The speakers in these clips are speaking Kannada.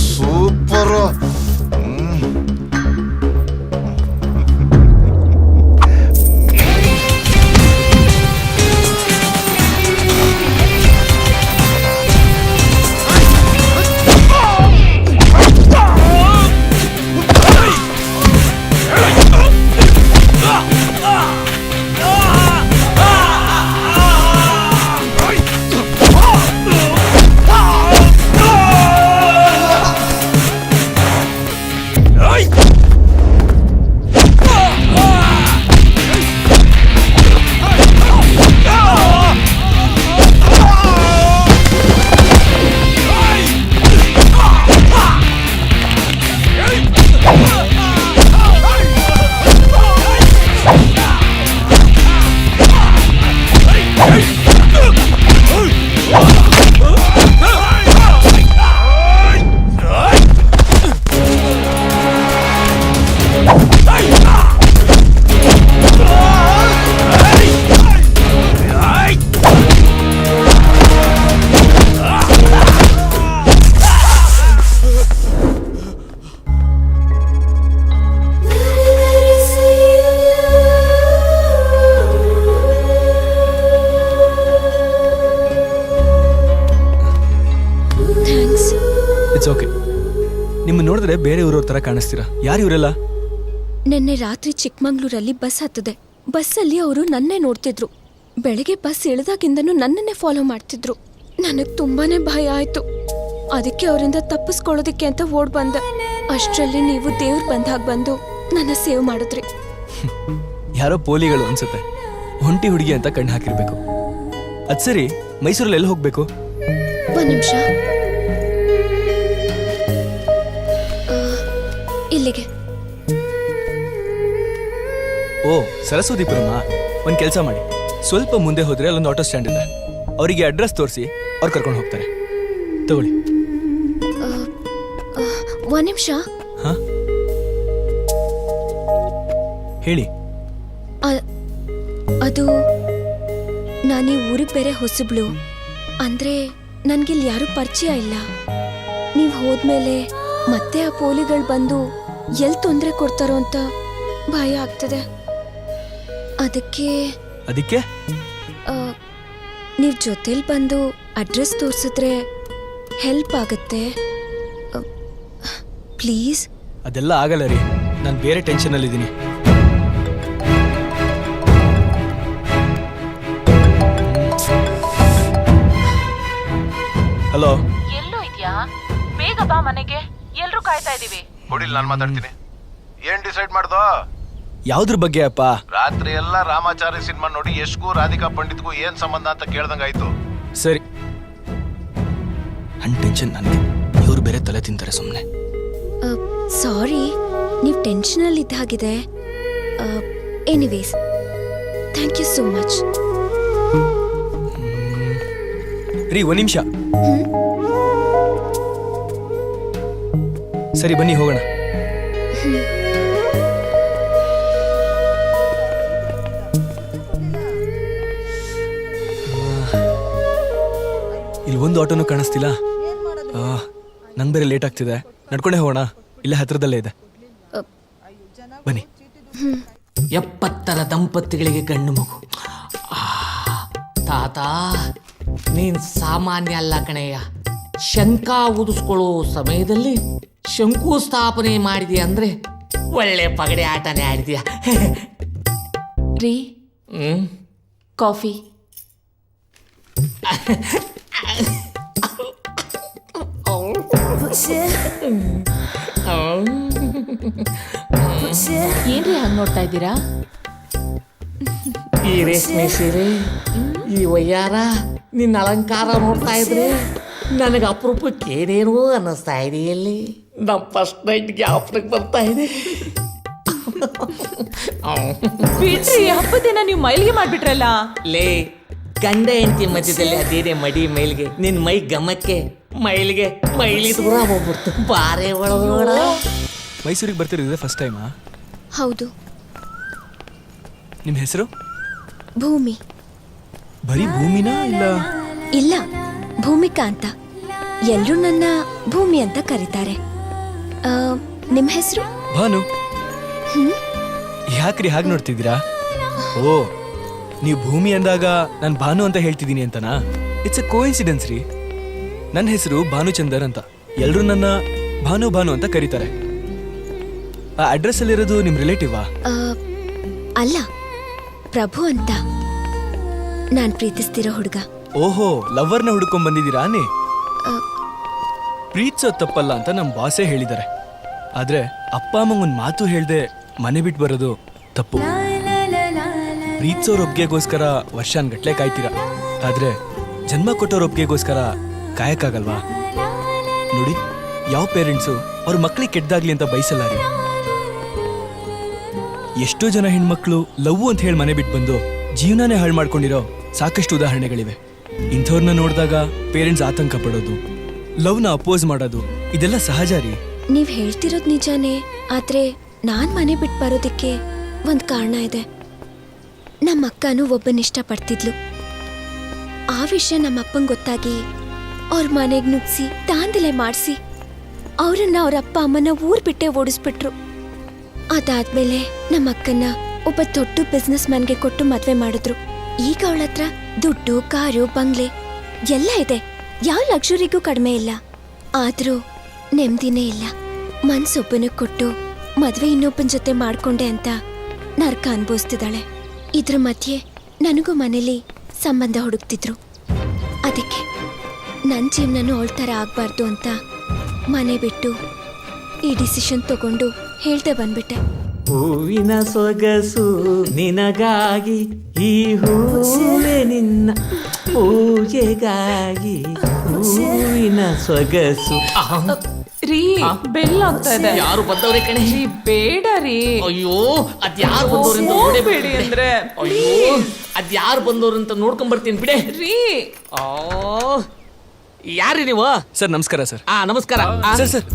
ಸೂಪರು. It's okay. ನಿಮ್ಮ ನೋಡಿದ್ರೆ ಬೇರೆ ಊರವ್ರ ತರ ಕಾಣಿಸ್ತೀರಾ. ಯಾರು ಇವರೆಲ್ಲ? ನಿನ್ನೆ ರಾತ್ರಿ ಚಿಕ್ಕಮಂಗ್ಳೂರಲ್ಲಿ ಬಸ್ ಹತ್ತದೆ. ಬಸ್ಸಲ್ಲಿ ಅವರು ನನ್ನೇ ನೋಡ್ತಿದ್ರು. ಬೆಳಗ್ಗೆ ಬಸ್ ಇಳಿದಾಗಿಂದನೂ ನನ್ನನ್ನೇ ಫಾಲೋ ಮಾಡ್ತಿದ್ರು. ನನಗೆ ತುಂಬಾನೇ ಭಯ ಆಯ್ತು. ಅದಕ್ಕೆ ಅವರಿಂದ ತಪ್ಪಿಸ್ಕೊಳ್ಳೋದಕ್ಕೆ ಅಂತ ಓಡ್ ಬಂದೆ. ಅಷ್ಟರಲ್ಲಿ ನೀವು ದೇವ್ರು ಬಂದಾಗ ಬಂದು ನನ್ನ ಸೇವ್ ಮಾಡಿದ್ರಿ. ಯಾರೋ ಪೋಲಿಗಳು ಅನ್ಸುತ್ತೆ. ಒಂಟಿ ಹುಡುಗಿ ಅಂತ ಕಣ್ಣು ಹಾಕಿರ್ಬೇಕು. ಅದ್ ಸರಿ, ಮೈಸೂರಲ್ಲಿ ಎಲ್ಲಿ ಹೋಗ್ಬೇಕು? ಒಂದ್ ನಿಮಿಷ. ಇಲ್ಲಿಗೆ. ಓ, ಸರಸ್ವತಿಪುರಮ್ಮ. ಒಂದ್ ಕೆಲಸ ಮಾಡಿ, ಸ್ವಲ್ಪ ಮುಂದೆ ಹೋದ್ರೆ ಅಲ್ಲೊಂದು ಆಟೋ ಸ್ಟ್ಯಾಂಡ್ ಇದೆ. ಅವರಿಗೆ ಅಡ್ರೆಸ್ ತೋರಿಸಿ ಅವ್ರು ಕರ್ಕೊಂಡು ಹೋಗ್ತಾರೆ. ತಗೊಳ್ಳಿ. ಒಂದ್ ನಿಮಿಷ. ಹಾ, ಹೇಳಿ. ಅದು ನಾನೀ ಊರಿಗೆ ಬೇರೆ ಹೊಸಬ್ಳು. ಅಂದ್ರೆ ನನ್ಗಿಲ್ಲಿ ಯಾರು ಪರಿಚಯ ಇಲ್ಲ. ನೀವ್ ಹೋದ್ಮೇಲೆ ಮತ್ತೆ ಆ ಪೋಲಿಗಳು ಬಂದು ಎಲ್ ತೊಂದರೆ ಕೊಡ್ತಾರೋ ಅಂತ ಭಯ ಆಗ್ತದೆ. ಅದಕ್ಕೆ ನೀವ್ ಜೊತೆಲಿ ಬಂದು ಅಡ್ರೆಸ್ ತೋರಿಸಿದ್ರೆ ಹೆಲ್ಪ್ ಆಗುತ್ತೆ. ಪ್ಲೀಸ್. ಅದೆಲ್ಲ ಆಗಲ್ಲ ರೀ, ನಾನು ಬೇರೆ ಟೆನ್ಷನ್ ಅಲ್ಲಿ ಇದ್ದೀನಿ. ಹಲೋ, ಎಲ್ಲೋ ಇದ್ಯಾ? ಬೇಗ ಬಾ ಮನೆಗೆ, ಎಲ್ರೂ ಕಾಯ್ತಾ ಇದೀವಿ. ಕೊಡಿಲ್, ನಾನು ಮಾತಾಡ್ತೀನಿ. ಏನ್ ಡಿಸೈಡ್ ಮಾಡ್ದೋ? ಯಾವ್ದ್ರ ಬಗ್ಗೆ ಅಪ್ಪ? ರಾತ್ರಿ ಎಲ್ಲ ರಾಮಾಚಾರಿ ಸಿನಿಮಾ ನೋಡಿ ಯಶ್ಗೂ ರಾಧಿಕಾ ಪಂಡಿತ್ಗೂ ಏನ್ ಸಂಬಂಧ ಅಂತ ಕೇಳ್ದಂಗಾಯ್ತು. ಸರಿ, ನನ್ನ ಟೆನ್ಷನ್ ನನಗೆ, ಇವ್ರು ಬೇರೆ ತಲೆ ತಿಂತಾರೆ ಸುಮ್ಮನೆ. ಸಾರಿ, ನೀವು ಟೆನ್ಷನಲ್ಲಿ ಇದ್ದ ಹಾಗಿದೆ. Anyways, thank you so much. ರೀ, ಒಂದ್ ನಿಮಿಷ. ಸರಿ, ಬನ್ನಿ ಹೋಗೋಣ. ಇಲ್ಲಿ ಒಂದು ಆಟೋನು ಕಾಣಿಸ್ತಿಲ್ಲ. ನಂಗೆ ಬೇರೆ ಲೇಟ್ ಆಗ್ತಿದೆ. ನಡ್ಕೊಂಡೇ ಹೋಗೋಣ, ಇಲ್ಲೇ ಹತ್ರದಲ್ಲೇ ಇದೆ. ಬನ್ನಿ. 70ರ ದಂಪತಿಗಳಿಗೆ ಗಂಡು ಮಗು. ತಾತ, ನೀನ್ ಸಾಮಾನ್ಯ ಅಲ್ಲ ಕಣಯ್ಯ. ಶಂಕ ಊದಿಸ್ಕೊಳ್ಳೋ ಸಮಯದಲ್ಲಿ ಶಂಕುಸ್ಥಾಪನೆ ಮಾಡಿದ್ಯಾ ಅಂದ್ರೆ ಒಳ್ಳೆ ಪಗಡೆ ಆಟನೇ ಆಡಿದ್ಯಾ. ರೀ, ಕಾಫಿ. ಏನ್ರಿ ಹಂಗ್ ನೋಡ್ತಾ ಇದ್ದೀರಾ? ಈ ರೇಷ್ಮೆ ಸೀರೆ, ಈ ವಯ್ಯಾರ, ನಿನ್ನ ಅಲಂಕಾರ ನೋಡ್ತಾ ಇದ್ರೆ ನನಗೆ ಅಪರೂಪಕ್ಕೆ ಏನೇನೋ ಅನ್ನಿಸ್ತಾ ಇದೆ. ಎಲ್ಲಿ ನಮ್ಮ ಫಸ್ಟ್ ನೈಟ್ ಜ್ಞಾಪನಕ್ಕೆ ಬರ್ತಾ ಇದೆ. ಬಿಡ್ರಿ ಹಬ್ಬದ ದಿನ ನೀವು ಮೈಲಿಗೆ ಮಾಡ್ಬಿಟ್ರಲ್ಲ. ಲೇ ಗಂಡ ಹೆಂಡತಿ ಮಧ್ಯದಲ್ಲಿ ಅದೇನೆ ಮಡಿ ಮೈಲಿಗೆ ನಿನ್ ಮೈ ಗಮಕ್ಕೆ ಮೈಲಿಗೆ ಮೈಲಿ ದೂರ ಹೋಗ್ಬಿಡ್ತು ಬಾರೆ ಒಳಗೋಡ. ಮೈಸೂರಿಗೆ ಬರ್ತಿರೋದೇ ಫಸ್ಟ್ ಟೈಮಾ? ಹೌದು. ನಿಮ್ಮ ಹೆಸರು? ಭೂಮಿ. ಬರೀ ಭೂಮಿನಾ ಇಲ್ಲ? ಇಲ್ಲ, ಭೂಮಿಕಾ ಅಂತ. ಎಲ್ರೂ ನನ್ನ ಭೂಮಿ ಅಂತ ಕರೀತಾರೆ. ನಿಮ್ಮ ಹೆಸರು? ಭಾನು. ಯಾಕ್ರಿ ಹಾಗೆ ನೋಡ್ತಿದ್ದೀರಾ? ಓ, ನೀವು ಭೂಮಿ ಅಂದಾಗ ನಾನು ಭಾನು ಅಂತ ಹೇಳ್ತಿದ್ದೀನಿ ಅಂತನಾ? ಇಟ್ಸ್ ಅ ಕೋಇನ್ಸಿಡೆನ್ಸ್ ರೀ. ನನ್ನ ಹೆಸರು ಭಾನುಚಂದರ್ ಅಂತ. ಎಲ್ಲರೂ ನನ್ನ ಭಾನು ಭಾನು ಅಂತ ಕರೀತಾರೆ. ಆ ಅಡ್ರೆಸ್ ಅಲ್ಲಿರೋದು ನಿಮ್ಮ ರಿಲೇಟಿವಾ? ಅಲ್ಲ, ಪ್ರಭು ಅಂತ. ನಾನು ಪ್ರೀತಿಸ್ತಿರೋ ಹುಡುಗ. ಓಹೋ, ಲವ್ವರ್ನ ಹುಡ್ಕೊಂಡ್ ಬಂದಿದ್ದೀರಾ ನೀ? ಪ್ರೀತಿಸೋ ತಪ್ಪಲ್ಲ ಅಂತ ನಮ್ಮ ಬಾಸೇ ಹೇಳಿದ್ದಾರೆ. ಆದ್ರೆ ಅಪ್ಪ ಅಮ್ಮಂಗೊಂದು ಮಾತು ಹೇಳ್ದೆ ಮನೆ ಬಿಟ್ಟು ಬರೋದು ತಪ್ಪು. ಪ್ರೀತಿಸೋರ್ ಒಪ್ಗೆಗೋಸ್ಕರ ವರ್ಷಾನ್ಗಟ್ಲೆ ಕಾಯ್ತೀರಾ, ಆದ್ರೆ ಜನ್ಮ ಕೊಟ್ಟೋರ್ ಒಪ್ಗೆಗೋಸ್ಕರ ಕಾಯಕ್ಕಾಗಲ್ವಾ? ನೋಡಿ, ಯಾವ ಪೇರೆಂಟ್ಸು ಅವ್ರ ಮಕ್ಳಿಗೆ ಕೆಟ್ಟದಾಗ್ಲಿ ಅಂತ ಬಯಸಲ್ಲ ರೀ. ಎಷ್ಟೋ ಜನ ಹೆಣ್ಮಕ್ಳು ಲವ್ ಅಂತ ಹೇಳಿ ಮನೆ ಬಿಟ್ಟು ಬಂದು ಜೀವನನೇ ಹಾಳು ಮಾಡ್ಕೊಂಡಿರೋ ಸಾಕಷ್ಟು ಉದಾಹರಣೆಗಳಿವೆ. ಇಂಥವ್ರನ್ನ ನೋಡಿದಾಗ ಪೇರೆಂಟ್ಸ್ ಆತಂಕ ಪಡೋದು, ಲವ್ನ ಅಪೋಸ್ ಮಾಡೋದು ಇದೆಲ್ಲ ಸಹಜ ರೀ. ನೀವ್ ಹೇಳ್ತಿರೋದ್ ನಿಜಾನೇ, ಆದ್ರೆ ನಾನ್ ಮನೆ ಬಿಟ್ಟು ಬರೋದಕ್ಕೆ ಒಂದ್ ಕಾರಣ ಇದೆ. ನಮ್ಮ ಅಕ್ಕನೂ ಒಬ್ಬನ ಇಷ್ಟಪಡ್ತಿದ್ಲು. ಆ ವಿಷಯ ನಮ್ಮ ಅಪ್ಪಂಗೆ ಗೊತ್ತಾಗಿ ಅವ್ರ ಮನೆಗ್ ನುಗ್ಸಿ ದಾಂಧಲೆ ಮಾಡಿಸಿ ಅವ್ರನ್ನ ಅವ್ರ ಅಪ್ಪ ಅಮ್ಮನ ಊರ್ ಬಿಟ್ಟೆ ಓಡಿಸ್ಬಿಟ್ರು. ಅದಾದ್ಮೇಲೆ ನಮ್ಮ ಅಕ್ಕನ್ನ ಒಬ್ಬ ದೊಡ್ಡ ಬಿಸ್ನೆಸ್ ಮ್ಯಾನ್ಗೆ ಕೊಟ್ಟು ಮದ್ವೆ ಮಾಡಿದ್ರು. ಈಗ ಅವಳ ಹತ್ರ ದುಡ್ಡು, ಕಾರು, ಬಂಗ್ಲೆ ಎಲ್ಲ ಇದೆ. ಯಾವ ಲಕ್ಸುರಿಗೂ ಕಡಿಮೆ ಇಲ್ಲ. ಆದ್ರೂ ನೆಮ್ಮದಿನೇ ಇಲ್ಲ. ಮನ್ಸೊಬ್ಬನ ಕೊಟ್ಟು ಮದ್ವೆ ಇನ್ನೊಬ್ಬನ ಜೊತೆ ಮಾಡ್ಕೊಂಡೆ ಅಂತ ನರ್ಕ ಅನ್ಭವಿಸ್ತಿದ್ದಾಳೆ. ಇದ್ರ ಮಧ್ಯೆ ನನಗೂ ಮನೇಲಿ ಸಂಬಂಧ ಹುಡುಕ್ತಿದ್ರು. ಅದಕ್ಕೆ ನನ್ನ ಜೀವನನೂ ಅವಳ ಥರ ಆಗ್ಬಾರ್ದು ಅಂತ ಮನೆ ಬಿಟ್ಟು ಈ ಡಿಸಿಷನ್ ತಗೊಂಡು ಹೇಳ್ದೆ ಬಂದ್ಬಿಟ್ಟೆ. ಹೂವಿನ ಸೊಗಸು ನಿನಗಾಗಿ, ಈ ಹೂವೆ ನಿನ್ನ ಪೂಜೆಗಾಗಿ. ಹೂವಿನ ಸೊಗಸು. ರೀ, ಬೆಲ್ ಆಗ್ತಾ ಇದೆ. ಯಾರು ಬಂದವ್ರೆ ಕಣೆ? ರೀ, ಬೇಡ ರೀ. ಅಯ್ಯೋ, ಅದ್ಯಾರು ಬಂದವ್ರಂತ ಹೋಗ್ಬೇಡಿ ಅಂದ್ರೆ. ಅಯ್ಯೋ, ಅದ್ಯಾರು ಬಂದವ್ರಂತ ನೋಡ್ಕೊಂಡ್ ಬರ್ತೀನಿ ಬಿಡೆ. ರೀ, ಯಾರಿ ನೀವು? ಸರ್ ನಮಸ್ಕಾರ ಸರ್. ನಮಸ್ಕಾರ ಸರ್ ಸರ್,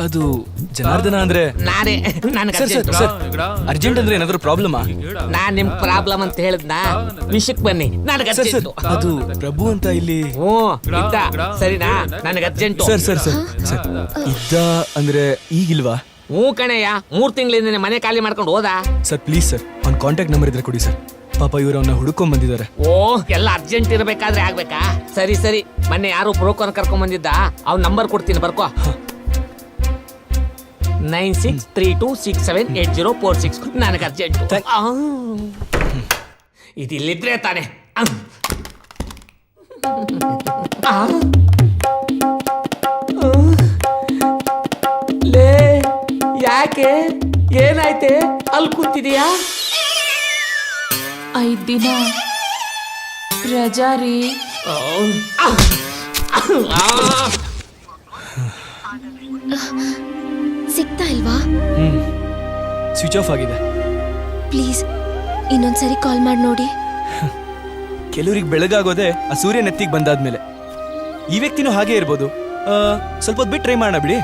ಅದು ಜನಾರ್ದನ ಅಂದ್ರೆ ನಾನೇ. ಸರ್ ಸರ್ ಸರ್, ಅರ್ಜೆಂಟ್ ಅಂದ್ರೆ ಏನಾದ್ರು ಪ್ರಾಬ್ಲಮಾ? ನಾನ್ ನಿಮ್ ಪ್ರಾಬ್ಲಮ್ ಅಂತ ಹೇಳಿದ್ನಾ? ವಿಷಯಕ್ ಬನ್ನಿ. ನನಗೆ ಸರ್ ಸರ್, ಅದು ಪ್ರಭು ಅಂತ ಇಲ್ಲಿ. ಇದ್ದ ಸರಿನಾ? ನನಗೆ urgent. Sir sir sir sir, ಇದ್ದ ಅಂದ್ರೆ ಈಗಿಲ್ವಾ? ಕಣಯ್ಯ, 3 ತಿಂಗಳಿಂದ ಮನೆ ಖಾಲಿ ಮಾಡ್ಕೊಂಡು ಹೋದ. ಸರ್ ಪ್ಲೀಸ್ ಸರ್, ಅವ್ನ ಕಾಂಟ್ಯಾಕ್ಟ್ ನಂಬರ್ ಇದ್ರೆ ಕೊಡಿ ಸರ್. ಪಾಪ ಇವರು ಅವನ್ನ ಹುಡುಕೊಂಡ್ ಬಂದಿದ್ದಾರೆ. ಎಲ್ಲ ಅರ್ಜೆಂಟ್ ಇರಬೇಕಾದ್ರೆ ಆಗ್ಬೇಕಾ? ಸರಿ ಸರಿ, ಮೊನ್ನೆ ಯಾರು ಬ್ರೋಕರ್ ಕರ್ಕೊಂಡ್ ಬಂದಿದ್ದ, ಅವ್ನ ನಂಬರ್ ಕೊಡ್ತೀನಿ, ಬರ್ಕೋ. 9632678046. ನನಗೆ ಅರ್ಜೆಂಟ್. ಇದಿಲ್ಲಿದ್ರೆ ತಾನೆ. ಲೇ, ಯಾಕೆ? ಏನಾಯ್ತೆ? ಅಲ್ಲಿ ಕೂತಿದೀಯಾ? 5 ದಿನ ರಜಾ ರೀ. ಸಿಗ್ತಾ ಇಲ್ವಾ? ಸ್ವಿಚ್ ಆಫ್ ಆಗಿದೆ. ಪ್ಲೀಸ್ ಇನ್ನೊಂದ್ಸರಿ ಕಾಲ್ ಮಾಡಿ ನೋಡಿ. ಕೆಲವ್ರಿಗೆ ಬೆಳಗಾಗೋದೆ ಆ ಸೂರ್ಯ ನೆತ್ತಿಗೆ ಬಂದಾದ್ಮೇಲೆ. ಈ ವ್ಯಕ್ತಿನೂ ಹಾಗೆ ಇರ್ಬೋದು. ಸ್ವಲ್ಪ ಹೊತ್ತು ಬಿಟ್ಟು ಟ್ರೈ ಮಾಡೋಣ ಬಿಡಿ.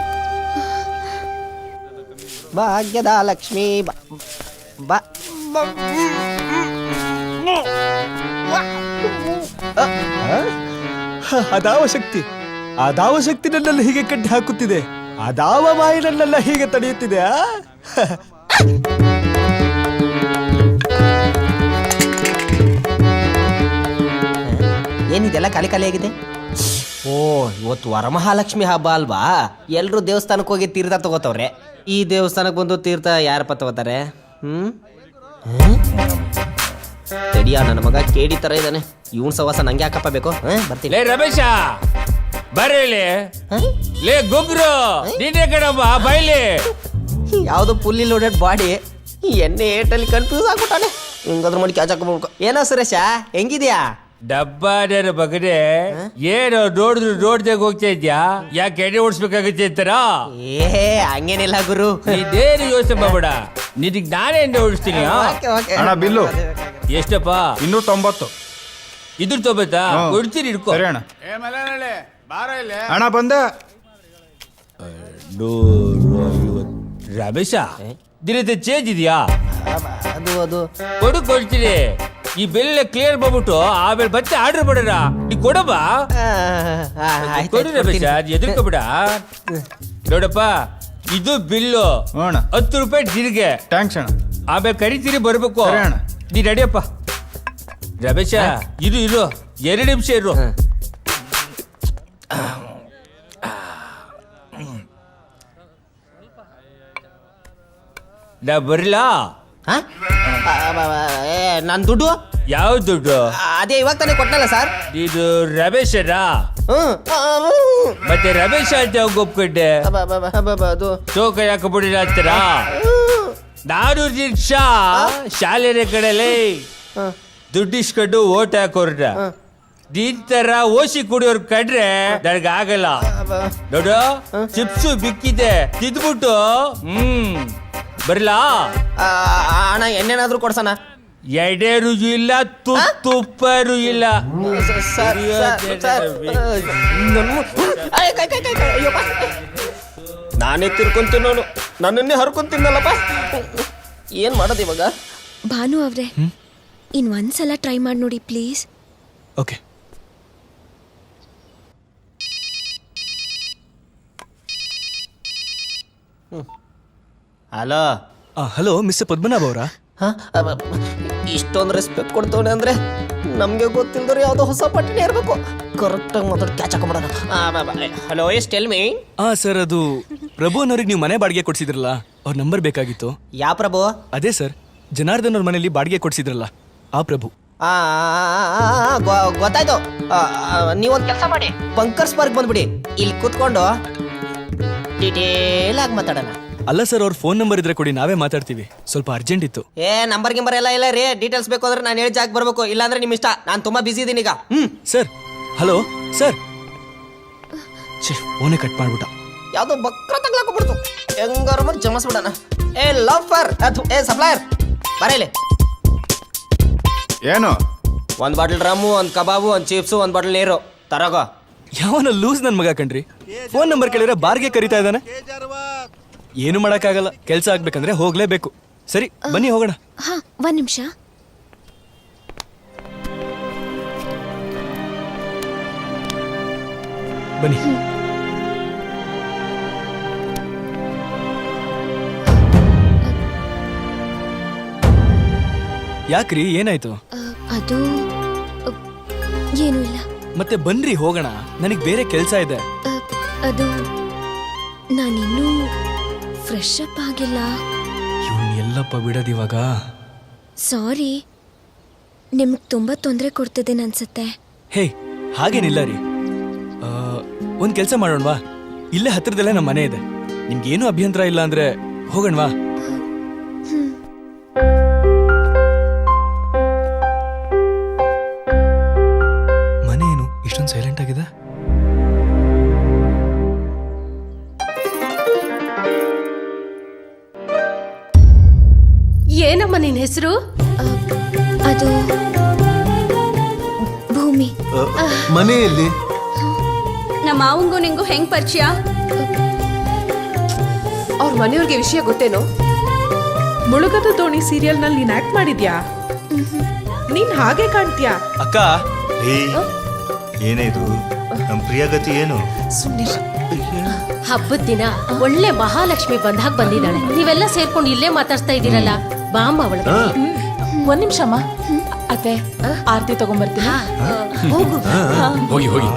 ಭಾಗ್ಯದ ಲಕ್ಷ್ಮೀ ಅದಾವ ಶಕ್ತಿ, ಅದಾವ ಶಕ್ತಿ ನನ್ನಲ್ಲಿ ಹೀಗೆ ಕಟ್ಟಿ ಹಾಕುತ್ತಿದೆ, ಅದಾವ ಮಾಯಿ ನನ್ನೆಲ್ಲ ಹೀಗೆ ತಡೆಯುತ್ತಿದೆ. ಏನಿದೆಲ್ಲ ಖಾಲಿ ಖಾಲಿ ಆಗಿದೆ. ಇವತ್ತು ವರಮಹಾಲಕ್ಷ್ಮಿ ಹಬ್ಬ ಅಲ್ವಾ? ಎಲ್ರು ದೇವಸ್ಥಾನಕ್ಕೆ ಹೋಗಿ ತೀರ್ಥ ತಗೋತವ್ರೆ. ಈ ದೇವಸ್ಥಾನಕ್ಕೆ ಬಂದು ತೀರ್ಥ ಯಾರಪ್ಪ ತಗೋತಾರೆ? ತಡಿಯ, ನನ್ನ ಮಗ ಕೇಡಿ ತರ ಇದ್ದಾನೆ. ಇವನ್ ಸವಾಸ ನಂಗೆ ಯಾಕಪ್ಪ ಬೇಕು? ಬರ್ತೀನಿ. ಲೇ ರಮೇಶ, ಬರೀಲಿ. ಲೇ ಗುಗ್ರು, ನೀನೇ ಕಣಮ್ಮ, ಬೈಲಿ. ಯಾವ್ದು ಫುಲ್ಲಿ ಲೋಡೆಡ್ ಬಾಡಿ, ಎಣ್ಣೆ ಏಟಲ್ಲಿ ಕನ್ಫ್ಯೂಸ್ ಆಗ್ಬಿಟ್ಟಾನೆ. ಹಿಂಗಾದ್ರೂ ಮಾಡಿ ಕ್ಯಾಚ್ ಹಾಕೋಬೇಕು. ಏನೋ ಸುರೇಶ, ಹೆಂಗಿದ್ಯಾ? ಡಬ್ಬಾದರ ಬಗಡೆ ಏನು ನೋಡಿದ್ರು ನೋಡ್ದಾಗ ಹೋಗ್ತಾ ಇದ್ಯಾ? ಯಾಕೆ ಎಣ್ಣೆ ಓಡಿಸ್ಬೇಕಾಗುತ್ತೆ ಅಂತಾರ? ಏ ಹಂಗೇನಿಲ್ಲ ಗುರು. ಇದೇನು ಯೋಚನೆ ಮಾಡಬೇಡ, ನಿನಗೆ ನಾನೇ ಎಣ್ಣೆ ಓಡಿಸ್ತೀನಿ. ಅಣ್ಣ ಬಿಲ್ಲು ಎಷ್ಟಪ್ಪ? 290. ಇದ್ರ ತೊಗೊತ್ತಾ? ಕೊಡ್ತೀನಿ, ಇಡ್ಕೊ. ಸರಿ ಅಣ್ಣ. ಅಣ್ಣ ಬಂದೆ. ರಮೇಶ, ದಿನದ ಚೇಂಜ್ ಇದೆಯಾ? ಅದು ಕೊಡ್ತೀನಿ. ಈ ಬೆಲ್ಲ ಕ್ಲಿಯರ್ ಮಾಡ್ಬಿಟ್ಟು ಆಮೇಲೆ ಮತ್ತೆ ಆರ್ಡರ್ ಮಾಡೋಣ. ನೀ ಕೊಡಮ್ಮ. ಕೊಡು ರಮೇಶ, ಎದುರ್ಕೊಬಿಡ. ನೋಡಪ್ಪ, ಇದು ಬಿಲ್ಲು. ಹ್ಞೂ ಅಣ್ಣ. 10 ರೂಪಾಯಿ ದಿನಗೆ. ಥ್ಯಾಂಕ್ಸ್ ಅಣ್ಣ. ಆಮೇಲೆ ಕರಿತೀರಿ, ಬರ್ಬೇಕು. ಸರಿ ಅಣ್ಣ. ನೀ ನಡಿಯಪ್ಪ. ರಮೇಶ, ಇರು 2 ನಿಮಿಷ ಇರು. ನಾ ಬರ್ಲಾ? ನನ್ ದುಡ್ಡು ಯಾವ ದುಡ್ಡು? ಅದೇ ಇವಾಗ ತಾನೇ ಕೊಟ್ಟನಲ್ಲ ಸರ್. ಇದು ರಮೇಶನ? ಮತ್ತೆ ರಮೇಶ ಅಂತ ಹೋಗಿ ಒಪ್ಕೊಂಡೆ. ಅದು ಚೌಕ ಯಾಕೆ ಬಿಡಿಲ್ಲ ಅಂತೀರಾ? ನಾನು ಶಾ ಶಾಲೆಯ ಕಡೆಯಲ್ಲಿ ದುಡ್ಡು ಇಸ್ಕೊಂಡು ಓಟ್ ಹಾಕೋರ್ನ ನಿನ್ ತರ ಓಸಿ ಕುಡಿಯೋರ್ ಕಂಡ್ರೆ ನನಗಾಗಲ್ಲ. ನೋಡು, ಚಿಪ್ಸು ಬಿಕ್ಕಿದೆ, ತಿಂದ್ಬಿಟ್ಟು ಬರ್ಲಾ? ಅಣ್ಣ ಎಣ್ಣೆನಾದ್ರೂ ಕೊಡ್ಸಣ. ಎಡೆ ರುಜು ಇಲ್ಲ, ತುಪ್ಪ ಇಲ್ಲ. ನಾನೇ ತಿರ್ಕೊಂತೀನಿ, ನೋಡು ನನ್ನನ್ನೇ ಹರ್ಕೊಂತೀನಲ್ಲಪ್ಪ. ಏನ್ ಮಾಡೋದು ಇವಾಗ? ಭಾನು ಅವ್ರೆ, ಒಂದ್ಸಲ ಟ್ರೈ ಮಾಡಿ ನೋಡಿ please. Okay. Hello. Hello mister Padmanabh ಅವರಾ? ಇಷ್ಟೊಂದು ರೆಸ್ಪೆಕ್ಟ್ ಕೊಡ್ತವನೆ ಅಂದ್ರೆ ನಮ್ಗೆ ಗೊತ್ತಿಲ್ದ್ರೆ ಯಾವ್ದೋ ಹೊಸ ಪಟ್ಟಿನೇ ಇರ್ಬೇಕು. ಕರೆಕ್ಟಾಗಿ ಮಾತಾಡಿ ಕ್ಯಾಚ್ ಹಾಕೊಂಬಿಡೋಣ. Hello, yes tell me. Sir, ಅದು ಪ್ರಭು ಅನ್ನೋರಿಗೆ ನೀವು ಮನೆ ಬಾಡಿಗೆ ಕೊಡ್ಸಿದ್ರಲ್ಲ, ಅವ್ರ ನಂಬರ್ ಬೇಕಾಗಿತ್ತು. ಯಾವ ಪ್ರಭು? ಅದೇ ಸರ್, ಜನಾರ್ದನ್ ಅವ್ರ ಮನೇಲಿ ಬಾಡಿಗೆ ಕೊಡ್ಸಿದ್ರಲ್ಲ, ಆ ಪ್ರಭು. ಗೊತ್ತಾಯ್ತು. ನೀವೊಂದು ಕೆಲಸ ಮಾಡಿ, ಬಂಕರ್ಸ್ ಪಾರ್ಕ್ ಬಂದ್ಬಿಡಿ. ಇಲ್ಲಿ ಕೂತ್ಕೊಂಡು ಡೀಟೇಲ್ ಆಗಿ ಮಾತಾಡೋಣ. ಅಲ್ಲ ಸರ್, ಅವ್ರ ಫೋನ್ ನಂಬರ್ ಇದ್ರೆ ಕೊಡಿ, ನಾವೇ ಮಾತಾಡ್ತೀವಿ. ಸ್ವಲ್ಪ ಅರ್ಜೆಂಟ್ ಇತ್ತು. ನಂಬರ್ ಗಿಂಬರ್ ಎಲ್ಲ ಇಲ್ಲ ರೀ. ಡೀಟೇಲ್ಸ್ ಬೇಕು ಅಂದ್ರೆ ನಾನು ಹೇಳಿ ಜಾಗ ಬರ್ಬೇಕು, ಇಲ್ಲಾಂದ್ರೆ ನಿಮ್ ಇಷ್ಟ. ನಾನು ತುಂಬಾ ಬಿಸಿ ಇದೀನಿ ಈಗ. Sir, hello sir. ಫೋನೇ ಕಟ್ ಮಾಡ್ಬಿಟ್ಟ. ಯಾವ್ದೋ ಬಕ್ರ ತಗ್ಲಾಕೊಂಡ್ಬಿಡ್ತು. ಹೆಂಗಾರ ಮಾಡಿ ಜಮಾಸ್ಬಿಡಣ. ಲವ್ ಫರ್ ಅದು ಸಪ್ಲೈಯರ್ ಬರೇಲಿ. ಏನು? 1 ಬಾಟಲ್ ರಮ್ಮು, 1 ಕಬಾಬು, 1 ಚಿಪ್ಸು, 1 ಬಾಟಲ್ ನೀರು ತರಗೋ. ಯಾವನ ಲೂಸ್ ನನ್ ಮಗ ಕಣ್ರಿ. ಫೋನ್ ನಂಬರ್ ಕೇಳಿದ್ರೆ ಬಾರ್ಗೆ ಕರಿತಾ ಇದ್ದಾನೆ. ಏನು ಮಾಡಕ್ಕಾಗಲ್ಲ, ಕೆಲಸ ಆಗ್ಬೇಕಂದ್ರೆ ಹೋಗ್ಲೇಬೇಕು. ಸರಿ, ಬನ್ನಿ ಹೋಗೋಣ. ಹಾ, 1 ನಿಮಿಷ. ಬನ್ನಿ. ಯಾಕ್ರಿ, ಏನಾಯ್ತು? ಅದು ಏನೂ ಇಲ್ಲ. ಮತ್ತೆ ಬನ್ರಿ ಹೋಗೋಣ, ನನಗ್ ಬೇರೆ ಕೆಲಸ ಇದೆ. ಅದು ನಾನಿನ್ನೂ ಫ್ರೆಶ್ ಅಪ್ ಆಗಿಲ್ಲ. ಇವನ್ ಎಲ್ಲಪ್ಪ ಬಿಡೋದಿವಾಗ? ಸಾರಿ, ನಿಮ್ಗೆ ತುಂಬಾ ತೊಂದರೆ ಕೊಡ್ತಿದ್ದೇನೆ ಅನ್ಸುತ್ತೆ. ಹೇ, ಹಾಗೇನಿಲ್ಲ ರೀ. ಒಂದ್ ಕೆಲಸ ಮಾಡೋಣವಾ? ಇಲ್ಲೇ ಹತ್ರದಲ್ಲೇ ನಮ್ಮ ಮನೆ ಇದೆ. ನಿಮ್ಗೇನು ಅಭ್ಯಂತರ ಇಲ್ಲ ಅಂದ್ರೆ ಹೋಗೋಣವಾ? ಮನೆ ಏನು ಇಷ್ಟೊಂದು ಸೈಲೆಂಟ್ ಆಗಿದೆ? ಏನಮ್ಮ ನಿನ್ ಹೆಸರು? ಅದು ಭೂಮಿ. ಮನೆಯಲ್ಲಿ ನಮ್ಮ ಮಾವಂಗೂ ನಿಂಗೂ ಹೆಂಗ್ ಪರಿಚಯ? ಅವ್ರ ಮನೆಯವ್ರಿಗೆ ವಿಷಯ ಗೊತ್ತೇನೋ? ಮುಳುಗದ ದೋಣಿ ಸೀರಿಯಲ್ ನಲ್ಲಿ ನೀನ್ ಆಕ್ಟ್ ಮಾಡಿದ್ಯಾ? ನೀನ್ ಹಾಗೆ ಕಾಣ್ತೀಯಾ? ಅಕ್ಕ, ಏನಿದು? ನಮ್ ಪ್ರಿಯಗತಿ ಏನು? ಹಬ್ಬದ ದಿನ ಒಳ್ಳೆ ಮಹಾಲಕ್ಷ್ಮಿ ಬಂದಾಗ ಬಂದಿದ್ದಾಳೆ. ನೀವೆಲ್ಲ ಸೇರ್ಕೊಂಡು ಇಲ್ಲೇ ಮಾತಾಡ್ತಾ ಇದ್ದೀರಲ್ಲ, ಬಾಮ್ಮ ಅವಳಿಗೆ. 1 ನಿಮಿಷ ಅಮ್ಮ. ಅತ್ತೆ, ಆರತಿ ತಗೊಂಡ್ಬರ್ತೀನಿ. ಹೋಗು. ಹೋಗಿ ಹೋಗಿ.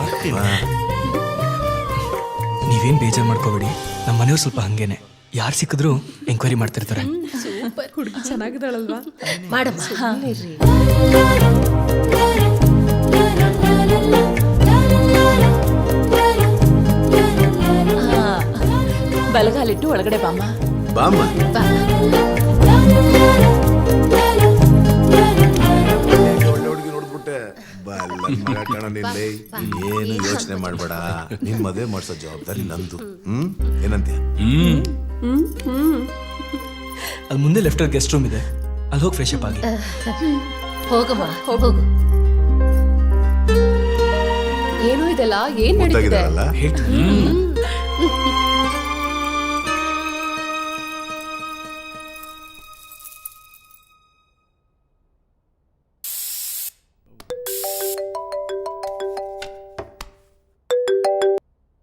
ನೀವೇನ್ ಬೇಜಾರು ಮಾಡ್ಕೋಬೇಡಿ, ನಮ್ಮ ಮನೆಯವ್ರು ಸ್ವಲ್ಪ ಹಂಗೇನೆ. ಯಾರು ಸಿಕ್ಕಿದ್ರು ಎಂಕ್ವೈರಿ ಮಾಡ್ತಿರ್ತಾರೆ. ಹುಡುಗಿ ಚೆನ್ನಾಗಿದ್ದಾಳಲ್ವಾ? ಮಾಡಮ್ಮ. ಬಲಗಾಲಿಟ್ಟು ಒಳಗಡೆ ಬಾಮ್ಮ. ಬಾಮ್ಮ. ಬಾ. ಒಳ್ಳೆ ಹುಡುಗಿ ನೋಡ್ಬಿಟ್ಟೆ. ಏನು ಯೋಚನೆ ಮಾಡ್ಬೇಡ, ನಿನ್ ಮದುವೆ ಮಾಡ್ಸೋ ಜವಾಬ್ದಾರಿ ನಂದು. ಏನಂತೀಯ? ಅಲ್ಲಿ ಮುಂದೆ ಲೆಫ್ಟ್ ಗೆಸ್ಟ್ ರೂಮ್ ಇದೆ, ಅಲ್ಲಿ ಹೋಗಿ ಫ್ರೆಶ್ ಅಪ್ ಆಗಿ. ಹೋಗಮ್ಮ ಹೋಗು. ಏನು ಇದೆಲ್ಲ ಏನ್ ನಡೀತಿದೆ? ಗೊತ್ತಾಗಿದಾರಲ್ಲ? ಹೇಳ್ತೀನಿ.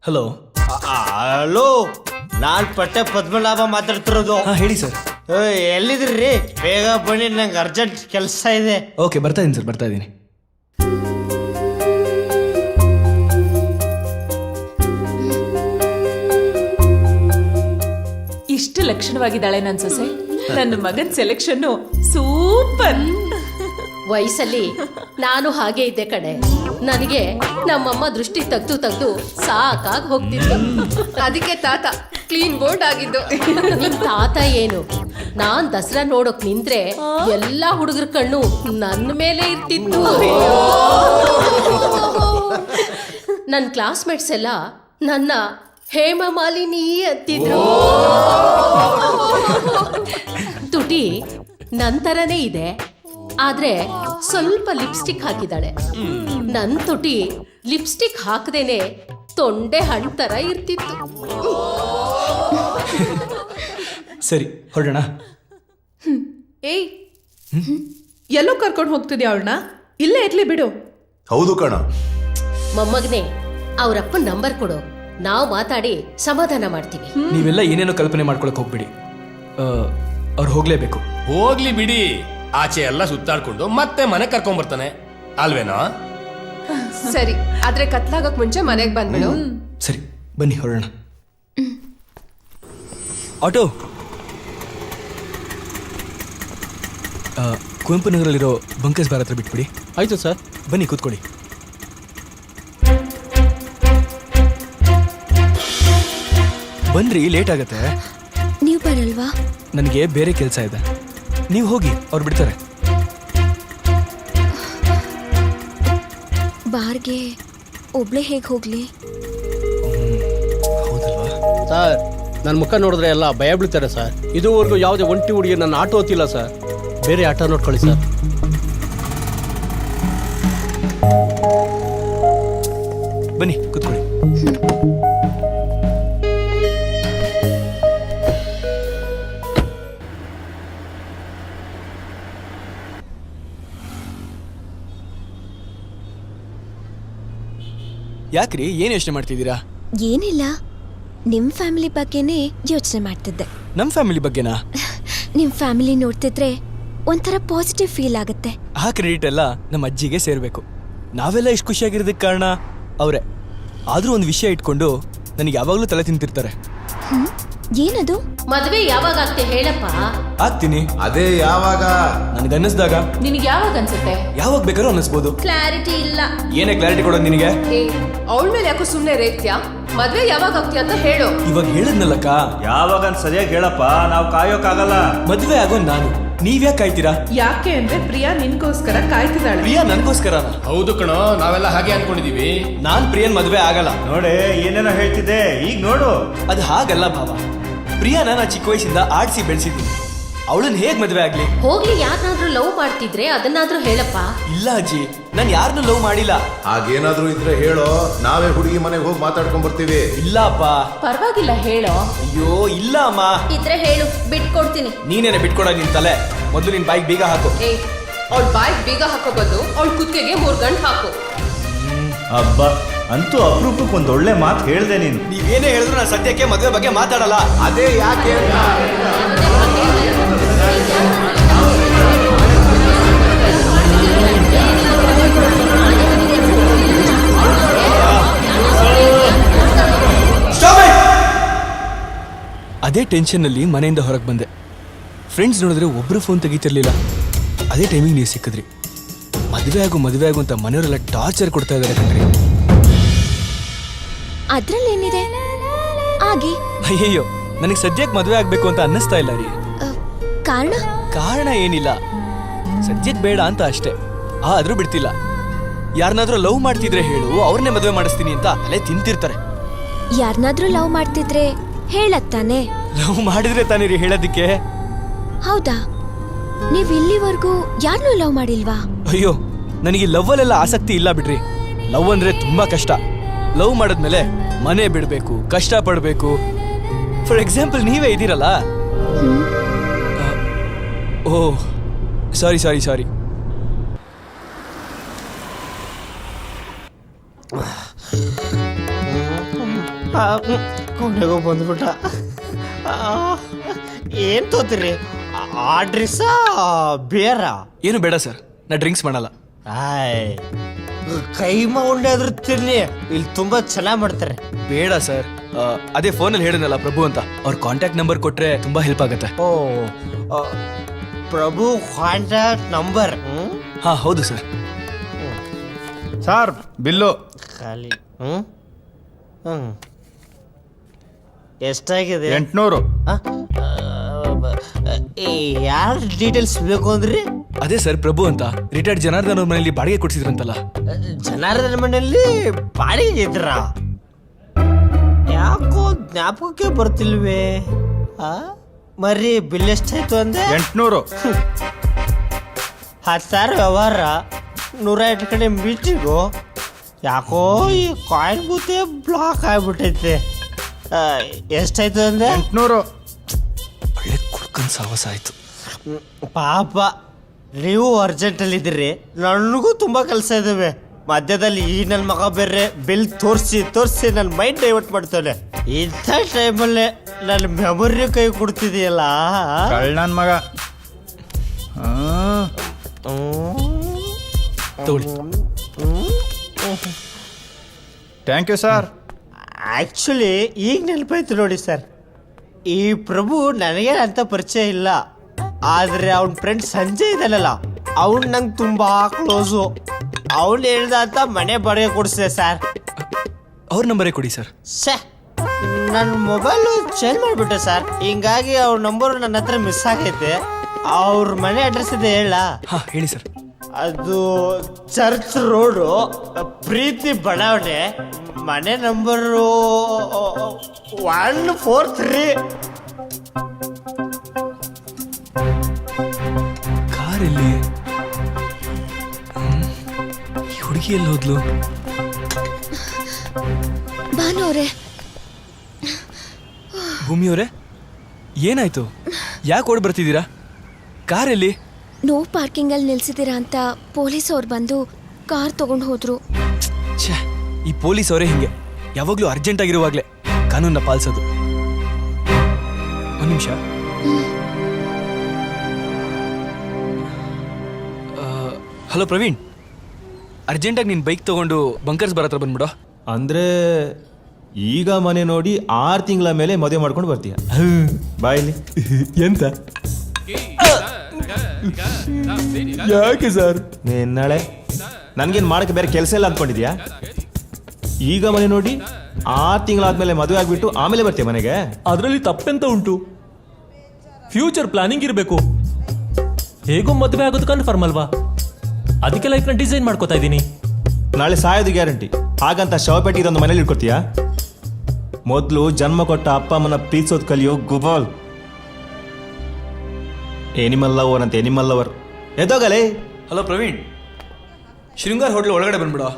ಹಲೋ. ಹಲೋ, ನಾನ್ ಪಟ್ಟೆ ಪದ್ಮನಾಭ ಮಾತಾಡ್ತಿರೋದು. ಹಾ ಹೇಳಿ ಸರ್. ಎಲ್ಲಿದ್ರಿ? ಬೇಗ ಬನ್ನಿ, ನಂಗೆ ಅರ್ಜೆಂಟ್ ಕೆಲಸ ಇದೆ. ಓಕೆ, ಬರ್ತಾ ಇದ್ದೀನಿ ಸರ್, ಬರ್ತಾ ಇದ್ದೀನಿ. ಇಷ್ಟು ಲಕ್ಷಣವಾಗಿದ್ದಾಳೆ ನನ್ ಸೊಸೆ. ನನ್ನ ಮಗನ್ ಸೆಲೆಕ್ಷನ್ ಸೂಪರ್. ವಯಸ್ಸಲ್ಲಿ ನಾನು ಹಾಗೆ ಇದ್ದೆ ಕಡೆ. ನನಗೆ ನಮ್ಮಮ್ಮ ದೃಷ್ಟಿ ತೆಗ್ದು ಸಾಕಾಗಿ ಹೋಗ್ತಿತ್ತು. ಅದಕ್ಕೆ ತಾತ ಕ್ಲೀನ್ ಬೋರ್ಡ್ ಆಗಿದ್ದು. ನಿಮ್ ತಾತ ಏನು, ನಾನ್ ದಸರಾ ನೋಡೋಕ್ ನಿಂತ್ರೆ ಎಲ್ಲಾ ಹುಡುಗರ ಕಣ್ಣು ನನ್ನ ಮೇಲೆ ಇರ್ತಿತ್ತು. ನನ್ನ ಕ್ಲಾಸ್ಮೇಟ್ಸ್ ಎಲ್ಲ ನನ್ನ ಹೇಮಮಾಲಿನಿ ಅಂತಿದ್ರು. ತುಟಿ ನಂತರನೇ ಇದೆ, ಆದ್ರೆ ಸ್ವಲ್ಪ ಲಿಪ್ಸ್ಟಿಕ್ ಹಾಕಿದಾಳೆ. ನನ್ ತುಟಿ ಲಿಪ್ಸ್ಟಿಕ್ ಹಾಕದೇನೆ ತೊಂಡೆ ಹಣ್ಣು ತರ ಇರ್ತಿತ್ತು. ಸರಿ, ಹೊರಡೋಣ. ಏಯ್, ಎಲ್ಲೋ ಕರ್ಕೊಂಡು ಹೋಗ್ತಿದ್ಯಾ ಅವಳನ್ನ? ಇಲ್ಲೇ ಇರ್ಲಿ ಬಿಡು. ಹೌದು ಕಣ. ಮೊಮ್ಮಗನೇ, ಅವ್ರಪ್ಪ ನಂಬರ್ ಕೊಡು, ನಾವು ಮಾತಾಡಿ ಸಮಾಧಾನ ಮಾಡ್ತೀವಿ. ನೀವೆಲ್ಲ ಏನೇನೋ ಕಲ್ಪನೆ ಮಾಡ್ಕೊಳಕ್ ಹೋಗ್ಬಿಡಿ. ಅವ್ರು ಹೋಗ್ಲೇಬೇಕು. ಹೋಗ್ಲಿ ಬಿಡಿ, ಆಚೆ ಎಲ್ಲ ಸುತ್ತಾಡ್ಕೊಂಡು ಮತ್ತೆ ಮನೆ ಕರ್ಕೊಂಡ್ ಬರ್ತಾನೆ ಅಲ್ವೇನೋ? ಸರಿ, ಆದ್ರೆ ಕತ್ಲಾಗಕ್ ಮುಂಚೆ ಮನೆಗ್ ಬಂದ್ಬಿಡು. ಸರಿ, ಬನ್ನಿ ಹೊರಡೋಣ. ಆಟೋ. ಕುವೆಂಪು ನಗರಲ್ಲಿರೋ ಬಂಕಸ್ ಬಾರ್ ಹತ್ರ ಬಿಟ್ಬಿಡಿ. ಆಯ್ತು ಸರ್. ಬನ್ನಿ ಕೂತ್ಕೊಳ್ಳಿ. ಬನ್ರಿ, ಲೇಟ್ ಆಗತ್ತೆ. ನೀವು ಬರಲ್ವಾ? ನನಗೆ ಬೇರೆ ಕೆಲಸ ಇದೆ. ನೀವು ಹೋಗಿ, ಅವ್ರು ಬಿಡ್ತಾರೆ. ಬಾರ್ಗೆ ಒಬ್ಳೆ ಹೇಗೆ ಹೋಗ್ಲಿ? ಹೌದಲ್ವಾ? ಸರ್, ನನ್ನ ಮುಖ ನೋಡಿದ್ರೆ ಎಲ್ಲ ಭಯ ಬೀಳ್ತಾರೆ ಸರ್. ಇದುವರೆಗೂ ಯಾವುದೇ ಒಂಟಿ ಹುಡುಗಿ ನನ್ನ ಆಟೋ ಓದ್ತಿಲ್ಲ ಸರ್. ಬೇರೆ ಆಟೋ ನೋಡ್ಕೊಳ್ಳಿ ಸರ್. ಬನ್ನಿ ಕೂತ್ಕೊಳ್ಳಿ. ಯಾಕ್ರಿ, ಏನ್ ಯೋಚನೆ ಮಾಡ್ತಿದ್ದೀರಾ? ಏನಿಲ್ಲ, ನಿಮ್ ಫ್ಯಾಮಿಲಿ ಬಗ್ಗೆನೇ ಯೋಚನೆ ಮಾಡ್ತಿದ್ದೆ. ನಮ್ ಫ್ಯಾಮಿಲಿ ಬಗ್ಗೆನಾ? ನಿಮ್ ಫ್ಯಾಮಿಲಿ ನೋಡ್ತಿದ್ರೆ ಒಂಥರ ಪಾಸಿಟಿವ್ ಫೀಲ್ ಆಗುತ್ತೆ. ಆ ಕ್ರೆಡಿಟ್ ಎಲ್ಲ ನಮ್ಮ ಅಜ್ಜಿಗೆ ಸೇರ್ಬೇಕು. ನಾವೆಲ್ಲ ಇಷ್ಟು ಖುಷಿಯಾಗಿರೋದಕ್ಕೆ ಕಾರಣ ಅವರೇ. ಆದ್ರೂ ಒಂದು ವಿಷಯ ಇಟ್ಕೊಂಡು ನನಗೆ ಯಾವಾಗಲೂ ತಲೆ ತಿಂತಿರ್ತಾರೆ. ಏನದು? ಮದ್ವೆ ಯಾವಾಗ ಆಗ್ತೆ ಹೇಳಪ್ಪ. ಆಗ್ತೀನಿ. ಅದೇ ಯಾವಾಗ? ನನಗನ್ನಿಸ್ದಾಗ. ನಿನಗೆ ಯಾವಾಗ ಅನ್ಸುತ್ತೆ? ಯಾವಾಗ ಬೇಕಾದ್ರೂ ಅನ್ನಿಸ್ಬೋದು. ಕ್ಲಾರಿಟಿ ಇಲ್ಲ. ಏನೇ ಕ್ಲಾರಿಟಿ ಕೊಡೋದು ನಿನಗೆ? ಅವಳ ಮೇಲೆ ಯಾಕೋ ಸುಮ್ನೆ ರೇಗ್ತ್ಯಾ? ಮದ್ವೆ ಯಾವಾಗ ಆಗ್ತೀಯ ಅಂತ ಹೇಳು. ಇವಾಗ ಹೇಳಿದ್ನಲ್ಲಕ್ಕ. ಯಾವಾಗ ಸರಿಯಾಗಿ ಹೇಳಪ್ಪ, ನಾವು ಕಾಯೋಕ್ಕಾಗಲ್ಲ. ಮದ್ವೆ ಆಗೋ ನಾನು, ನೀವ್ಯಾಕೆ ಕಾಯ್ತೀರಾ? ಯಾಕೆ ಅಂದ್ರೆ ಪ್ರಿಯಾ ನಿನ್ಗೋಸ್ಕರ ಕಾಯ್ತಿದ್ದಾಳೆ. ಪ್ರಿಯಾ ನನ್ಗೋಸ್ಕರ? ಹೌದು ಕಣೋ, ನಾವೆಲ್ಲ ಹಾಗೆ ಅನ್ಕೊಂಡಿದೀವಿ. ನಾನ್ ಪ್ರಿಯನ್ ಮದ್ವೆ ಆಗಲ್ಲ. ನೋಡೆ, ಏನೇನೋ ಹೇಳ್ತಿದ್ದೆ, ಈಗ ನೋಡು. ಅದು ಹಾಗಲ್ಲ ಭಾವ. ಪ್ರಿಯಾನ ನಾ ಚಿಕ್ಕ ವಯಸ್ಸಿಂದ ಆಡ್ಸಿ ಬೆಳೆಸಿದ್ದೀನಿ. ಅವಳನ್ನ ಹೇಗ್ ಮದ್ವೆ ಆಗ್ಲಿ? ಹೋಗ್ಲಿ, ಯಾರನ್ನಾದ್ರೂ ಲವ್ ಮಾಡ್ತಿದ್ರೆ ಅದನ್ನಾದ್ರೂ ಹೇಳಪ್ಪ. ಇಲ್ಲ ಅಜ್ಜಿ, ನಾನು ಯಾರನ್ನೂ ಲವ್ ಮಾಡಿಲ್ಲ. ಹಾಗೇನಾದ್ರೂ ಇದ್ರೆ ಹೇಳೋ, ನಾವೇ ಹುಡುಗಿ ಮನೆಗೆ ಹೋಗಿ ಮಾತಾಡ್ಕೊಂಡ್ ಬರ್ತೀವಿ. ಇಲ್ಲ ಅಪ್ಪ. ಪರವಾಗಿಲ್ಲ, ಹೇಳೋ. ಅಯ್ಯೋ ಇಲ್ಲ ಅಮ್ಮ. ಇದ್ರೆ ಹೇಳು, ಬಿಟ್ಕೊಡ್ತೀನಿ. ನೀನೇನೆ ಬಿಟ್ಕೊಡ ನಿನ್ ತಲೆ. ಮೊದಲು ನಿನ್ ಬೈಕ್ ಬೀಗ ಹಾಕು. ಅವಳ ಬಾಯ್ಗೆ ಬೀಗ ಹಾಕೋ ಬದಲು ಅವಳ ಕುತ್ತಿಗೆಗೆ 3 ಗಂಟು ಹಾಕು. ಹಬ್ಬ, ಅಂತೂ ಅಪರೂಪಕ್ಕೆ ಒಂದು ಒಳ್ಳೆ ಮಾತು ಹೇಳ್ದೆ ನೀನು. ನೀವೇನೇ ಹೇಳಿದ್ರು ನಾನು ಸದ್ಯಕ್ಕೆ ಮದುವೆ ಬಗ್ಗೆ ಮಾತಾಡಲ್ಲ. ಅದೇ ಯಾಕೆ ಅಂತ. ಅದೇ ಟೆನ್ಷನ್ನಲ್ಲಿ ಮನೆಯಿಂದ ಹೊರಗೆ ಬಂದೆ. ಫ್ರೆಂಡ್ಸ್ ನೋಡಿದ್ರೆ ಒಬ್ಬರು ಫೋನ್ ತೆಗಿತಿರ್ಲಿಲ್ಲ. ಅದೇ ಟೈಮಿಂಗ್ ನೀವು ಸಿಕ್ಕಿದ್ರಿ. ಮದುವೆ ಆಗು ಅಂತ ಮನೆಯವರೆಲ್ಲ ಟಾರ್ಚರ್ ಕೊಡ್ತಾ ಇದ್ದಾರೆ ಕಣ್ರಿ. ಅದ್ರಲ್ಲೇನಿದೆ? ಆಗಿ ಅಯ್ಯಯ್ಯೋ, ನನಗೆ ಸದ್ಯಕ್ಕೆ ಮದುವೆ ಆಗ್ಬೇಕು ಅಂತ ಅನ್ನಿಸ್ತಾ ಇಲ್ಲ ರೀ. ಕಾರಣ? ಕಾರಣ ಏನಿಲ್ಲ, ಸದ್ಯಕ್ಕೆ ಬೇಡ ಅಂತ ಅಷ್ಟೇ. ಆದ್ರೂ ಬಿಡ್ತಿಲ್ಲ. ಯಾರನ್ನಾದ್ರೂ ಲವ್ ಮಾಡ್ತಿದ್ರೆ ಹೇಳು, ಅವ್ರನ್ನೇ ಮದುವೆ ಮಾಡಿಸ್ತೀನಿ ಅಂತ ಅಲ್ಲೇ ತಿಂತಿರ್ತಾರೆ. ಯಾರನ್ನಾದ್ರೂ ಲವ್ ಮಾಡ್ತಿದ್ರೆ ಹೇಳತ್ತಾನೆ. ಲವ್ ಮಾಡಿದ್ರೆ ತಾನೇ ರೀ ಹೇಳೋದಿಕ್ಕೆ. ಹೌದಾ? ನೀವ್ ಇಲ್ಲಿವರೆಗೂ ಯಾರನ್ನೂ ಲವ್ ಮಾಡಿಲ್ವಾ? ಅಯ್ಯೋ, ನನಗೆ ಲವ್ ಅಲ್ಲೆಲ್ಲ ಆಸಕ್ತಿ ಇಲ್ಲ ಬಿಡ್ರಿ. ಲವ್ ಅಂದ್ರೆ ತುಂಬಾ ಕಷ್ಟ. ಲವ್ ಮಾಡಿದ್ಮೇಲೆ ಮನೆ ಬಿಡಬೇಕು, ಕಷ್ಟ ಪಡಬೇಕು. ಫಾರ್ ಎಕ್ಸಾಂಪಲ್ ನೀವೇ ಇದ್ದೀರಲ್ಲ. ಓ ಸಾರಿ ಸಾರಿ ಸಾರಿ. ಕೊನೆಗೂ ಬಂದ್ಬಿಟ್ಟ. ಏನ್ ತೋತಿರಿ? ಆಡ್ರಿಸ ಬೇರ? ಏನು ಬೇಡ ಸರ್, ನಾ ಡ್ರಿಂಕ್ಸ್ ಮಾಡಲ್ಲ. ಆಯ್, ಕೈಮಾ ಉಂಡೆ ಆದ್ರೂ ತಿರ್ಲಿ, ಇಲ್ಲಿ ತುಂಬಾ ಚೆನ್ನಾಗಿ ಮಾಡ್ತಾರೆ. ಬೇಡ ಸರ್. ಅದೇ ಫೋನಲ್ಲಿ ಹೇಳಿದ್ನಲ್ಲ ಪ್ರಭು ಅಂತ, ಅವ್ರ ಕಾಂಟ್ಯಾಕ್ಟ್ ನಂಬರ್ ಕೊಟ್ರೆ ತುಂಬಾ ಹೆಲ್ಪ್ ಆಗುತ್ತೆ. ಓ, ಪ್ರಭು ಕಾಂಟ್ಯಾಕ್ಟ್ ನಂಬರ್? ಹಾ ಹೌದು ಸರ್. ಸರ್ ಬಿಲ್ಲು ಖಾಲಿ. ಎಷ್ಟಾಗಿದೆ? 800. ಯಾರ ಡೀಟೇಲ್ಸ್ ಬೇಕು ಅಂದ್ರಿ? ಅದೇ ಸರ್, ಪ್ರಭು ಅಂತ ರಿಟೈರ್ಡ್ ಜನಾರ್ದನ್ ಅವ್ರ ಮನೆಯಲ್ಲಿ ಬಾಡಿಗೆ ಕೊಡ್ಸಿದ್ರಂತಲ್ಲ. ಜನಾರ್ದನ ಮನೆಯಲ್ಲಿ ಬಾಡಿಗೆ ಇದ್ರ? ಯಾಕೋ ಜ್ಞಾಪಕಕ್ಕೆ ಬರ್ತಿಲ್ವೇ? ಮರಿ ಬಿಲ್ ಎಷ್ಟಾಯ್ತು ಅಂದೆ? 800. 10,000 ವ್ಯವಹಾರ, 108 ಕಡೆ ಮೀಟಿಂಗು. ಯಾಕೋ ಈ ಕಾಯಿನ್ ಬೂತೆ ಬ್ಲಾಕ್ ಆಗ್ಬಿಟ್ಟೈತೆ. ಎಷ್ಟಾಯ್ತು ಅಂದೆ? 800. ಒಳ್ಳೆ ಕುಡ್ಕನ್ ಸಾಹಸ ಆಯ್ತು. ಪಾಪ, ನೀವು ಅರ್ಜೆಂಟಲ್ಲಿದ್ದೀರಿ, ನನಗೂ ತುಂಬಾ ಕೆಲಸ ಇದಾವೆ. ಮಧ್ಯದಲ್ಲಿ ಈ ನನ್ನ ಮಗ ಬೇರೆ ಬಿಲ್ ತೋರಿಸಿ ನನ್ನ ಮೈಂಡ್ ಡೈವರ್ಟ್ ಮಾಡ್ತಾನೆ. ಇಂಥ ಟೈಮಲ್ಲೇ ನನ್ನ ಮೆಮೊರಿ ಕೈ ಕೊಡ್ತಿದೆಯಲ್ಲ. ನನ್ನ ಮಗ. ತಗೊಳ್ಳಿ. Thank you sir. ಆ್ಯಕ್ಚುಲಿ ಈಗ ನೆನಪಾಯ್ತು ನೋಡಿ ಸರ್, ಈ ಪ್ರಭು ನನಗೆ ಅಂತ ಪರಿಚಯ ಇಲ್ಲ, ಆದರೆ ಅವನ ಫ್ರೆಂಡ್ ಸಂಜಯ್ ಇದಲ್ಲ, ಅವ್ನು ನಂಗೆ ತುಂಬ ಕ್ಲೋಸು. ಅವ್ನು ಹೇಳ್ದ ಅಂತ ಮನೆ ಬಾಡಿಗೆ ಕೊಡಿಸಿದೆ ಸರ್. ಅವ್ರ ನಂಬರೇ ಕೊಡಿ ಸರ್. ಛೇ, ನನ್ನ ಮೊಬೈಲು ಚೇಂಜ್ ಮಾಡಿಬಿಟ್ಟೆ ಸರ್, ಹಿಂಗಾಗಿ ಅವ್ರ ನಂಬರು ನನ್ನ ಹತ್ರ ಮಿಸ್ ಆಗೈತೆ. ಅವ್ರ ಮನೆ ಅಡ್ರೆಸ್ ಇದೆ ಹೇಳ? ಹಾ ಹೇಳಿ ಸರ್. ಅದು ಚರ್ಚ್ ರೋಡು, ಪ್ರೀತಿ ಬಡಾವಣೆ, ಮನೆ ನಂಬರು 143. ಕಾರಲ್ಲಿ ಹುಡುಗಿ ಎಲ್ಲಿ ಹೋದ್ಲು? ಭಾನುವ್ರೆ, ಭೂಮಿಯವರೇ, ಏನಾಯ್ತು? ಯಾಕೆ ಓಡ್ ಬರ್ತಿದ್ದೀರಾ? ಕಾರಲ್ಲಿ ನೋ ಪಾರ್ಕಿಂಗ್ ಅಲ್ಲಿ ನಿಲ್ಸಿದ್ದೀರಾ ಅಂತ ಪೊಲೀಸ್ ಅವ್ರು ಬಂದು ಕಾರ್ ತಗೊಂಡು ಹೋದ್ರು. ಛೇ, ಈ ಪೊಲೀಸ್ ಅವರೇ ಹಿಂಗೆ, ಯಾವಾಗ್ಲೂ ಅರ್ಜೆಂಟ್ ಆಗಿರುವಾಗ್ಲೇ ಕಾನೂನನ್ನ ಪಾಲಿಸೋದು. ಒಂದು ನಿಮಿಷ. ಹಲೋ ಪ್ರವೀಣ್, ಅರ್ಜೆಂಟಾಗಿ ನಿನ್ನ ಬೈಕ್ ತಗೊಂಡು ಬಂಕರ್ಸ್ ಬರ ಹತ್ರ ಬಂದ್ಬಿಡೋ. ಅಂದ್ರೆ ಈಗ ಮನೆ ನೋಡಿ 6 ತಿಂಗಳ ಮೇಲೆ ಮದುವೆ ಮಾಡ್ಕೊಂಡು ಬರ್ತೀಯ? ಬಾಯಲ್ಲಿ ಎಂತ? ಯಾಕೆ ಸರ್? ನಾಳೆ ನನ್ಗೇನು ಮಾಡಕ್ಕೆ ಬೇರೆ ಕೆಲಸ ಇಲ್ಲ ಅಂದ್ಕೊಂಡಿದ್ಯಾ? ಈಗ ಮನೆ ನೋಡಿ 6 ತಿಂಗಳಾದ್ಮೇಲೆ ಮದುವೆ ಆಗ್ಬಿಟ್ಟು ಆಮೇಲೆ ಬರ್ತೀಯ ಮನೆಗೆ? ಅದರಲ್ಲಿ ತಪ್ಪೆಂತ ಉಂಟು? ಫ್ಯೂಚರ್ ಪ್ಲಾನಿಂಗ್ ಇರಬೇಕು. ಹೇಗೋ ಮದುವೆ ಆಗೋದು ಕನ್ಫರ್ಮ್ ಅಲ್ವಾ? ಅದಕ್ಕೆ ಲೈಫ್ನ ಡಿಸೈನ್ ಮಾಡ್ಕೋತಾ ಇದ್ದೀನಿ. ನಾಳೆ ಸಾಯೋದು ಗ್ಯಾರಂಟಿ, ಹಾಗಂತ ಶವಪೇಟೆ ಇದೊಂದು ಮನೇಲಿ ಇಟ್ಕೊತೀಯಾ? ಮೊದಲು ಜನ್ಮ ಕೊಟ್ಟ ಅಪ್ಪ ಅಮ್ಮನ ಪ್ರೀತಿಸೋದು ಕಲಿಯೋ ಗುಬಾಲ್. ಎನಿಮಲ್ ಲವರ್ ಅಂತ ಎನಿಮಲ್ ಲವರ್. ಎದೋಗಲೇ. ಹಲೋ ಪ್ರವೀಣ್, ಶೃಂಗಾರ್ ಹೋಟ್ಲ್ ಒಳಗಡೆ ಬಂದ್ಬಿಡೋ.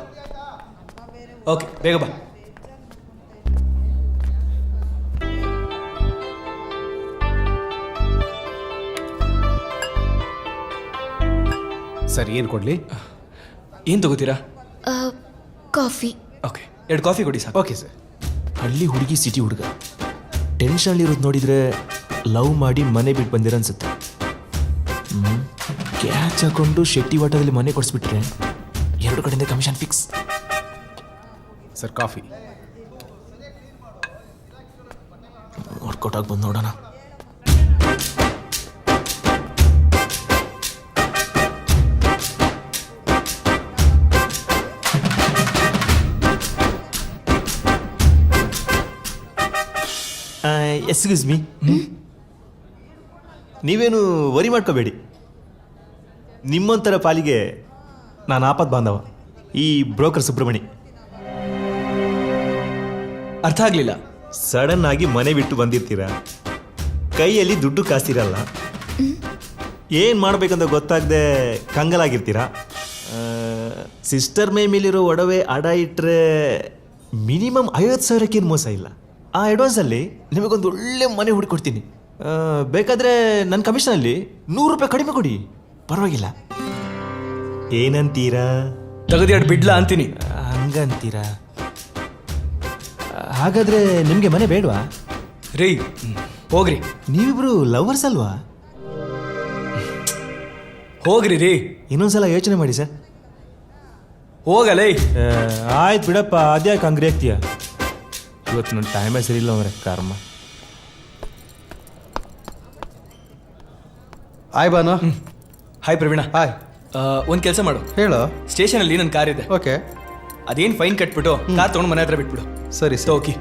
ಓಕೆ, ಬೇಗ ಬಾ. ಸರ್, ಏನು ಕೊಡಲಿ? ಏನು ತಗೋತೀರಾ? ಕಾಫಿ. ಓಕೆ, 2 ಕಾಫಿ ಕೊಡಿ ಸಾಕು. Okay sir. ಹಳ್ಳಿ ಹುಡುಗಿ ಸಿಟಿ ಹುಡುಗ, ಟೆನ್ಷನ್ಲಿರೋದು ನೋಡಿದ್ರೆ ಲವ್ ಮಾಡಿ ಮನೆ ಬಿಟ್ಟು ಬಂದಿರ ಅನ್ಸುತ್ತೆ. ಕ್ಯಾಚ್ ಹಾಕೊಂಡು ಶೆಟ್ಟಿ ವಾಟದಲ್ಲಿ ಮನೆ ಕೊಡಿಸ್ಬಿಟ್ರೆ 2 ಕಡೆಯಿಂದ commission fix. Sir, coffee. Work out ಆಗಿ ಬಂದು ನೋಡೋಣ. ಎಕ್ಸ್ಕ್ಯೂಸ್ ಮೀ, ನೀವೇನು ವರಿ ಮಾಡ್ಕೋಬೇಡಿ, ನಿಮ್ಮಂತರ ಪಾಲಿಗೆ ನಾನು ಆಪತ್ ಬಾಂಧವ. ಈ ಬ್ರೋಕರ್ ಸುಬ್ರಮಣಿ. ಅರ್ಥ ಆಗ್ಲಿಲ್ಲ. ಸಡನ್ ಆಗಿ ಮನೆ ಬಿಟ್ಟು ಬಂದಿರ್ತೀರಾ, ಕೈಯಲ್ಲಿ ದುಡ್ಡು ಕಾಸಿರಲ್ಲ, ಏನ್ ಮಾಡ್ಬೇಕಂತ ಗೊತ್ತಾಗದೆ ಕಂಗಲಾಗಿರ್ತೀರಾ. ಸಿಸ್ಟರ್ ಮೇಲಿರೋ ಒಡವೆ ಅಡ ಇಟ್ಟರೆ ಮಿನಿಮಮ್ 50,000ಕ್ಕೇನು ಮೋಸ ಇಲ್ಲ. ಆ ಅಡ್ವಾನ್ಸಲ್ಲಿ ನಿಮಗೊಂದು ಒಳ್ಳೆ ಮನೆ ಹುಡುಕೊಡ್ತೀನಿ. ಬೇಕಾದ್ರೆ ನನ್ನ ಕಮಿಷನಲ್ಲಿ 100 ರೂಪಾಯಿ ಕಡಿಮೆ ಕೊಡಿ, ಪರವಾಗಿಲ್ಲ. ಏನಂತೀರಾ? ತೆಗೆದು ಬಿಡ್ಲಾ ಅಂತೀನಿ. ಹಂಗಂತೀರಾ? ಹಾಗಾದ್ರೆ ನಿಮಗೆ ಮನೆ ಬೇಡವಾ? ರೀ ಹೋಗ್ರಿ. ನೀವಿಬ್ರು ಲವರ್ಸ್ ಅಲ್ವಾ? ಹೋಗ್ರಿ ರೀ. ಇನ್ನೊಂದ್ಸಲ ಯೋಚನೆ ಮಾಡಿ ಸರ್. ಹೋಗಲೇ. ಆಯ್ತು ಬಿಡಪ್ಪ, ಅದ್ಯಾಕೆ ಹಂಗ್ರಿ ಆಗ್ತೀಯ? ಇವತ್ತು ನನ್ನ ಟೈಮೇ ಸರಿ ಇಲ್ಲ ಅವ್ರೆ, ಕರ್ಮ. Hi Banu. Hi Praveen. Hi. ಒಂದು ಕೆಲಸ ಮಾಡು. ಹೇಳು. ಸ್ಟೇಷನಲ್ಲಿ ನನ್ನ ಕಾರ್ ಇದೆ. ಓಕೆ. ಅದೇನು ಫೈನ್ ಕಟ್ಬಿಟ್ಟು ಕಾರ್ ತೊಗೊಂಡು ಮನೆ ಹತ್ರ ಬಿಟ್ಬಿಡು. ಸರಿ ಸರ್. ಓಕೆ.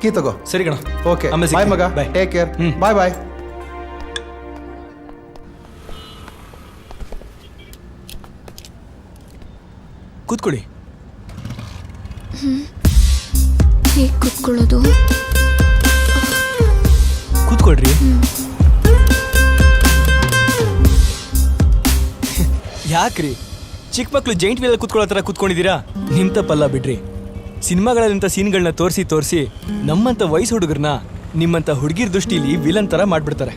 ಕೀ ತಗೋ. ಸರಿ ಕಣ. ಓಕೆ. ಆಮೇಲೆ ಬಾಯ್ ಮಗ. Bye. Take care. Bye bye. ಕೂತ್ಕೊಳ್ಳಿ. ಹೇಗೆ ಕೂತ್ಕೊಳ್ಳೋದು? ಕೂತ್ಕೊಳ್ರಿ. ಯಾಕ್ರಿ ಚಿಕ್ಕ ಮಕ್ಳು ಜೈಂಟ್ ವೀಲಲ್ಲಿ ಕೂತ್ಕೊಳ್ಳೋ ಥರ ಕೂತ್ಕೊಂಡಿದ್ದೀರಾ? ನಿಮ್ ತಪ್ಪಲ್ಲ ಬಿಡ್ರಿ. ಸಿನಿಮಾಗಳಂತ ಸೀನ್ಗಳನ್ನ ತೋರಿಸಿ ನಮ್ಮಂತ ವಯಸ್ಸು ಹುಡುಗರನ್ನ ನಿಮ್ಮಂತ ಹುಡುಗಿರ್ ದೃಷ್ಟಿಲಿ ವಿಲನ್ ಥರ ಮಾಡ್ಬಿಡ್ತಾರೆ.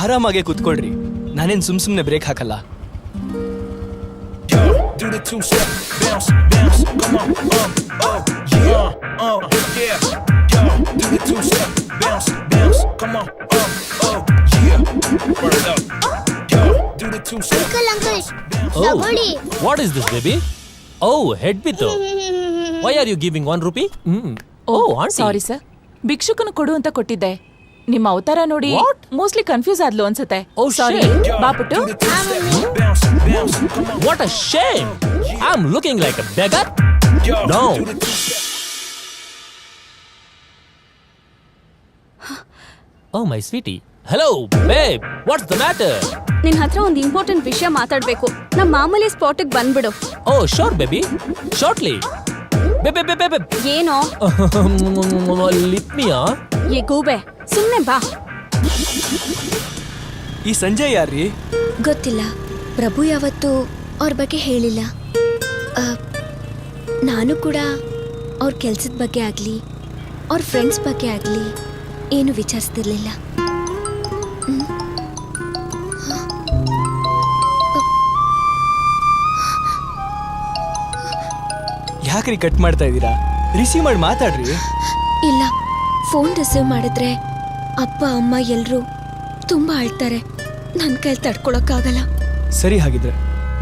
ಆರಾಮಾಗೆ ಕೂತ್ಕೊಳ್ರಿ, ನಾನೇನು ಸುಮ್ಮನೆ ಬ್ರೇಕ್ ಹಾಕಲ್ಲ. Do the two-step bounce, bounce, come on, yeah, yeah, do the two-step bounce, bounce, come on, yeah, burn it up, do the two-step. Oh, what is this, baby? Oh, head bito. Why are you giving 1 rupee? Oh, auntie. Sorry sir, ಭಿಕ್ಷುಕನ ಕೊಡು ಅಂತ ಕೊಟ್ಟಿದ್ದೆ. ನಿಮ್ಮ ಅವತಾರ ನೋಡಿ ಮೋಸ್ಟ್ಲಿ ಕನ್ಫ್ಯೂಸ್ ಆದ್ಲು ಅನ್ಸುತ್ತೆ. Oh, sorry shit. ಬಾಪುಟ್ಟು. What a shame! I'm looking like a beggar? No. Oh, my sweetie. Hello, babe. What's the matter? ನಿನ್ ಹತ್ರ ಒಂದು ಇಂಪಾರ್ಟೆಂಟ್ ವಿಷಯ ಮಾತಾಡ್ಬೇಕು. ನಮ್ಮ ಮಾಮೂಲಿ ಸ್ಪಾಟಿಗೆ ಬಂದ್ಬಿಡು. Oh, sure, baby. Shortly. Babe. ಏನೋ Lick me, huh? ಏ ಗೂಬೆ, ಸುಮ್ನೆ ಬಾ. ಈ ಸಂಜಯ್ ಯಾರ್ರೀ? ಗೊತ್ತಿಲ್ಲ. ಪ್ರಭು ಯಾವತ್ತೂ ಅವ್ರ ಬಗ್ಗೆ ಹೇಳಿಲ್ಲ. ನಾನು ಕೂಡ ಅವ್ರ ಕೆಲ್ಸದ ಬಗ್ಗೆ ಆಗಲಿ ಅವ್ರ ಫ್ರೆಂಡ್ಸ್ ಬಗ್ಗೆ ಆಗಲಿ ಏನು ವಿಚಾರಿಸ್ತಿರ್ಲಿಲ್ಲ. ಯಾಕ್ರಿ ಕಟ್ ಮಾಡ್ತಾ ಇದ್ದೀರಾ? ರಿಸೀವ್ ಮಾಡಿ ಮಾತಾಡ್ರಿ. ಇಲ್ಲ, ಫೋನ್ ರಿಸೀವ್ ಮಾಡಿದ್ರೆ ಅಪ್ಪ ಅಮ್ಮ ಎಲ್ಲರೂ ತುಂಬ ಅಳ್ತಾರೆ. ನನ್ನ ಕೈಲಿ ತಡ್ಕೊಳಕ್ಕಾಗಲ್ಲ. ಸರಿ, ಹಾಗಿದ್ರೆ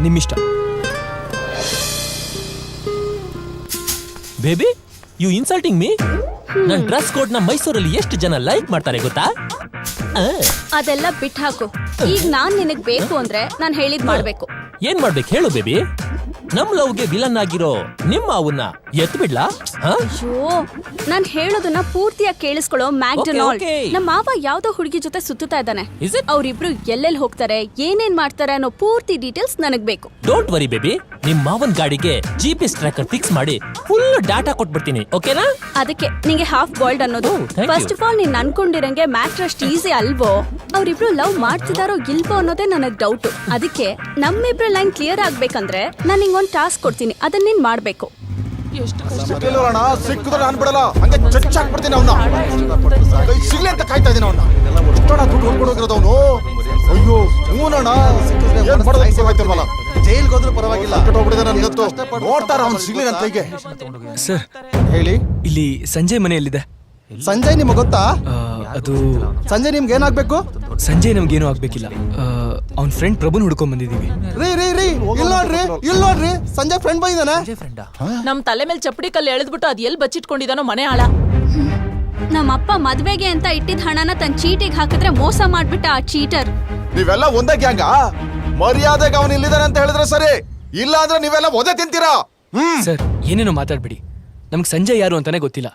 ನಿಮ್ಮಿಷ್ಟ. Baby, you insulting me? ನನ್ನ ಡ್ರೆಸ್ ಕೋಡ್ ನ ಮೈಸೂರಲ್ಲಿ ಎಷ್ಟು ಜನ ಲೈಕ್ ಮಾಡ್ತಾರೆ ಗೊತ್ತಾ? ಅದೆಲ್ಲ ಬಿಟ್ಟು ಹಾಕು. ಈಗ ನಾನ್ ನಿನಗ್ ಬೇಕು ಅಂದ್ರೆ ನಾನು ಹೇಳಿದ್ ಮಾಡ್ಬೇಕು. ಏನ್ ಮಾಡ್ಬೇಕು ಹೇಳು ಬೇಬಿ? ನಮ್ ಲವ್ಗೆ ವಿಲನ್ ಆಗಿರೋ ನಿಮ್ಮ ಅವನ್ನ ಎತ್ತು ಬಿಡ್ಲಾ? ಅಯ್ಯೋ, ನಾನ್ ಹೇಳೋದನ್ನ ಪೂರ್ತಿಯಾಗಿ ಕೇಳಿಸ್ಕೊಳ್ಳೋ ಮ್ಯಾಕ್ಡೊನಾಲ್ಡ್. ನಮ್ಮ ಮಾವ ಯಾವ್ದೋ ಹುಡುಗಿ ಜೊತೆ ಸುತ್ತಾ ಇದ್ದಾನೆ. ಅವ್ರಿಬ್ರು ಎಲ್ಲೆಲ್ಲಿ ಹೋಗ್ತಾರೆ, ಏನೇನ್ ಮಾಡ್ತಾರೆ ಅನ್ನೋ ಪೂರ್ತಿ ಡೀಟೇಲ್ಸ್ ನನಗ್ ಬೇಕು. ಡೋಂಟ್ ವರಿ ಬೇಬಿ, ನಿಮ್ ಮಾವನ್ ಗಾಡಿಗೆ GPS ಟ್ರ್ಯಾಕರ್ ಫಿಕ್ಸ್ ಮಾಡಿ ಫುಲ್ ಡಾಟಾ ಕೊಟ್ಬಿಡ್ತೀನಿ, ಓಕೆನಾ? ಅದಕ್ಕೆ ನಿಂಗೆ ಹಾಫ್ ಬಾಯ್ಲ್ಡ್ ಅನ್ನೋದು. ಫಸ್ಟ್ ಆಫ್ ಆಲ್ ನೀನ್ ಅನ್ಕೊಂಡಿರಂಗೆ ಮ್ಯಾಟ್ರ್ ಅಷ್ಟು ಈಸಿ ಅಲ್ವೋ. ಅವ್ರಿಬ್ರು ಲವ್ ಮಾಡ್ತಿದಾರೋ ಇಲ್ವೋ ಅನ್ನೋದೇ ನನಗ್ ಡೌಟ್. ಅದಕ್ಕೆ ನಮ್ಮಿಬ್ರ ಲೈನ್ ಕ್ಲಿಯರ್ ಆಗ್ಬೇಕಂದ್ರೆ ನಾನು ನಿಂಗೊಂದು ಟಾಸ್ಕ್ ಕೊಡ್ತೀನಿ, ಅದನ್ನ ನೀನ್ ಮಾಡ್ಬೇಕು. ಸಿಕ್ಕಿದ್ರೆ ನಾನು ಬಿಡಲ್ಲ, ಹಂಗೆ ಚಚ್ಚ ಹಾಕ್ಬಿಡ್ತೀನಿ ಅವನ್ನ. ಸಿಗ್ಲಿ ಅಂತ ಕಾಯ್ತಾ ಇದೀನಿ ಅವನ್ನ. ಎಷ್ಟೋಣ ದುಡ್ಡು ಹೊಡ್ಕೊಡೋಗಿರೋದು ಅವನು. ಅಯ್ಯೋ ಹೂನಣ್ಣ, ಏನ್ ಮಾಡೋದು ಜೈಲ್ಗೆ ಹೋದ್ರೂ ಪರವಾಗಿಲ್ಲ. ಹೋಗ್ಬಿಟ್ಟಿದೆ ನನ್ಗಂತೂ. ನೋಡ್ತಾರ ಅವ್ನು ಸಿಗ್ಲಿ ನನ್ನ ಕೈಗೆ. ಸರ್ ಹೇಳಿ. ಇಲ್ಲಿ ಸಂಜಯ್ ಮನೆಯಲ್ಲಿದೆ. ಸಂಜಯ್ ನಿಮಗೆ ಗೊತ್ತಾ? ಅದು ಸಂಜಯ್ ನಿಮ್ಗೆ ಏನಾಗ್ಬೇಕು? ಸಂಜಯ್ ನಮ್ಗೇನು ಆಗ್ಬೇಕಿಲ್ಲ. ಅವ್ನ ಫ್ರೆಂಡ್ ಪ್ರಭುನ್ ಹುಡ್ಕೊಂಡ್ ಬಂದಿದೀವಿ. ರೀ ಇಲ್ಲಿ ನೋಡ್ರಿ ಸಂಜಯ್ ಫ್ರೆಂಡ್ ಬಂದಿದ್ದಾನೆ. ನಮ್ ತಲೆ ಮೇಲೆ ಚಪ್ಪಡಿ ಕಲ್ಲು ಎಳೆದ್ಬಿಟ್ಟು ಅದ್ ಎಲ್ಲಿ ಬಚ್ಚಿಟ್ಕೊಂಡಿದಾನೋ ಮನೆ ಆಳ. ನಮ್ಮಪ್ಪ ಮದ್ವೆಗೆ ಅಂತ ಇಟ್ಟಿದ್ ಹಣನ ತನ್ನ ಚೀಟಿಗೆ ಹಾಕಿದ್ರೆ ಮೋಸ ಮಾಡ್ಬಿಟ್ಟ ಆ ಚೀಟರ್. ನೀವೆಲ್ಲ ಒಂದೇ ಗ್ಯಾಂಗ? ಮರ್ಯಾದೆಗೆ ಅವನು ಇಲ್ಲಿದ್ದಾನೆ ಅಂತ ಹೇಳಿದ್ರೆ ಸರಿ, ಇಲ್ಲ ಅಂದ್ರೆ ನೀವೆಲ್ಲ ಒದೆ ತಿಂತೀರಾ. ಸರ್ ಏನೇನೋ ಮಾತಾಡ್ಬಿಡಿ. ನಮ್ಗೆ ಸಂಜಯ್ ಯಾರು ಅಂತಾನೆ ಗೊತ್ತಿಲ್ಲ.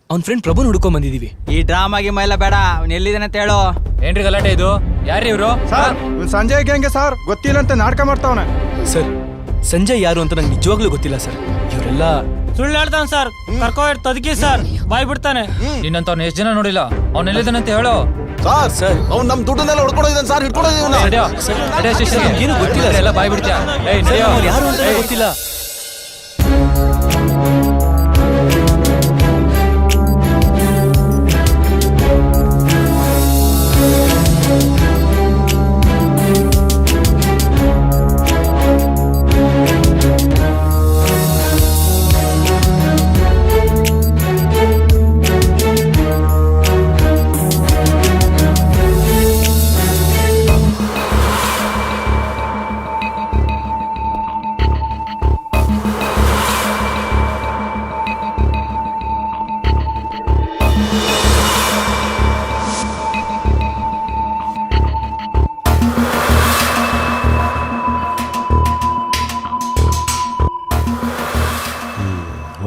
ಅವ್ನ ಫ್ರೆಂಡ್ ಪ್ರಭುನ್ ಹುಡ್ಕೊಂಡ್ ಬಂದಿದೀವಿ. ಈ ಡ್ರಾಮಾಗಿ ಮೈಲ ಬೇಡ, ಅವ್ನು ಎಲ್ಲಿದ್ದಾನೆ ಅಂತ ಹೇಳು. ಏನ್ರಿ ಗಲಾಟೆ ಇದು? ಯಾರ್ರಿ ಇವ್ರು? ಸಂಜಯ್ ಹೆಂಗೆ ಸರ್ ಗೊತ್ತಿಲ್ಲ ಅಂತ ನಾಟಕ ಮಾಡ್ತಾವನೆ. ಸರ್ ಸಂಜಯ್ ಯಾರು ಅಂತ ನಂಗೆ ನಿಜವಾಗ್ಲೂ ಗೊತ್ತಿಲ್ಲ ಸರ್. ಇವರೆಲ್ಲ ಸುಳ್ಳು ಹೇಳ್ತಾನೆ ಸರ್. ಕರ್ಕೋ ತದಕಿ ಸರ್, ಬಾಯ್ ಬಿಡ್ತಾನೆ. ನಿನ್ನಂತವ್ನ ಎಷ್ಟು ಜನ ನೋಡಿಲ್ಲ, ಅವ್ನ ಎಲ್ಲಿದ್ದಾನೆ ಅಂತ ಹೇಳೋ. ಸರ್ ಅವ್ನು ನಮ್ಮ ದುಡ್ಡನ್ನೆಲ್ಲ ಹೊಡ್ಕೊಂಡಿದ್ದಾನೆ ಸರ್, ಹಿಡ್ಕೊಂಡಿದ್ದೀವಿ. ಏನು ಗೊತ್ತಿಲ್ಲ ಎಲ್ಲ ಬಾಯ್ ಬಿಡ್ತೀಯ. ಅವ್ರು ಯಾರು ಅಂತ ಗೊತ್ತಿಲ್ಲ.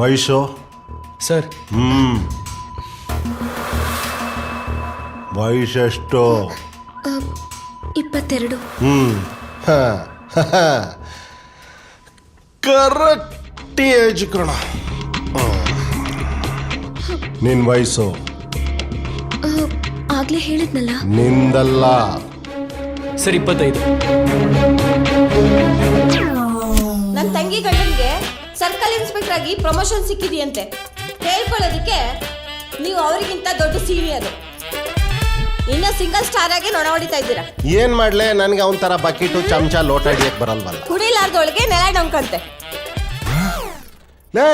ವಯಸ್ಸು ಸರ್ ವಯಸ್ಸೆಷ್ಟು? 22. ಕರೆಕ್ಟ್ ಏಜ್ ಕಣ. ನಿನ್ ವಯಸ್ಸು ಆಗ್ಲೇ ಹೇಳಿದ್ನಲ್ಲ. ನಿಂದಲ್ಲ ಸರ್ 25. ನನ್ನ ತಂಗಿ ಗಂಡನ್ಗೆ ಸರ್ಕಲ್ ಇನ್ಸ್ಪೆಕ್ಟರ್ ಆಗಿ ಪ್ರಮೋಷನ್ ಸಿಕ್ಕಿದೆಯಂತೆ. ಹೇಳ್ಕೊಳ್ಳೋದಕ್ಕೆ ನೀವು ಅವರಿಗಿಂತ ದೊಡ್ಡ ಸೀನಿಯರ್. ಇನ್ನ ಸಿಂಗಲ್ ಸ್ಟಾರ್ ಆಗಿ ನೊಣ ಹೊಡಿತಾ ಇದ್ದೀರಾ. ಏನ್ ಮಾಡ್ಲೆ, ನನ್ಗೆ ಅವನ್ ತರ ಬಕೆಟು ಚಮಚ ಲೋಟ ಹಿಡಿಯಕ್ ಬರಲ್ವಲ್ಲ. ಕುಡಿಲಾರ್ದೊಳಗೆ ನೆಲ ಡಂಕಂತೆ. ಲೇ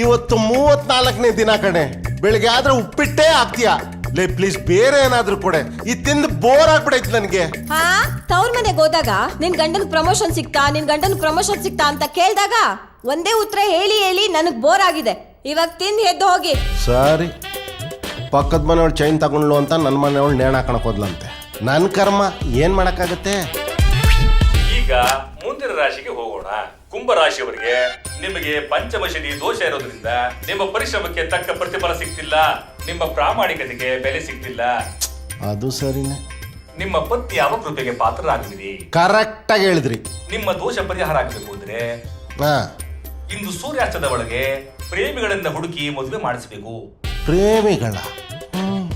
ಇವತ್ತು 34ನೇ ದಿನ ಕಣೆ, ಬೆಳಿಗ್ಗೆ ಆದ್ರೆ ಉಪ್ಪಿಟ್ಟೇ ಆಗ್ತೀಯಾ? ಲೇ ಪ್ಲೀಸ್ ಬೇರೆ ಏನಾದ್ರೂ ಕೊಡೆ, ಈ ತಿಂದು ಬೋರ್ ಆಗ್ಬಿಡೈತಿ ನನಗೆ. ಹಾ, ತವ್ರ ಮನೆಗೆ ಹೋದಾಗ ನಿನ್ ಗಂಡನ್ ಪ್ರಮೋಷನ್ ಸಿಕ್ತಾ ಅಂತ ಕೇಳಿದಾಗ ಒಂದೇ ಉತ್ತರ ಹೇಳಿ ಹೇಳಿ ನನಗ್ ಬೋರ್ ಆಗಿದೆ. ಇವಾಗ ತಿಂದು ಎದ್ದು ಹೋಗಿ. ಸರಿ, ಪಕ್ಕದ ಮನೆಯವಳು ಚೈನ್ ತಗೊಂಡ್ಲು ಅಂತ ನನ್ನ ಮನೆಯವಳು ನೇಣ ಹಾಕಣಕ್ ಹೋದ್ಲಂತೆ. ನನ್ನ ಕರ್ಮ, ಏನ್ ಮಾಡಕ್ಕಾಗತ್ತೆ. ಈಗ ಮುಂದಿನ ರಾಶಿಗೆ ಹೋಗೋಣ. ಕುಂಭರಾಶಿಯವರಿಗೆ ನಿಮಗೆ ಪಂಚಮಶನಿ ದೋಷ ಇರೋದ್ರಿಂದ ನಿಮ್ಮ ಪರಿಶ್ರಮಕ್ಕೆ ತಕ್ಕ ಪ್ರತಿಫಲ ಸಿಗ್ತಿಲ್ಲ, ನಿಮ್ಮ ಪ್ರಾಮಾಣಿಕತೆಗೆ ಬೆಲೆ ಸಿಗ್ತಿಲ್ಲ. ಅದು ಸರಿನೇ. ನಿಮ್ಮ ಪತ್ನಿಯ ಕೃಪೆಗೆ ಪಾತ್ರರಾಗುವಿರಿ. ಕರೆಕ್ಟ್ ಆಗಿ ಹೇಳಿದ್ರಿ. ನಿಮ್ಮ ದೋಷ ಪರಿಹಾರ ಆಗಬೇಕು ಅಂದ್ರೆ ಇಂದು ಸೂರ್ಯಾಸ್ತದ ಒಳಗೆ ಪ್ರೇಮಿಗಳನ್ನ ಹುಡುಕಿ ಮದುವೆ ಮಾಡಿಸಬೇಕು. ಪ್ರೇಮಿಗಳ?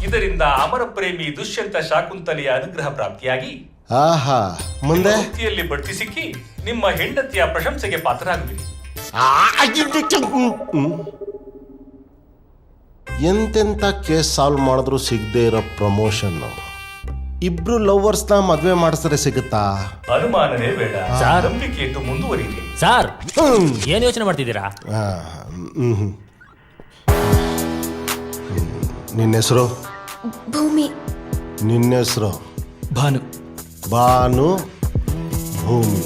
ಇದರಿಂದ ಅಮರ ಪ್ರೇಮಿ ದುಷ್ಯಂತ ಶಾಕುಂತಲೆಯ ಅನುಗ್ರಹ ಪ್ರಾಪ್ತಿಯಾಗಿ ಆಹಾ, ಮುಂದೆ ವೃತ್ತಿಯಲ್ಲಿ ಬಡ್ತಿ ಸಿಕ್ಕಿ ನಿಮ್ಮ ಹೆಂಡತಿಯ ಪ್ರಶಂಸೆಗೆ ಪಾತ್ರರಾಗುವಿರಿ. ಎಂತೆಂತ ಕೇಸ್ ಸಾಲ್ವ್ ಮಾಡಿದ್ರು ಸಿಗದೆ ಇರೋ ಪ್ರಮೋಷನ್. ಇಬ್ರು ಲವರ್ಸ್ನ ಮದ್ವೆ ಮಾಡಿಸಿದ್ರೆ ಸಿಗುತ್ತಾ? ಅನುಮಾನನೇ ಬೇಡ, ನಂಬಿಕೆ ಇಟ್ಟು ಮುಂದುವರಿಯಿರಿ. ಸರ್ ಏನ್ ಯೋಚನೆ ಮಾಡ್ತಿದ್ದೀರಾ? ನಿನ್ನ ಹೆಸರು? ಭೂಮಿ. ನಿನ್ನ ಹೆಸರು? ಭಾನು. ಭಾನು, ಭೂಮಿ.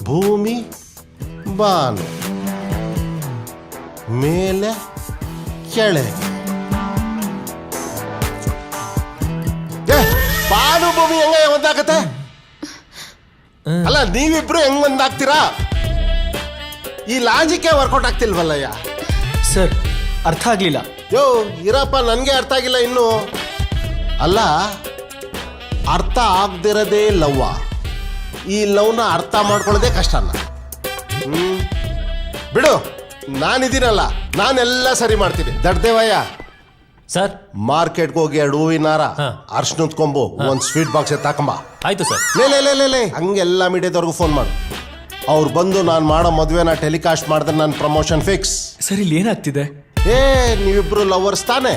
ಭೂಮಿ, ಭಾನು. ಮೇಲೆ ಕೆಳಗೆ. ಭಾನು ಭೂಮಿ ಹೆಂಗ ಒಂದಾಗತ್ತೆ? ಅಲ್ಲ, ನೀವಿಬ್ರು ಹೆಂಗ್ ಒಂದಾಗ್ತೀರಾ? ಈ ಲಾಜಿಕ್ಕೆ ವರ್ಕೌಟ್ ಆಗ್ತಿಲ್ವಲ್ಲಯ್ಯ. ಸರ್ ಅರ್ಥ ಆಗ್ಲಿಲ್ಲ. ಯೋ ಇರಪ್ಪ, ನನ್ಗೆ ಅರ್ಥ ಆಗಿಲ್ಲ ಇನ್ನು. ಅಲ್ಲ, ಅರ್ಥ ಆಗದಿರೋದೇ ಲವ್ವ. ಈ ಲವ್ನ ಅರ್ಥ ಮಾಡ್ಕೊಳ್ಳೋದೇ ಕಷ್ಟನ. ಬಿಡು, ನಾನಿದ್ದೀನಲ್ಲ, ನಾನೆಲ್ಲ ಸರಿ ಮಾಡ್ತೀನಿ. ದಡ್ದೇವಯ್ಯ ಸರ್, ಮಾರ್ಕೆಟ್ಗೆ ಹೋಗಿ 2 ಹೂವಿನ ಹಾರ, ಅರ್ಶನದ ಕೊಂಬು, ಒಂದು ಸ್ವೀಟ್ ಬಾಕ್ಸ್ ಎತ್ತಾಕಂಬ. ಆಯ್ತು ಸರ್. ಲೇ ಹಂಗೆಲ್ಲ ಮೀಡಿಯಾದವ್ರಿಗೂ ಫೋನ್ ಮಾಡು. ಅವ್ರು ಬಂದು ನಾನು ಮಾಡೋ ಮದುವೆನ ಟೆಲಿಕಾಸ್ಟ್ ಮಾಡಿದ್ರೆ ನನ್ನ ಪ್ರಮೋಷನ್ ಫಿಕ್ಸ್. ಸರ್ ಇಲ್ಲಿ ಏನಾಗ್ತಿದೆ? ನೀವಿಬ್ರು ಲವರ್ಸ್ ತಾನೆ?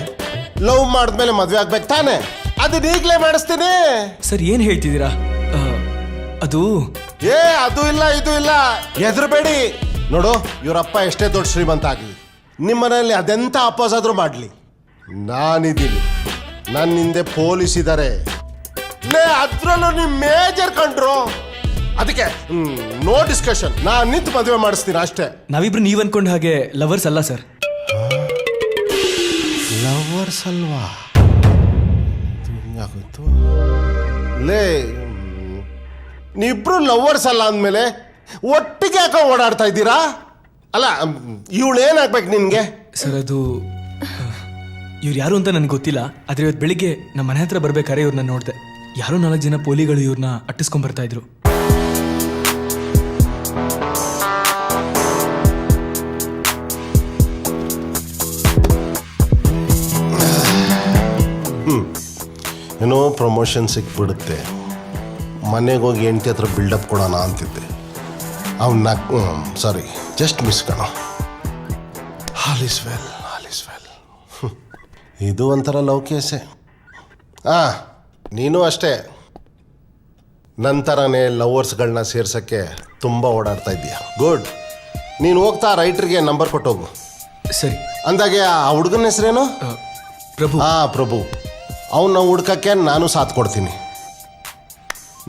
ಲವ್ ಮಾಡಿದ್ಮೇಲೆ ಮದ್ವೆ ಆಗ್ಬೇಕು ತಾನೆ? ಅದನ್ನ ಈಗಲೇ ಮಾಡಿಸ್ತೀನಿ. ಸರ್ ಏನ್ ಹೇಳ್ತಿದ್ದೀರಾ? ಅದು ಅದು ಇಲ್ಲ, ಇದು ಇಲ್ಲ, ಹೆದರ್ಬೇಡಿ. ನೋಡು, ಇವರಪ್ಪ ಎಷ್ಟೇ ದೊಡ್ಡ ಶ್ರೀಮಂತ ಆಗ್ಲಿ, ನಿಮ್ಮ ಮನೆಯಲ್ಲಿ ಅದೆಂತ ಅಪೋಸ್ ಆದ್ರೂ ಮಾಡ್ಲಿ, ನಾನಿದ್ದೀನಿ. ನನ್ನ ಹಿಂದೆ ಪೊಲೀಸ್ ಇದ್ದಾರೆ. ಅದ್ರಲ್ಲೂ ನಿಮ್ ಮೇಜರ್ ಕಂಡ್ರು. ಅದಕ್ಕೆ ನೋ ಡಿಸ್ಕಷನ್, ನಾನ್ ನಿಂತು ಮದುವೆ ಮಾಡಿಸ್ತೀನಿ ಅಷ್ಟೇ. ನಾವಿಬ್ರು ನೀವ್ ಅನ್ಕೊಂಡ ಹಾಗೆ ಲವರ್ಸ್ ಅಲ್ಲ ಸರ್. ಲವರ್ಸ್ ಅಲ್ವಾ? ಲೇ, ನೀವಿಬ್ರು ಲವರ್ಸ್ ಅಲ್ಲ ಅಂದ್ಮೇಲೆ ಒಟ್ಟಿಗೆ ಯಾಕೆ ಓಡಾಡ್ತಾ ಇದ್ದೀರಾ? ಅಲ್ಲ, ಇವಳು ಏನಾಗ್ಬೇಕು ನಿನ್ಗೆ? ಸರ್ ಅದು ಇವ್ರು ಯಾರು ಅಂತ ನನಗೆ ಗೊತ್ತಿಲ್ಲ. ಆದ್ರೆ ಇವತ್ತು ಬೆಳಿಗ್ಗೆ ನಮ್ಮ ಮನೆ ಹತ್ರ ಬರ್ಬೇಕಾದ್ರೆ ಇವ್ರನ್ನ ನೋಡಿದೆ. ಯಾರೋ 4 ಜನ ಪೋಲಿಗಳು ಇವ್ರನ್ನ ಅಟ್ಟಿಸ್ಕೊಂಡ್ ಬರ್ತಾ ಇದ್ರು. ಏನೋ ಪ್ರಮೋಷನ್ ಸಿಕ್ಬಿಡುತ್ತೆ, ಮನೆಗೆ ಹೋಗಿ ಹೆಂಡತಿ ಹತ್ರ ಬಿಲ್ಡಪ್ ಕೊಡೋಣ ಅಂತಿದ್ದೆ. ಅವನ್ನ ಸಾರಿ ಜಸ್ಟ್ ಮಿಸ್ ಕಣ. All is well, all is well. ಇದು ಒಂಥರ ಲವ್ ಕೇಸೆ. ನೀನು ಅಷ್ಟೇ ನನ್ನ ಥರನೇ ಲವರ್ಸ್ಗಳನ್ನ ಸೇರ್ಸೋಕ್ಕೆ ತುಂಬ ಓಡಾಡ್ತಾ ಇದ್ದೀಯ. ಗುಡ್. ನೀನು ಹೋಗ್ತಾ ರೈಟ್ರಿಗೆ ನಂಬರ್ ಕೊಟ್ಟೋಗು. ಸರಿ. ಅಂದಾಗೆ ಆ ಹುಡುಗನ ಹೆಸರೇನು? ಪ್ರಭು. ಪ್ರಭು. ಅವನ್ನ ಹುಡ್ಕಕ್ಕೆ ನಾನು ಸಾಥ್ ಕೊಡ್ತೀನಿ.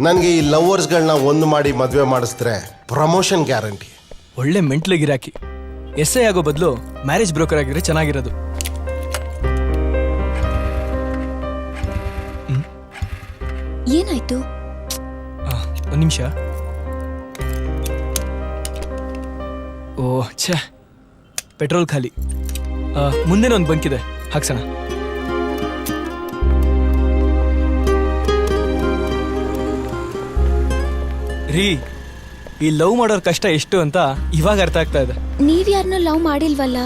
ನನಗೆ ಈ ಲವರ್ಸ್ಗಳನ್ನ ಒಂದು ಮಾಡಿ ಮದುವೆ ಮಾಡಿಸಿದ್ರೆ ಪ್ರಮೋಷನ್ ಗ್ಯಾರಂಟಿ. ಒಳ್ಳೆ ಮೆಂಟ್ಲು ಗಿರಾಕಿ. SI ಆಗೋ ಬದಲು ಮ್ಯಾರೇಜ್ ಬ್ರೋಕರ್ ಆಗಿದ್ರೆ ಚೆನ್ನಾಗಿರೋದು. ಏನಾಯ್ತು? ಒಂದು ನಿಮಿಷ. ಓಹ್ ಛೇ, ಪೆಟ್ರೋಲ್ ಖಾಲಿ. ಮುಂದೆನೇ ಒಂದು ಬಂಕ್ ಇದೆ, ಹಾಕ್ಸೋಣ. ರೀ, ಈ ಲವ್ ಮಾಡೋರ್ ಕಷ್ಟ ಎಷ್ಟು ಅಂತ ಇವಾಗ ಅರ್ಥ ಆಗ್ತಾ ಇದೆ. ನೀವ್ ಯಾರನ್ನ ಲವ್ ಮಾಡಿಲ್ವಲ್ಲ,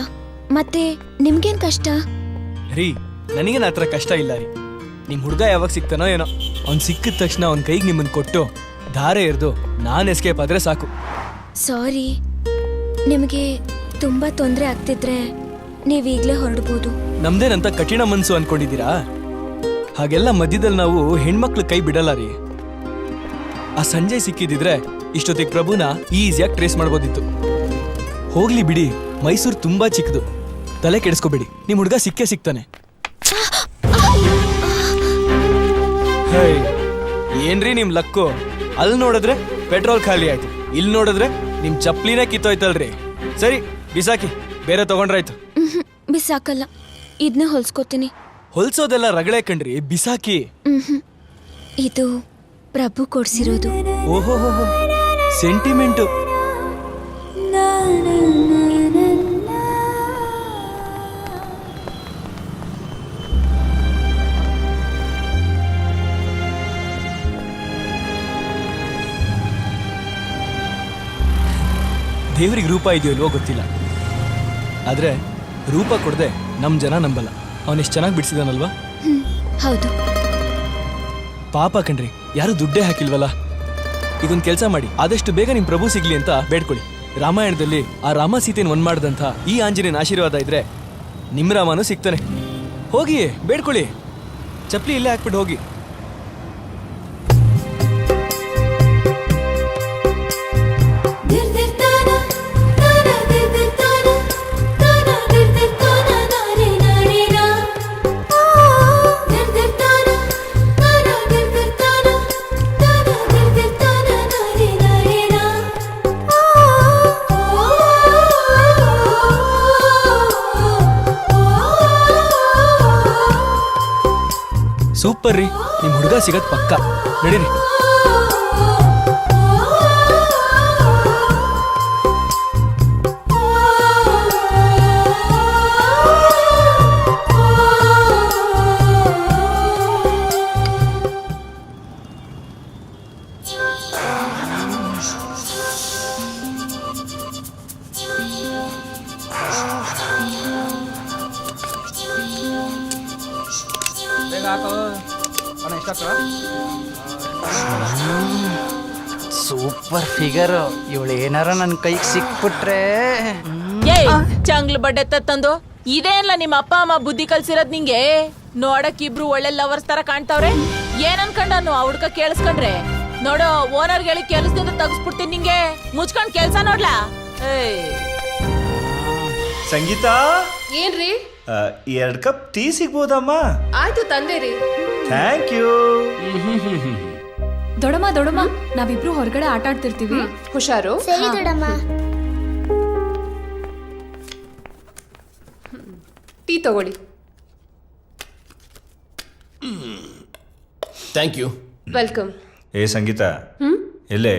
ಮತ್ತೆ ನಿಮ್ಗೇನ್ ಕಷ್ಟ? ರೀ, ನನಗೇನು ಆ ಥರ ಕಷ್ಟ ಇಲ್ಲ ರೀ. ನಿಮ್ಮ ಹುಡುಗ ಯಾವಾಗ ಸಿಗ್ತಾನೋ ಏನೋ, ಅವ್ನು ಸಿಕ್ಕಿದ ತಕ್ಷಣ ಅವ್ನ ಕೈಗೆ ನಿಮ್ಮನ್ನು ಕೊಟ್ಟು ಧಾರೆ ಎರೆದು ನಾನು ಎಸ್ಕೇಪ್ ಆದರೆ ಸಾಕು. ಸಾರಿ, ನಿಮಗೆ ತುಂಬಾ ತೊಂದರೆ ಆಗ್ತಿದ್ರೆ ನೀವೀಗಲೇ ಹೊರಡ್ಬೋದು. ನಮ್ದೇನಂತ ಕಠಿಣ ಮನ್ಸು ಅನ್ಕೊಂಡಿದ್ದೀರಾ? ಹಾಗೆಲ್ಲ ಮಧ್ಯದಲ್ಲಿ ನಾವು ಹೆಣ್ಮಕ್ಳು ಕೈ ಬಿಡಲ್ಲ ರೀ. ಆ ಸಂಜಯ್ ಸಿಕ್ಕಿದಿದ್ರೆ ಇಷ್ಟೊತ್ತಿಗೆ ಪ್ರಭುನ ಈಸಿಯಾಗಿ ಟ್ರೇಸ್ ಮಾಡ್ಬೋದಿತ್ತು. ಹೋಗ್ಲಿ ಬಿಡಿ, ಮೈಸೂರು ತುಂಬಾ ಚಿಕ್ಕದು, ತಲೆ ಕೆಡಿಸ್ಕೋಬೇಡಿ. ನಿಮ್ಮ ಹುಡುಗ ಸಿಕ್ಕೇ ಸಿಗ್ತಾನೆ. ಏನ್ರಿ ನಿಮ್ ಲಕ್ಕು? ಅಲ್ಲಿ ನೋಡಿದ್ರೆ ಪೆಟ್ರೋಲ್ ಖಾಲಿ ಆಯ್ತು, ಇಲ್ಲಿ ನೋಡಿದ್ರೆ ನಿಮ್ ಚಪ್ಲಿನೇ ಕಿತ್ತೋಯ್ತಲ್ರಿ. ಸರಿ, ಬಿಸಾಕಿ, ಬೇರೆ ತಗೊಂಡ್ರಾಯ್ತು. ಬಿಸಾಕಲ್ಲ, ಇದನ್ನೇ ಹೊಲ್ಸ್ಕೊತೀನಿ. ಹೊಲ್ಸೋದೆಲ್ಲ ರಗಳೆ ಕಣ್ರಿ, ಬಿಸಾಕಿ. ಇದು ಪ್ರಭು ಕೊಡ್ಸಿರೋದು. ಓಹೋ, ಸೆಂಟಿಮೆಂಟು. ದೇವ್ರಿಗೆ ರೂಪ ಇದೆಯೋ ಇಲ್ವೋ ಗೊತ್ತಿಲ್ಲ, ಆದ್ರೆ ರೂಪ ಕೊಡದೆ ನಮ್ ಜನ ನಂಬಲ್ಲ. ಅವನೆಷ್ಟು ಚೆನ್ನಾಗಿ ಬಿಡಿಸಿದಾನಲ್ವಾ? ಹೌದು. ಪಾಪ ಕಣ್ರಿ, ಯಾರು ದುಡ್ಡೇ ಹಾಕಿಲ್ವಲ್ಲ. ಇದೊಂದು ಕೆಲಸ ಮಾಡಿ, ಆದಷ್ಟು ಬೇಗ ನಿಮ್ ಪ್ರಭು ಸಿಗ್ಲಿ ಅಂತ ಬೇಡ್ಕೊಳ್ಳಿ. ರಾಮಾಯಣದಲ್ಲಿ ಆ ರಾಮ ಸೀತೆನ ಒಂದ್ ಮಾಡ್ದಂಥ ಈ ಆಂಜನೇಯನ ಆಶೀರ್ವಾದ ಇದ್ರೆ ನಿಮ್ ರಾಮನೂ ಸಿಗ್ತಾನೆ. ಹೋಗಿ ಬೇಡ್ಕೊಳ್ಳಿ, ಚಪ್ಲಿ ಇಲ್ಲೇ ಹಾಕ್ಬಿಟ್ಟು ಹೋಗಿ. ಸೂಪರ್ ರೀ, ನಿಮ್ ಹುಡುಗ ಸಿಗತ್ ಪಕ್ಕ. ನಡೀರಿ. Super figure. ಇವಳು ಏನಾರ ನನ್ನ ಕೈಗೆ ಸಿಕ್ಬಿಟ್ರೆ. ಚಂಗ್ಲು ಬಡ್ಡೆ ತಂದು ಇದೇನ್ಲ ನಿಮ್ಮ ಅಪ್ಪ ಅಮ್ಮ ಬುದ್ಧಿ ಕಲ್ಸಿರೋದ್ ನಿಂಗೆ? ನೋಡಕ್ ಇಬ್ರು ಒಳ್ಳೆ ಲವರ್ಸ್ ತರ ಕಾಣ್ತಾವ್ರೆ. ಏನ್ ಅನ್ಕೊಂಡನು ಆ ಹುಡ್ಕ ಕೇಳಿಸ್ಕೊಂಡ್ರೆ? ನೋಡು, ಓನರ್ ಹೇಳಿ ಕೆಲ್ಸದಿಂದ ತಗಸ್ಬಿಡ್ತೀನಿ ನಿಂಗೆ. ಮುಚ್ಕೊಂಡ್ ಕೆಲ್ಸ ನೋಡ್ಲಾ? ಸಂಗೀತ, ಏನ್ರಿ? 2 ಕಪ್ ಟೀ ಸಿಗ್ಬೋದಮ್ಮ? ಆಯ್ತು, ತಂದೆ ರೀ. Thank you. ದೊಡಮ್ಮ, ನಾವಿಬ್ರು ಹೊರಗಡೆ ಆಟ ಆಡ್ತಿರ್ತೀವಿ, ಹುಷಾರು. ಸರಿ ದೊಡಮ್ಮ. ಟೀ ತಗೊಳ್ಳಿ. Thank you. ವೆಲ್ಕಮ್. ಸಂಗೀತ, ಎಲ್ಲೇ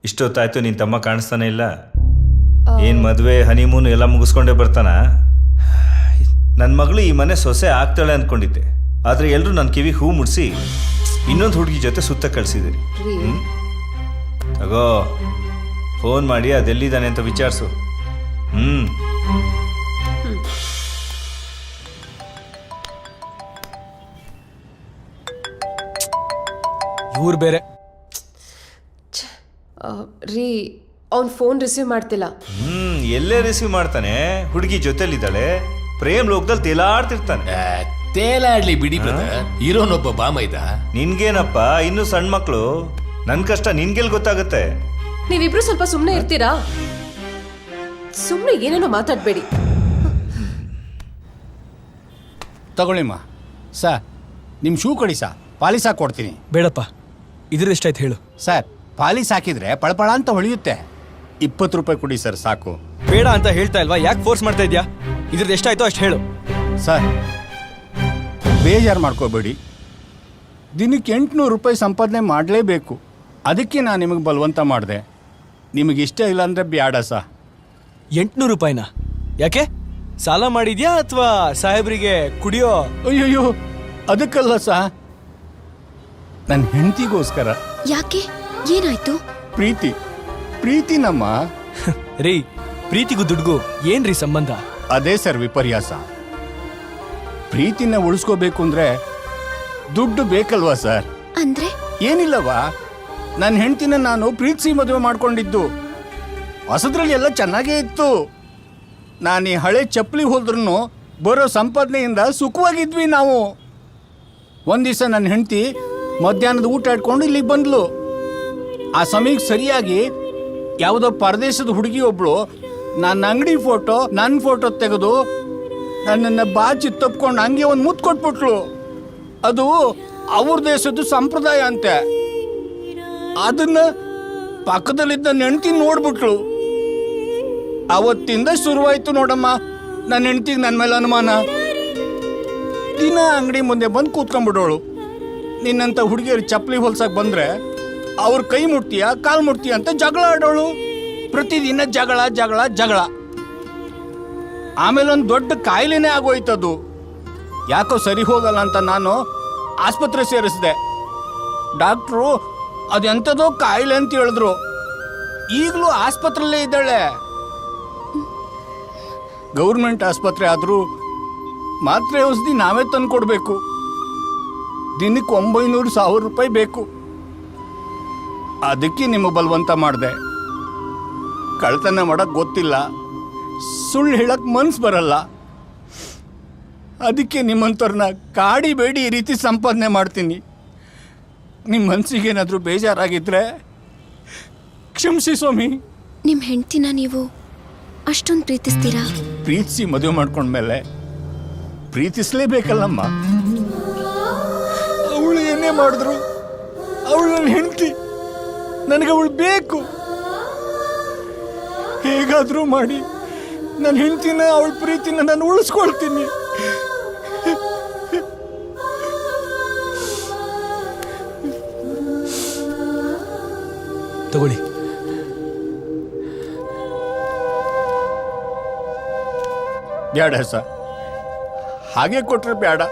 ಇಷ್ಟೊತ್ತಾಯ್ತು ನಿನ್ ತಮ್ಮ ಕಾಣಿಸ್ತಾನೆ ಇಲ್ಲ? ಏನ್ ಮದ್ವೆ ಹನಿಮೂನ್ ಎಲ್ಲ ಮುಗಿಸ್ಕೊಂಡೇ ಬರ್ತಾನ? ನನ್ನ ಮಗಳು ಈ ಮನೆ ಸೊಸೆ ಆಗ್ತಾಳೆ ಅಂದ್ಕೊಂಡಿದ್ದೆ, ಆದ್ರೆ ಎಲ್ರು ನನ್ನ ಕಿವಿ ಹೂ ಮುಡ್ಸಿ ಇನ್ನೊಂದು ಹುಡುಗಿ ಜೊತೆ ಸುತ್ತ ಕಳ್ಸಿದಿರಿ. ತಗೋ, ಫೋನ್ ಮಾಡಿ ಅದೆಲ್ಲಿದ್ದಾನೆ ಅಂತ ವಿಚಾರಿಸು. ಊರು ಬೇರೆ. ರೀ ಅವ್ನ್ ಫೋನ್ ರಿಸೀವ್ ಮಾಡ್ತಿಲ್ಲ. ಎಲ್ಲೇ ರಿಸೀವ್ ಮಾಡ್ತಾನೆ? ಹುಡುಗಿ ಜೊತೆಲಿದ್ದಾಳೆ, ಪ್ರೇಮ್ ಲೋಕದಲ್ಲಿ ತೇಲಾಡ್ತಿರ್ತಾನೆ. ತೇಲಾಡ್ಲಿ ಬಿಡಿ ಬ್ರದರ್, ಇರೋನೊಬ್ಬ ಬಾಮೈದ. ನಿನ್ಗೇನಪ್ಪ, ಇನ್ನು ಸಣ್ಣ ಮಕ್ಕಳು, ನನ್ ಕಷ್ಟ ನಿನ್ಗೆಲ್ ಗೊತ್ತಾಗುತ್ತೆ? ನೀವಿಬ್ರು ಸ್ವಲ್ಪ ಸುಮ್ಮನೆ ಇರ್ತೀರಾ? ಸುಮ್ಮನೆ ಏನೇನೋ ಮಾತಾಡ್ಬೇಡಿ. ತಗೊಳ್ಳಿಮ್ಮ. ಸರ್ ನಿಮ್ಮ ಶೂ ಕೊಡಿ ಸರ್, ಪಾಲಿಸ್ ಹಾಕೊಡ್ತೀನಿ. ಬೇಡಪ್ಪ, ಇದ್ರ ಎಷ್ಟಾಯ್ತು ಹೇಳು. ಸರ್ ಪಾಲಿಸ್ ಹಾಕಿದ್ರೆ ಪಳಪಳ ಅಂತ ಹೊಳೆಯುತ್ತೆ. 20 ರೂಪಾಯಿ ಕೊಡಿ ಸರ್ ಸಾಕು. ಬೇಡ ಅಂತ ಹೇಳ್ತಾ ಇಲ್ವಾ, ಯಾಕೆ ಫೋರ್ಸ್ ಮಾಡ್ತಾ ಇದ್ಯಾ? ಇದ್ರದ್ದು ಎಷ್ಟಾಯ್ತೋ ಅಷ್ಟು ಹೇಳು. ಸರ್ ಬೇಜಾರು ಮಾಡ್ಕೋಬೇಡಿ, ದಿನಕ್ಕೆ 800 ರೂಪಾಯಿ ಸಂಪಾದನೆ ಮಾಡಲೇಬೇಕು. ಅದಕ್ಕೆ ನಾನು ನಿಮಗೆ ಬಲವಂತ ಮಾಡಿದೆ. ನಿಮಗೆ ಇಷ್ಟ ಇಲ್ಲ ಅಂದರೆ ಬ್ಯಾಡ ಸರ್. 800 ರೂಪಾಯಿನಾ? ಯಾಕೆ, ಸಾಲ ಮಾಡಿದ್ಯಾ ಅಥವಾ ಸಾಹೇಬ್ರಿಗೆ ಕುಡಿಯೋ? ಅಯ್ಯೋಯ್ಯೋ, ಅದಕ್ಕಲ್ಲ ಸಾ, ನನ್ನ ಹೆಂಡತಿಗೋಸ್ಕರ. ಯಾಕೆ, ಏನಾಯ್ತು? ಪ್ರೀತಿ ನಮ್ಮ ರೀ, ಪ್ರೀತಿಗೂ ದುಡ್ಗೂ ಏನ್ರಿ ಸಂಬಂಧ? ಅದೇ ಸರ್ ವಿಪರ್ಯಾಸ. ಪ್ರೀತಿನ ಉಳಿಸ್ಕೋಬೇಕು ಅಂದ್ರೆ ದುಡ್ಡು ಬೇಕಲ್ವಾ ಸರ್? ಅಂದ್ರೆ ಏನಿಲ್ಲವಾ, ನನ್ನ ಹೆಂಡತಿನ ನಾನು ಪ್ರೀತಿಸಿ ಮದುವೆ ಮಾಡ್ಕೊಂಡಿದ್ದು. ಹೊಸದ್ರಲ್ಲಿ ಎಲ್ಲ ಚೆನ್ನಾಗೇ ಇತ್ತು. ನಾನು ಈ ಹಳೆ ಚಪ್ಪಲಿ ಹೋದ್ರೂ ಬರೋ ಸಂಪಾದನೆಯಿಂದ ಸುಖವಾಗಿದ್ವಿ ನಾವು. ಒಂದು ದಿವಸ ನನ್ನ ಹೆಂಡತಿ ಮಧ್ಯಾಹ್ನದ ಊಟ ಇಟ್ಕೊಂಡು ಇಲ್ಲಿಗೆ ಬಂದ್ಲು. ಆ ಸಮಯಕ್ಕೆ ಸರಿಯಾಗಿ ಯಾವುದೋ ಪರದೇಶದ ಹುಡುಗಿ ಒಬ್ಳು ನನ್ನ ಅಂಗಡಿ ಫೋಟೋ, ನನ್ನ ಫೋಟೋ ತೆಗೆದು ನನ್ನನ್ನು ಬಾಚಿ ತಪ್ಕೊಂಡು ಹಂಗೆ ಒಂದು ಮುತ್ತು ಕೊಟ್ಬಿಟ್ಲು. ಅದು ಅವ್ರ ದೇಶದ ಸಂಪ್ರದಾಯ ಅಂತೆ. ಅದನ್ನ ಪಕ್ಕದಲ್ಲಿದ್ದ ಹೆಂಡತಿ ನೋಡ್ಬಿಟ್ಲು. ಅವತ್ತಿಂದ ಶುರುವಾಯ್ತು ನೋಡಮ್ಮ ನನ್ನ ಹೆಂಡತಿಗೆ ನನ್ನ ಮೇಲೆ ಅನುಮಾನ. ದಿನ ಅಂಗಡಿ ಮುಂದೆ ಬಂದು ಕೂತ್ಕೊಂಡ್ಬಿಡೋಳು. ನಿನ್ನಂತ ಹುಡುಗಿಯರು ಚಪ್ಪಲಿ ಹೊಲ್ಸಕ್ ಬಂದ್ರೆ ಅವ್ರ ಕೈ ಮುಟ್ತೀಯ, ಕಾಲು ಮುಟ್ತೀಯ ಅಂತ ಜಗಳ ಆಡೋಳು. ಪ್ರತಿದಿನ ಜಗಳ ಜಗಳ ಜಗಳ. ಆಮೇಲೆ ಒಂದು ದೊಡ್ಡ ಕಾಯಿಲೆನೇ ಆಗೋಯ್ತದು. ಯಾಕೋ ಸರಿ ಹೋಗಲ್ಲ ಅಂತ ನಾನು ಆಸ್ಪತ್ರೆ ಸೇರಿಸಿದೆ. ಡಾಕ್ಟ್ರು ಅದೆಂಥದೋ ಕಾಯಿಲೆ ಅಂತ ಹೇಳಿದ್ರು. ಈಗಲೂ ಆಸ್ಪತ್ರೆಯಲ್ಲೇ ಇದ್ದಾಳೆ. ಗೌರ್ಮೆಂಟ್ ಆಸ್ಪತ್ರೆ ಆದರೂ ಮಾತ್ರೆ ಔಷಧಿ ನಾವೇ ತಂದು ಕೊಡಬೇಕು. ದಿನಕ್ಕೆ 900,000 ರೂಪಾಯಿ ಬೇಕು. ಅದಕ್ಕೆ ನಿಮ್ಮ ಬಲವಂತ ಮಾಡಿದೆ. ಕಳ್ತನ ಮಾಡಕ್ ಗೊತ್ತಿಲ್ಲ, ಸುಳ್ಳು ಹೇಳಕ್ ಮನ್ಸು ಬರಲ್ಲ. ಅದಕ್ಕೆ ನಿಮ್ಮಂಥವ್ರನ್ನ ಕಾಡಿಬೇಡಿ ಈ ರೀತಿ ಸಂಪಾದನೆ ಮಾಡ್ತೀನಿ. ನಿಮ್ಮ ಮನಸ್ಸಿಗೇನಾದರೂ ಬೇಜಾರಾಗಿದ್ರೆ ಕ್ಷಮಿಸಿ ಸ್ವಾಮಿ. ನಿಮ್ಮ ಹೆಂಡ್ತಿನ ನೀವು ಅಷ್ಟೊಂದು ಪ್ರೀತಿಸ್ತೀರಾ? ಪ್ರೀತಿಸಿ ಮದುವೆ ಮಾಡ್ಕೊಂಡ್ಮೇಲೆ ಪ್ರೀತಿಸ್ಲೇಬೇಕಲ್ಲಮ್ಮ. ಅವಳು ಏನೇ ಮಾಡಿದ್ರು ಅವಳು ನನ್ನ ಹೆಂಡತಿ, ನನಗೆ ಅವಳು ಬೇಕು. ಹೇಗಾದರೂ ಮಾಡಿ ನನ್ನ ಹೆಂಡತಿನ, ಅವಳ ಪ್ರೀತಿನ ನಾನು ಉಳಿಸ್ಕೊಳ್ತೀನಿ. ತಗೊಳ್ಳಿ. ಬ್ಯಾಡ ಸರ್, ಹಾಗೆ ಕೊಟ್ರೆ ಬ್ಯಾಡ.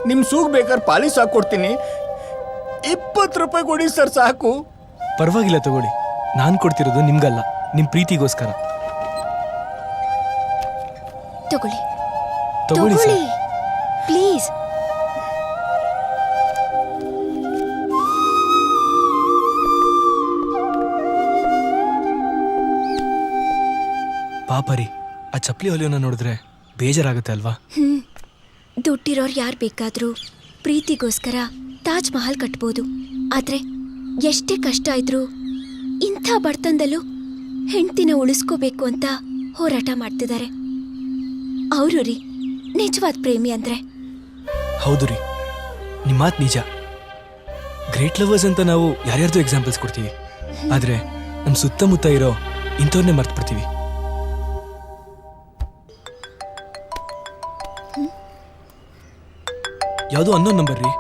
ನಿಮ್ಮ ಸೂಗ್ ಬೇಕಾದ್ರೆ ಪಾಲಿಸ್ ಹಾಕೊಡ್ತೀನಿ. 20 ರೂಪಾಯಿ ಕೊಡಿ ಸರ್ ಸಾಕು. ಪರವಾಗಿಲ್ಲ ತಗೊಳ್ಳಿ, ನಾನು ಕೊಡ್ತಿರೋದು ನಿಮ್ಗಲ್ಲ, ನಿಮ್ಮ ಪ್ರೀತಿಗೋಸ್ಕರ. ತಗೊಳ್ಳಿ ತಗೊಳ್ಳಿ ಸರ್. ಪ್ಲೀಸ್. ಪಾಪ ರೀ, ಆ ಚಪ್ಪಲಿ ಹೊಲಿಯೋನ ನೋಡಿದ್ರೆ ಬೇಜಾರಾಗುತ್ತೆ ಅಲ್ವಾ? ದುಡ್ಡಿರೋರು ಯಾರು ಬೇಕಾದರೂ ಪ್ರೀತಿಗೋಸ್ಕರ ತಾಜ್ ಮಹಲ್ ಕಟ್ಬೋದು. ಆದ್ರೆ ಎಷ್ಟೇ ಕಷ್ಟ ಇದ್ರೂ ಇಂಥ ಬಡತನದಲ್ಲೂ ಹೆಂಡ್ತಿನ ಉಳಿಸ್ಕೋಬೇಕು ಅಂತ ಹೋರಾಟ ಮಾಡ್ತಿದ್ದಾರೆ. ಅವರು ರೀ ನಿಜವಾದ ಪ್ರೇಮಿ ಅಂದ್ರೆ. ಹೌದು ರೀ, ನಿಮ್ಮ ಮಾತು ನಿಜ. ಗ್ರೇಟ್ ಲವರ್ಸ್ ಅಂತ ನಾವು ಯಾರ್ಯಾರ್ದು ಎಕ್ಸಾಂಪಲ್ಸ್ ಕೊಡ್ತೀವಿ, ಆದ್ರೆ ನಮ್ಮ ಸುತ್ತಮುತ್ತ ಇರೋ ಇಂಥವ್ರನ್ನೇ ಮರ್ತ್ಬಿಡ್ತೀವಿ. ಯಾವುದೋ ಅನ್ನೋನ್ ನಂಬರ್ ರೀ.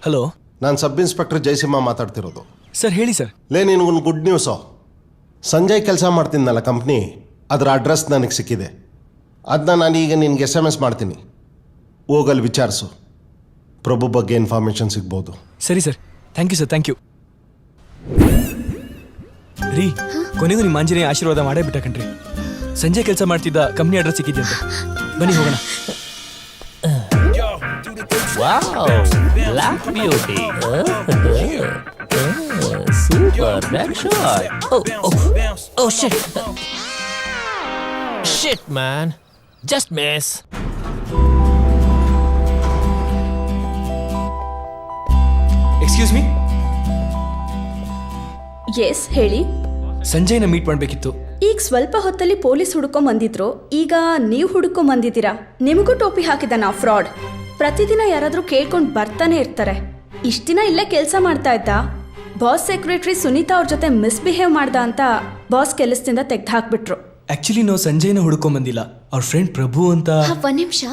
ಹಲೋ, ನಾನು ಸಬ್ ಇನ್ಸ್ಪೆಕ್ಟರ್ ಜಯಸಿಂಹ ಮಾತಾಡ್ತಿರೋದು. ಸರ್ ಹೇಳಿ ಸರ್. ನಿನಗೊಂದು ಗುಡ್ ನ್ಯೂಸು. ಸಂಜಯ್ ಕೆಲಸ ಮಾಡ್ತೀನಲ್ಲ ಕಂಪ್ನಿ, ಅದರ ಅಡ್ರೆಸ್ ನನಗೆ ಸಿಕ್ಕಿದೆ. ಅದನ್ನ ನಾನು ಈಗ ನಿನಗೆ SMS ಮಾಡ್ತೀನಿ. ಹೋಗಲ್ಲಿ ವಿಚಾರಿಸು, ಪ್ರಭು ಬಗ್ಗೆ ಇನ್ಫಾರ್ಮೇಷನ್ ಸಿಗ್ಬೋದು. ಸರಿ sir, thank you sir, thank you ರೀ. ಕೊನೆಗೂ ನಿಮ್ಮ ಆಂಜನೇಯ ಆಶೀರ್ವಾದ ಮಾಡೇ ಬಿಟ್ಟ ಕಣ್ರಿ. ಸಂಜೆ ಕೆಲಸ ಮಾಡ್ತಿದ್ದ ಕಂಪ್ನಿ ಅಡ್ರೆಸ್ ಸಿಕ್ಕಿದ್ಯಂತೆ. ಬನ್ನಿ ಹೋಗೋಣ. Black beauty super back shot oh shit shit man just miss excuse me, yes ಹೇಳಿ. ಸಂಜಯ್ನ ಮೀಟ್ ಮಾಡಬೇಕಿತ್ತು. ಈಗ ಸ್ವಲ್ಪ ಹೊತ್ತಲ್ಲಿ ಪೊಲೀಸ್ ಹುಡ್ಕೊಂಡ್ ಬಂದಿದ್ರು, ಈಗ ನೀವು ಹುಡ್ಕೊಂಡ್ ಬಂದಿದ್ದೀರಾ. ನಿಮಗೂ ಟೋಪಿ ಹಾಕಿದಾನ ಫ್ರಾಡ್. ಪ್ರತಿದಿನ ಯಾರಾದ್ರೂ ಕೇಳ್ಕೊಂಡು ಬರ್ತಾನೆ ಇರ್ತಾರೆ. ಇಷ್ಟ ದಿನ ಇಲ್ಲೇ ಕೆಲಸ ಮಾಡ್ತಾ ಇದ್ದ. ಬಾಸ್ ಸೆಕ್ರೆಟರಿ ಸುನೀತಾ ಅವ್ರ ಜೊತೆ ಮಿಸ್ಬಿಹೇವ್ ಮಾಡ್ದ ಅಂತ ಬಾಸ್ ಕೆಲಸದಿಂದ ತೆಗ್ದು ಹಾಕ್ಬಿಟ್ರು. ಆಕ್ಚುಲಿ ನಾವು ಸಂಜಯ್ನ ಹುಡ್ಕೊಂಡ್ ಬಂದಿಲ್ಲ, ಅವ್ರ ಫ್ರೆಂಡ್ ಪ್ರಭು ಅಂತ. ಒಂದ್ ನಿಮಿಷ,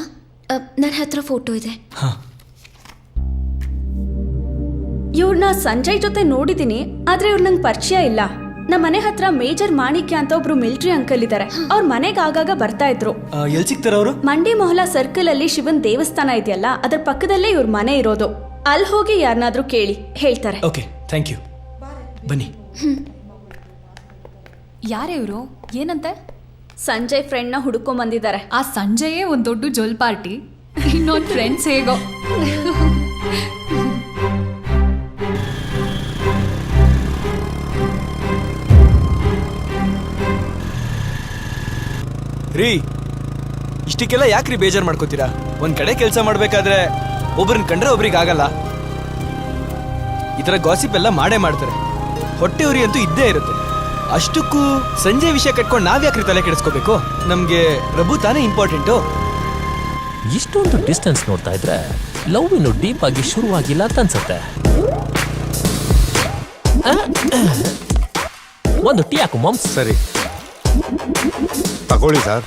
ನನ್ನ ಹತ್ರ ಫೋಟೋ ಇದೆ. ಇವ್ರನ್ನ ಸಂಜಯ್ ಜೊತೆ ನೋಡಿದೀನಿ, ಆದ್ರೆ ಇವ್ರ ನಂಗೆ ಪರಿಚಯ ಇಲ್ಲ. ನಮ್ಮ ಮನೆ ಹತ್ರ ಮೇಜರ್ ಮಾಣಿಕ್ಯ ಅಂತ ಒಬ್ರು ಮಿಲಿಟರಿ ಅಂಕಲ್ ಇದ್ದಾರೆ. ಅವ್ರ ಮನೆಗೆ ಆಗಾಗ ಬರ್ತಾ ಇದ್ರು. ಎಲ್ಲಿ ಸಿಗ್ತಾರ ಅವರು? ಮಂಡಿ ಮೊಹಲಾ ಸರ್ಕಲ್ ಅಲ್ಲಿ ಶಿವನ್ ದೇವಸ್ಥಾನ ಇದೆಯಲ್ಲ, ಅದ್ರ ಪಕ್ಕದಲ್ಲೇ ಇವ್ರ ಮನೆ ಇರೋದು. ಅಲ್ಲಿ ಹೋಗಿ ಯಾರನ್ನಾದ್ರೂ ಕೇಳಿ ಹೇಳ್ತಾರೆ. Okay, thank you. ಬನ್ನಿ. ಯಾರೇ ಇವರು? ಏನಂತೆ? ಸಂಜಯ್ ಫ್ರೆಂಡ್ ನ ಹುಡುಕೊಂಡ್ ಬಂದಿದ್ದಾರೆ. ಆ ಸಂಜಯೇ ಒಂದ್ ದೊಡ್ಡ ಜೋಲ್ ಪಾರ್ಟಿ, ಇನ್ನೊಂದ್ ಫ್ರೆಂಡ್ಸ್ ಹೇಗೋ. ರೀ, ಇಷ್ಟಕ್ಕೆಲ್ಲ ಯಾಕ್ರಿ ಬೇಜಾರು ಮಾಡ್ಕೋತೀರಾ? ಒಂದ್ ಕಡೆ ಕೆಲಸ ಮಾಡ್ಬೇಕಾದ್ರೆ ಒಬ್ರನ್ನ ಕಂಡ್ರೆ ಒಬ್ರಿಗೆ ಆಗಲ್ಲ. ಈ ತರ ಗಾಸಿಪ್ ಎಲ್ಲ ಮಾಡೇ ಮಾಡ್ತಾರೆ. ಹೊಟ್ಟೆ ಉರಿ ಅಂತೂ ಇದ್ದೇ ಇರುತ್ತೆ. ಅಷ್ಟಕ್ಕೂ ಸಂಜೆ ವಿಷಯ ಕಟ್ಕೊಂಡು ನಾವ್ ಯಾಕ್ರಿ ತಲೆ ಕೆಡಿಸ್ಕೋಬೇಕು? ನಮ್ಗೆ ಪ್ರಭು ತಾನೇ ಇಂಪಾರ್ಟೆಂಟು. ಇಷ್ಟೊಂದು ಡಿಸ್ಟೆನ್ಸ್ ನೋಡ್ತಾ ಇದ್ರೆ ಲವ್ ಇನ್ನು ಡೀಪ್ ಆಗಿ ಶುರುವಾಗಿಲ್ಲ ಅಂತ ಅನ್ಸುತ್ತೆ. ಒಂದು ಟೀ ಹಾಕು ಮಾಮ್ಸ್. ಸರಿ ತಗೊಳ್ಳಿ ಸರ್.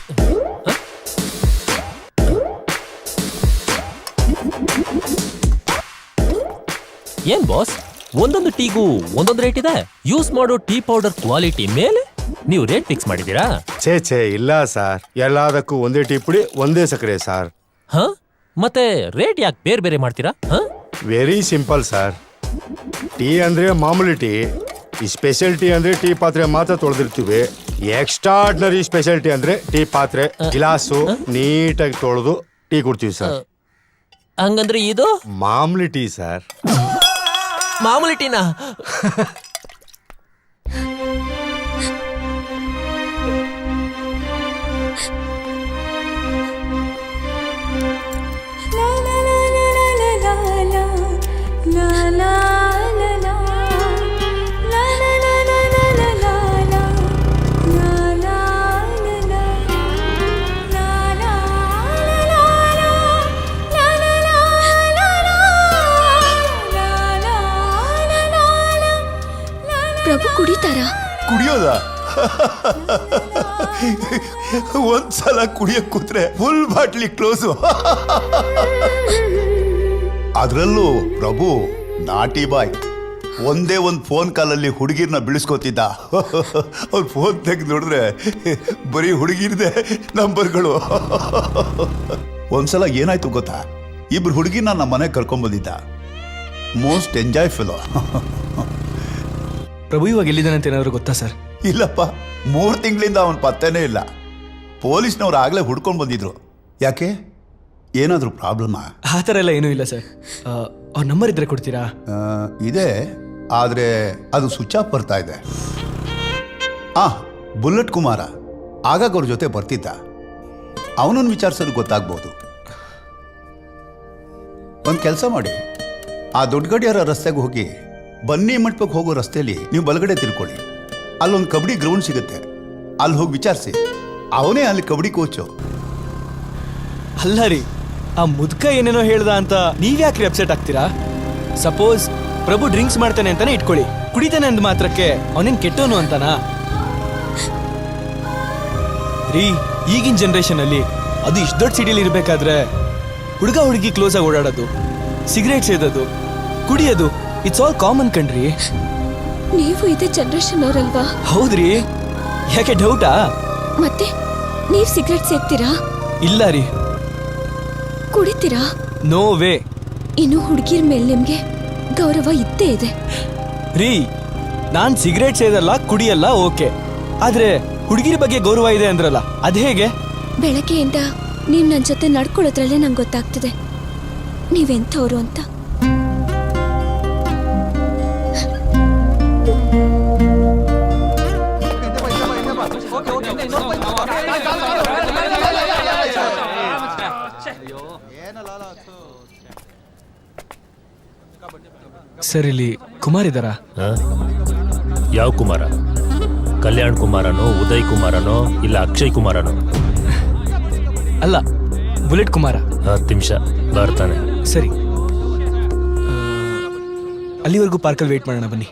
ಏನ್ ಬಾಸ್, ಒಂದೊಂದು ಟೀಗೂ ಒಂದೊಂದು ರೇಟ್ ಇದೆ. ಯೂಸ್ ಮಾಡೋ ಟೀ ಪೌಡರ್ ಕ್ವಾಲಿಟಿ ಮೇಲೆ ನೀವು ರೇಟ್ ಫಿಕ್ಸ್ ಮಾಡಿದ್ದೀರಾ? ಛೇ ಇಲ್ಲ ಸರ್, ಎಲ್ಲದಕ್ಕೂ ಒಂದೇ ಟೀ ಪುಡಿ ಒಂದೇ ಸಕ್ಕರೆ ಸರ್. ಹ ಮತ್ತೆ ರೇಟ್ ಯಾಕೆ ಬೇರೆ ಬೇರೆ ಮಾಡ್ತೀರಾ? Very simple sir. ಟೀ ಅಂದ್ರೆ ಮಾಮೂಲಿ ಟೀ, ಈ ಸ್ಪೆಷಲ್ ಟೀ ಅಂದ್ರೆ ಟೀ ಪಾತ್ರೆ ಮಾತ್ರ ತೊಳೆದಿರ್ತೀವಿ. ಎಕ್ಸ್ಟ್ರಾರ್ಡಿನರಿ ಸ್ಪೆಷಲ್ ಟೀ ಅಂದ್ರೆ ಟೀ ಪಾತ್ರೆ ಗ್ಲಾಸು ನೀಟಾಗಿ ತೊಳೆದು ಟೀ ಕೊಡ್ತೀವಿ ಸರ್. ಹಂಗಂದ್ರೆ ಇದು ಮಾಮೂಲಿ ಟೀ ಸರ್. ಮಾಮೂಲಿ ಟೀನಾ? ಪ್ರಭು ಕುಡಿತಾರಾ? ಕುಡಿಯೋದ? ಒಂದ್ಸಲ ಕುಡಿಯಕ್ ಕೂತ್ರೆ ಫುಲ್ ಬಾಟ್ಲಿ ಕ್ಲೋಸು. ಅದ್ರಲ್ಲೂ ಪ್ರಭು ನಾಟಿ ಬಾಯ್. ಒಂದೇ ಒಂದು ಫೋನ್ ಕಾಲಲ್ಲಿ ಹುಡುಗಿರ್ನ ಬಿಳಿಸ್ಕೋತಿದ್ದ. ಅವ್ರು ಫೋನ್ ತೆಗೆದು ನೋಡಿದ್ರೆ ಬರೀ ಹುಡುಗಿರ್ದೆ ನಂಬರ್ಗಳು. ಒಂದ್ಸಲ ಏನಾಯ್ತು ಗೊತ್ತಾ, ಇಬ್ರು ಹುಡುಗಿನ ನಮ್ಮ ಮನೆಗೆ ಕರ್ಕೊಂಡ್ಬಂದಿದ್ದ. Most enjoy fellow. ಪ್ರಭು ಇವಾಗ ಎಲ್ಲಿದ್ದಾನಂತ ಏನಾದ್ರು ಗೊತ್ತಾ ಸರ್? ಇಲ್ಲಪ್ಪ, 3 ತಿಂಗಳಿಂದ ಅವನ ಪತ್ತೆನೇ ಇಲ್ಲ. ಪೊಲೀಸ್ನವ್ರು ಆಗ್ಲೇ ಹುಡ್ಕೊಂಡು ಬಂದಿದ್ರು. ಯಾಕೆ, ಏನಾದರೂ ಪ್ರಾಬ್ಲಮ್ಮಾ? ಆ ಥರ ಎಲ್ಲ ಏನೂ ಇಲ್ಲ ಸರ್. ಅವ್ರ ನಂಬರ್ ಇದ್ರೆ ಕೊಡ್ತೀರಾ? ಇದೆ, ಆದರೆ ಅದು ಸ್ವಿಚ್ ಆಫ್ ಬರ್ತಾ ಇದೆ. ಬುಲೆಟ್ ಕುಮಾರ ಆಗಾಗ ಅವ್ರ ಜೊತೆ ಬರ್ತಿದ್ದ. ಅವನನ್ನು ವಿಚಾರಿಸೋದು ಗೊತ್ತಾಗ್ಬೋದು. ಒಂದು ಕೆಲಸ ಮಾಡಿ, ಆ ದೊಡ್ಡ ಗಡಿಯಾರ ರಸ್ತೆಗೆ ಹೋಗಿ ಬನ್ನಿ ಮಂಟಪಕ್ಕೆ ಹೋಗೋ ರಸ್ತೆಯಲ್ಲಿ ನೀವು ಬಲಗಡೆ ತಿಳ್ಕೊಳ್ಳಿ. ಅಲ್ಲೊಂದು ಕಬಡ್ಡಿ ಗ್ರೌಂಡ್ ಸಿಗುತ್ತೆ, ಅಲ್ಲಿ ಹೋಗಿ ವಿಚಾರಿಸಿ. ಅವನೇ ಅಲ್ಲಿ ಕಬಡ್ಡಿ ಕೋಚು. ಅಲ್ಲ ರೀ, ಆ ಮುದ್ಕ ಏನೇನೋ ಹೇಳ್ದ ಅಂತ ನೀವ್ಯಾಕ್ರಿ ಅಪ್ಸೆಟ್ ಆಗ್ತೀರಾ? ಸಪೋಸ್ ಪ್ರಭು ಡ್ರಿಂಕ್ಸ್ ಮಾಡ್ತಾನೆ ಅಂತಾನೆ ಇಟ್ಕೊಳ್ಳಿ, ಕುಡಿತಾನೆ ಅಂದ ಮಾತ್ರಕ್ಕೆ ಅವನೇನ್ ಕೆಟ್ಟವನು ಅಂತಾನಾ? ರೀ, ಈಗಿನ ಜನರೇಷನ್ ಅಲ್ಲಿ ಅದು ಇಷ್ಟು ದೊಡ್ಡ ಸಿಟಿಲಿ ಇರ್ಬೇಕಾದ್ರೆ ಹುಡುಗ ಹುಡುಗಿ ಕ್ಲೋಸ್ ಆಗಿ ಓಡಾಡೋದು, ಸಿಗರೇಟ್ ಸೇದೋದು, ಕುಡಿಯೋದು, ಇಟ್ಸ್ ಆಲ್ ಕಾಮನ್ ಕಣ್ರಿ. ನೀವು ಇದೇ ಜನರೇಷನ್ ಅವರಲ್ವಾ? ಹೌದ್ರಿ, ಯಾಕೆ ಡೌಟಾ? ಮತ್ತೆ ನೀವ್ ಸಿಗರೆಟ್ ಸೇಗ್ತೀರಾ? ಇಲ್ಲ ರೀ. ಕುಡಿತೀರಾ? No way. ಇನ್ನು ಹುಡುಗಿರ್ ಮೇಲೆ ನಿಮ್ಗೆ ಗೌರವ ಇದ್ದೇ ಇದೆ ರೀ. ನಾನ್ ಸಿಗರೇಟ್ ಸೇದಲ್ಲ, ಕುಡಿಯಲ್ಲ, ಓಕೆ. ಆದ್ರೆ ಹುಡುಗಿರ ಬಗ್ಗೆ ಗೌರವ ಇದೆ ಅಂದ್ರಲ್ಲ, ಅದ್ ಹೇಗೆ? ಬೆಳಗ್ಗೆಯಿಂದ ನೀವ್ ನನ್ ಜೊತೆ ನಡ್ಕೊಳ್ಳೋದ್ರಲ್ಲೇ ನಂಗೆ ಗೊತ್ತಾಗ್ತದೆ. ನೀವೆಂಥವ್ರು ಅಂತ. ಸರ್ ಇಲ್ಲಿ ಕುಮಾರ್ ಇದ್ದಾರಾ? ಯಾವ ಕುಮಾರ? ಕಲ್ಯಾಣ್ ಕುಮಾರನೋ, ಉದಯ್ ಕುಮಾರನೋ, ಇಲ್ಲ ಅಕ್ಷಯ್ ಕುಮಾರನೋ? ಅಲ್ಲ, ಬುಲೆಟ್ ಕುಮಾರ. 10 ನಿಮಿಷ ಬರ್ತಾನೆ. ಸರಿ, ಅಲ್ಲಿವರೆಗೂ ಪಾರ್ಕಲ್ಲಿ ವೇಟ್ ಮಾಡೋಣ ಬನ್ನಿ.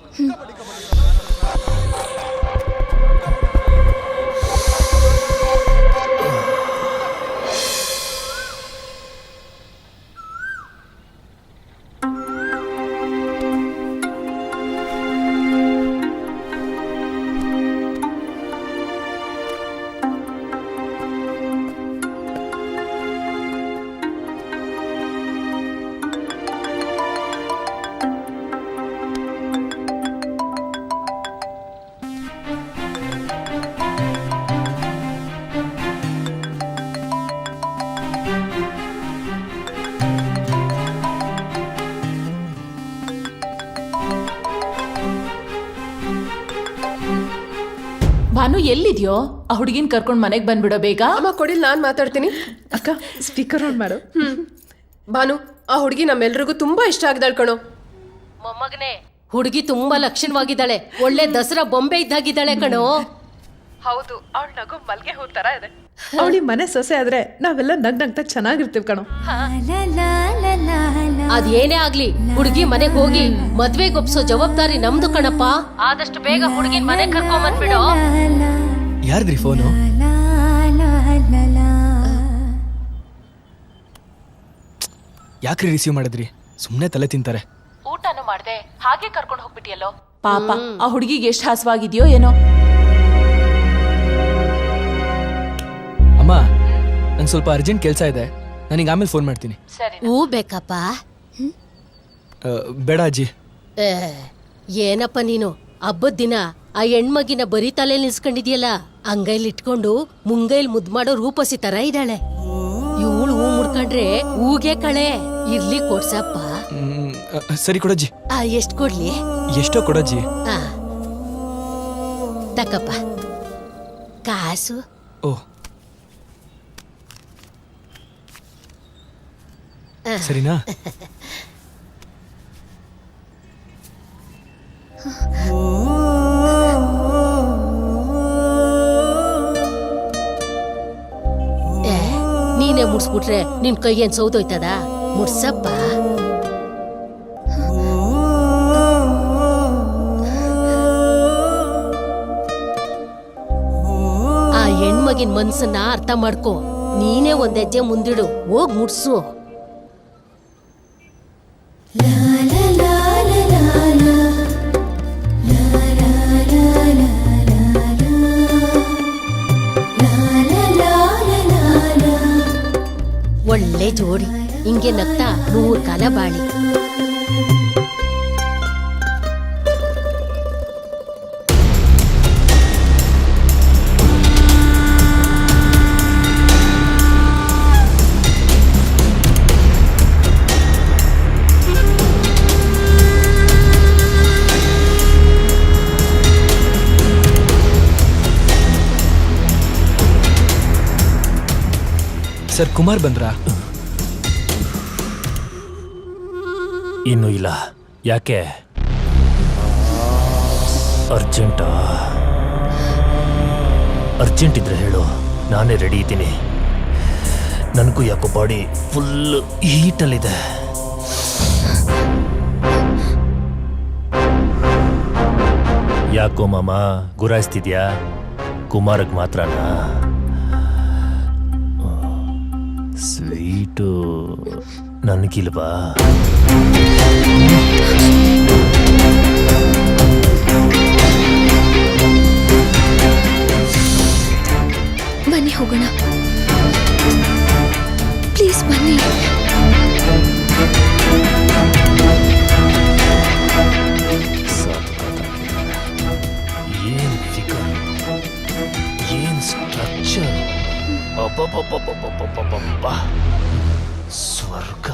ಭಾನು ಎಲ್ಲಿದ್ಯೋ? ಆ ಹುಡುಗಿನ ಕರ್ಕೊಂಡು ಮನೆಗೆ ಬಂದ್ಬಿಡೋ ಬೇಗ. ಅಮ್ಮ ಕೊಡಿ, ನಾನು ಮಾತಾಡ್ತೀನಿ. ಅಕ್ಕ ಸ್ಪೀಕರ್ ಆನ್ ಮಾಡು. ಭಾನು, ಆ ಹುಡುಗಿ ನಮ್ಮೆಲ್ರಿಗೂ ತುಂಬಾ ಇಷ್ಟ ಆಗಿದ್ದಾಳೆ ಕಣೋ. ಮೊಮ್ಮಗನೇ, ಹುಡುಗಿ ತುಂಬಾ ಲಕ್ಷಣವಾಗಿದ್ದಾಳೆ. ಒಳ್ಳೆ ದಸರಾ ಬೊಂಬೆ ಇದ್ದಾಗಿದ್ದಾಳೆ ಕಣೋ. ಹೌದು, ಅವಳ ನಗು ಮಲ್ಗೆ ಹೂ ತರ ಇದೆ. ಅವಳಿ ಮನೆ ಸೊಸೆ ಆದ್ರೆ ನಾವೆಲ್ಲ ನಗ್ನಗ್ತಾ ಚೆನ್ನಾಗಿರ್ತೀವಿ ಕಣೋ. ಅದೇನೇ ಆಗ್ಲಿ, ಹುಡುಗಿ ಮನೆಗೆ ಹೋಗಿ ಮದ್ವೆಗೆ ಒಪ್ಸೋ ಜವಾಬ್ದಾರಿ ನಮ್ದು ಕಣಪ್ಪ. ಆದಷ್ಟು ಬೇಗ ಹುಡುಗಿನ ಮನೆ ಕರ್ಕೊಂಡ್ ಬಂದ್ಬಿಡೋ. ಯಾರ್ದ್ರಿ ಫೋನು? ಯಾಕ್ರಿ ರಿಸೀವ್ ಮಾಡಿದ್ರಿ? ಸುಮ್ಮನೆ ತಲೆ ತಿಂತಾರೆ. ಊಟನೂ ಮಾಡ್ದೆ, ಹಾಗೆ ಕರ್ಕೊಂಡು ಹೋಗ್ಬಿಟ್ಟಿಯಲ್ಲೋ. ಪಾಪ, ಆ ಹುಡುಗಿಗೆ ಎಷ್ಟು ಹಾಸವಾಗಿದ್ಯೋ ಏನೋ. ಅಮ್ಮ, ನಂಗೆ ಸ್ವಲ್ಪ ಅರ್ಜೆಂಟ್ ಕೆಲಸ ಇದೆ, ನನಗೆ ಆಮೇಲೆ ಫೋನ್ ಮಾಡ್ತೀನಿ. ಹೂ ಬೇಕಪ್ಪ? ಬೇಡ ಅಜ್ಜಿ. ಏನಪ್ಪ ನೀನು ಹಬ್ಬದ ದಿನ ಆ ಹೆಣ್ಮಗಿನ ಬರೀ ತಲೆ ನಿಲ್ಸ್ಕೊಂಡಿದ್ಯಲ್ಲ, ಅಂಗೈಲಿ ಇಟ್ಕೊಂಡು ಮುಂಗೈಲಿ ಮುದ್ ಮಾಡೋ ರೂಪಸಿ ತರ ಇದ್ದಾಳೆ. ಇವಳು ಹೂ ಮುಡ್ಕೊಂಡ್ರೆ ಹೂಗೆ ಕಳೆ. ಇರ್ಲಿ ಕೊಡ್ಸಪ್ಪ. ಸರಿ ಕೊಡಜ್ಜಿ. ಎಷ್ಟ್ ಕೊಡ್ಲಿ? ಎಷ್ಟೋ ಕೊಡಜ್ಜಿ. ತಕ್ಕಪ್ಪ ಕಾಸು. ಓ ಸರಿನಾ? ನೀನೇ ಮುಡ್ಸ್ಬಿಟ್ರೆ ನಿನ್ ಕೈ ಏನ್ ಸೌದೋಯ್ತದ? ಮುಡ್ಸಪ್ಪ. ಆ ಹೆಣ್ಮಗಿನ ಮನ್ಸನ್ನ ಅರ್ಥ ಮಾಡ್ಕೊ. ನೀನೇ ಒಂದ್ ಹೆಜ್ಜೆ ಮುಂದಿಡು, ಹೋಗ್ ಮುಡ್ಸು. ಒಳ್ಳೆ ಜೋಡಿ, ಹಿಂಗೆ ನಗ್ತಾ 100 ಕಾಲ ಬಾಳಿ. ಸರ್, ಕುಮಾರ್ ಬಂದ್ರಾ? ಇನ್ನೂ ಇಲ್ಲ. ಯಾಕೆ? ಅರ್ಜೆಂಟಾ? ಅರ್ಜೆಂಟ್ ಇದ್ರೆ ಹೇಳು, ನಾನೇ ರೆಡಿ ಇದ್ದೀನಿ. ನನಗೂ ಯಾಕೋ ಬಾಡಿ ಫುಲ್ ಹೀಟಲ್ಲಿದೆ. ಯಾಕೋ ಮಾಮ ಗುರಾಯಿಸ್ತಿದ್ಯಾ? ಕುಮಾರಗ್ ಮಾತ್ರನಾ? ಸ್ವೀಟು ನನಗಿಲ್ವಾ? ಬನ್ನಿ ಹೋಗೋಣ, ಪ್ಲೀಸ್ ಬನ್ನಿ. ಏನ್ ಫಿಗರ್, ಏನ್ ಸ್ಟ್ರಕ್ಚರ್, ಅಬ್ಬಬ್ಬಬ್ಬಬ್ಬಬ್ಬಬ್ಬಬ್ಬ, ಸ್ವರ್ಗ.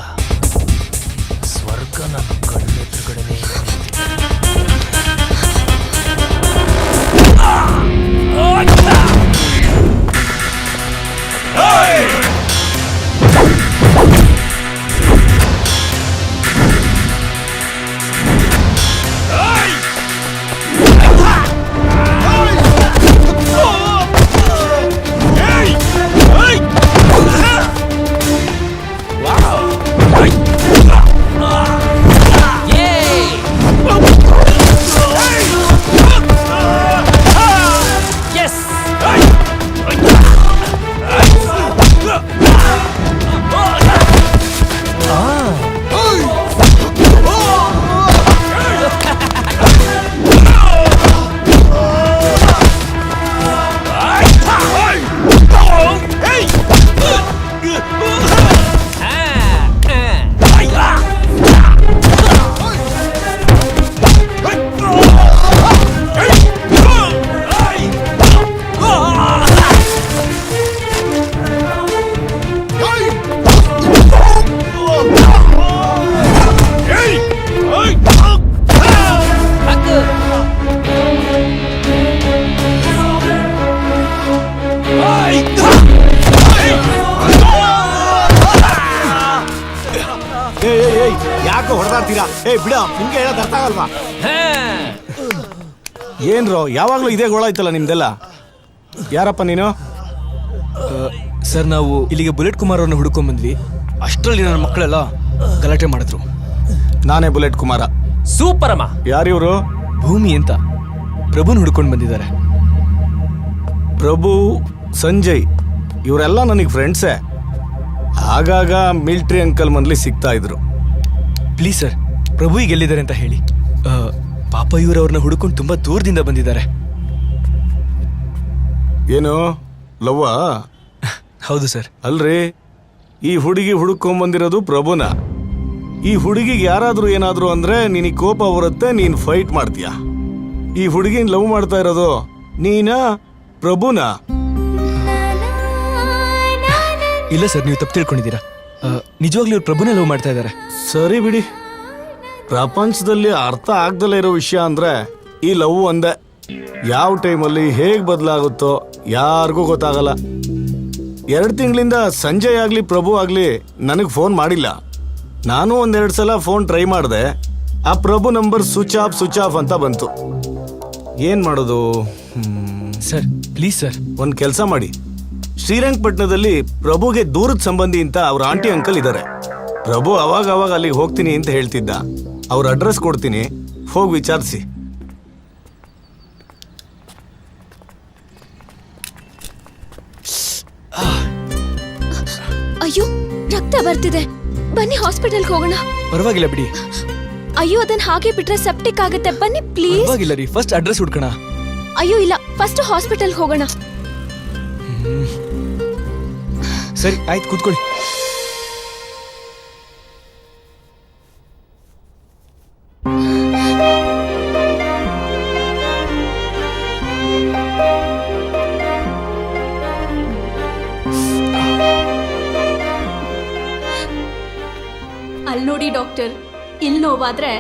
ಯಾಕೆ ಹೊಡೆದಾಡ್ತೀರಾ? ಬಿಡ, ನಿಮ್ಗೆ ಹೇಳೋದು ಅರ್ಥ ಆಗಲ್ವಾ? ಏನ್ರೋ ಯಾವಾಗ್ಲೂ ಇದೇ ಗೋಳ ಐತಲ್ಲ ನಿಮ್ದೆಲ್ಲ. ಯಾರಪ್ಪ ನೀನು? ಸರ್, ನಾವು ಇಲ್ಲಿಗೆ ಬುಲೆಟ್ ಕುಮಾರ್ ಅವ್ರನ್ನ ಹುಡ್ಕೊಂಡ್ ಬಂದ್ವಿ. ಅಷ್ಟರಲ್ಲಿ ನನ್ನ ಮಕ್ಕಳೆಲ್ಲ ಗಲಾಟೆ ಮಾಡಿದ್ರು. ನಾನೇ ಬುಲೆಟ್ ಕುಮಾರ. ಸೂಪರ್ ಅಮ್ಮ. ಯಾರಿವ್ರು? ಭೂಮಿ ಅಂತ ಪ್ರಭುನ್ ಹುಡ್ಕೊಂಡು ಬಂದಿದ್ದಾರೆ. ಪ್ರಭು, ಸಂಜಯ್ ಇವರೆಲ್ಲ ನನಗೆ ಫ್ರೆಂಡ್ಸೇ. ಆಗಾಗ ಮಿಲ್ಟ್ರಿ ಅಂಕಲ್ ಮನ್ಲಿ ಸಿಗ್ತಾ ಇದ್ರು. ಪ್ಲೀಸ್ ಸರ್, ಪ್ರಭು ಈಗ ಎಲ್ಲಿದ್ದಾರೆ ಅಂತ ಹೇಳಿ. ಪಾಪ ಇವರು ಅವ್ರನ್ನ ಹುಡ್ಕೊಂಡು ತುಂಬಾ ದೂರದಿಂದ ಬಂದಿದ್ದಾರೆ. ಏನು ಲವ್ವಾ? ಹೌದು ಸರ್. ಅಲ್ರಿ, ಈ ಹುಡುಗಿ ಹುಡುಕೊಂಬಂದಿರೋದು ಪ್ರಭುನ. ಈ ಹುಡುಗಿಗೆ ಯಾರಾದ್ರೂ ಏನಾದ್ರು ಅಂದ್ರೆ ನಿನಗೆ ಕೋಪ ಬರುತ್ತೆ, ನೀನ್ ಫೈಟ್ ಮಾಡ್ತೀಯ. ಈ ಹುಡುಗಿನ ಲವ್ ಮಾಡ್ತಾ ಇರೋದು ನೀನಾ ಪ್ರಭುನಾ? ಇಲ್ಲ ಸರ್, ನೀವು ತಪ್ಪು ತಿಳ್ಕೊಂಡಿದ್ದೀರಾ. ನಿಜವಾಗ್ಲೂ ಇವ್ರು ಪ್ರಭುನೇ ಲವ್ ಮಾಡ್ತಾ ಇದ್ದಾರೆ. ಸರಿ ಬಿಡಿ. ಪ್ರಪಂಚದಲ್ಲಿ ಅರ್ಥ ಆಗ್ದಲೇ ಇರೋ ವಿಷಯ ಅಂದ್ರೆ ಈ ಲವ್ ಒಂದೇ. ಯಾವ ಟೈಮಲ್ಲಿ ಹೇಗೆ ಬದಲಾಗುತ್ತೋ ಯಾರಿಗೂ ಗೊತ್ತಾಗಲ್ಲ. 2 ತಿಂಗಳಿಂದ ಸಂಜಯ್ ಆಗ್ಲಿ ಪ್ರಭು ಆಗ್ಲಿ ನನಗೆ ಫೋನ್ ಮಾಡಿಲ್ಲ. ನಾನು 1-2 ಸಲ ಫೋನ್ ಟ್ರೈ ಮಾಡಿದೆ. ಆ ಪ್ರಭು ನಂಬರ್ ಸ್ವಿಚ್ ಆಫ್ ಅಂತ ಬಂತು. ಏನ್ ಮಾಡೋದು? ಸರ್ ಪ್ಲೀಸ್ ಸರ್, ಒಂದು ಕೆಲಸ ಮಾಡಿ. ಶ್ರೀರಂಗಪಟ್ಟಣದಲ್ಲಿ ಪ್ರಭುಗೆ ದೂರದ ಸಂಬಂಧಿ ಅಂತ ಅವ್ರ ಆಂಟಿ ಅಂಕಲ್ ಇದ್ದಾರೆ. ಪ್ರಭು ಅವಾಗ ಅಲ್ಲಿಗೆ ಹೋಗ್ತೀನಿ ಅಂತ ಹೇಳ್ತಿದ್ದ. ಅವ್ರ ಅಡ್ರೆಸ್ ಕೊಡ್ತೀನಿ, ಹೋಗಿ ವಿಚಾರಿಸಿ. ಅಯ್ಯೋ, ರಕ್ತ ಬರ್ತಿದೆ. ಬನ್ನಿ ಹಾಸ್ಪಿಟಲ್ಗೆ ಹೋಗೋಣ. ಪರವಾಗಿಲ್ಲ ಬಿಡಿ. ಅಯ್ಯೋ, ಅದನ್ನ ಹಾಗೆ ಬಿಟ್ರೆ ಸೆಪ್ಟಿಕ್ ಆಗುತ್ತೆ. ಬನ್ನಿ ಪ್ಲೀಸ್. ಪರವಾಗಿಲ್ಲ ರೀ, ಫಸ್ಟ್ ಅಡ್ರೆಸ್ ಹುಡ್ಕೋಣ. ಅಯ್ಯೋ ಇಲ್ಲ, ಫಸ್ಟ್ ಹಾಸ್ಪಿಟಲ್ಗೆ ಹೋಗೋಣ. ಸರಿ ಆಯ್ತು, ಕೂತ್ಕೊಳ್ಳಿ. ಅಲ್ಲಿ ನೋಡಿ ಡಾಕ್ಟರ್, ಇಲ್ಲಿ ನೋವಾದ್ರೆ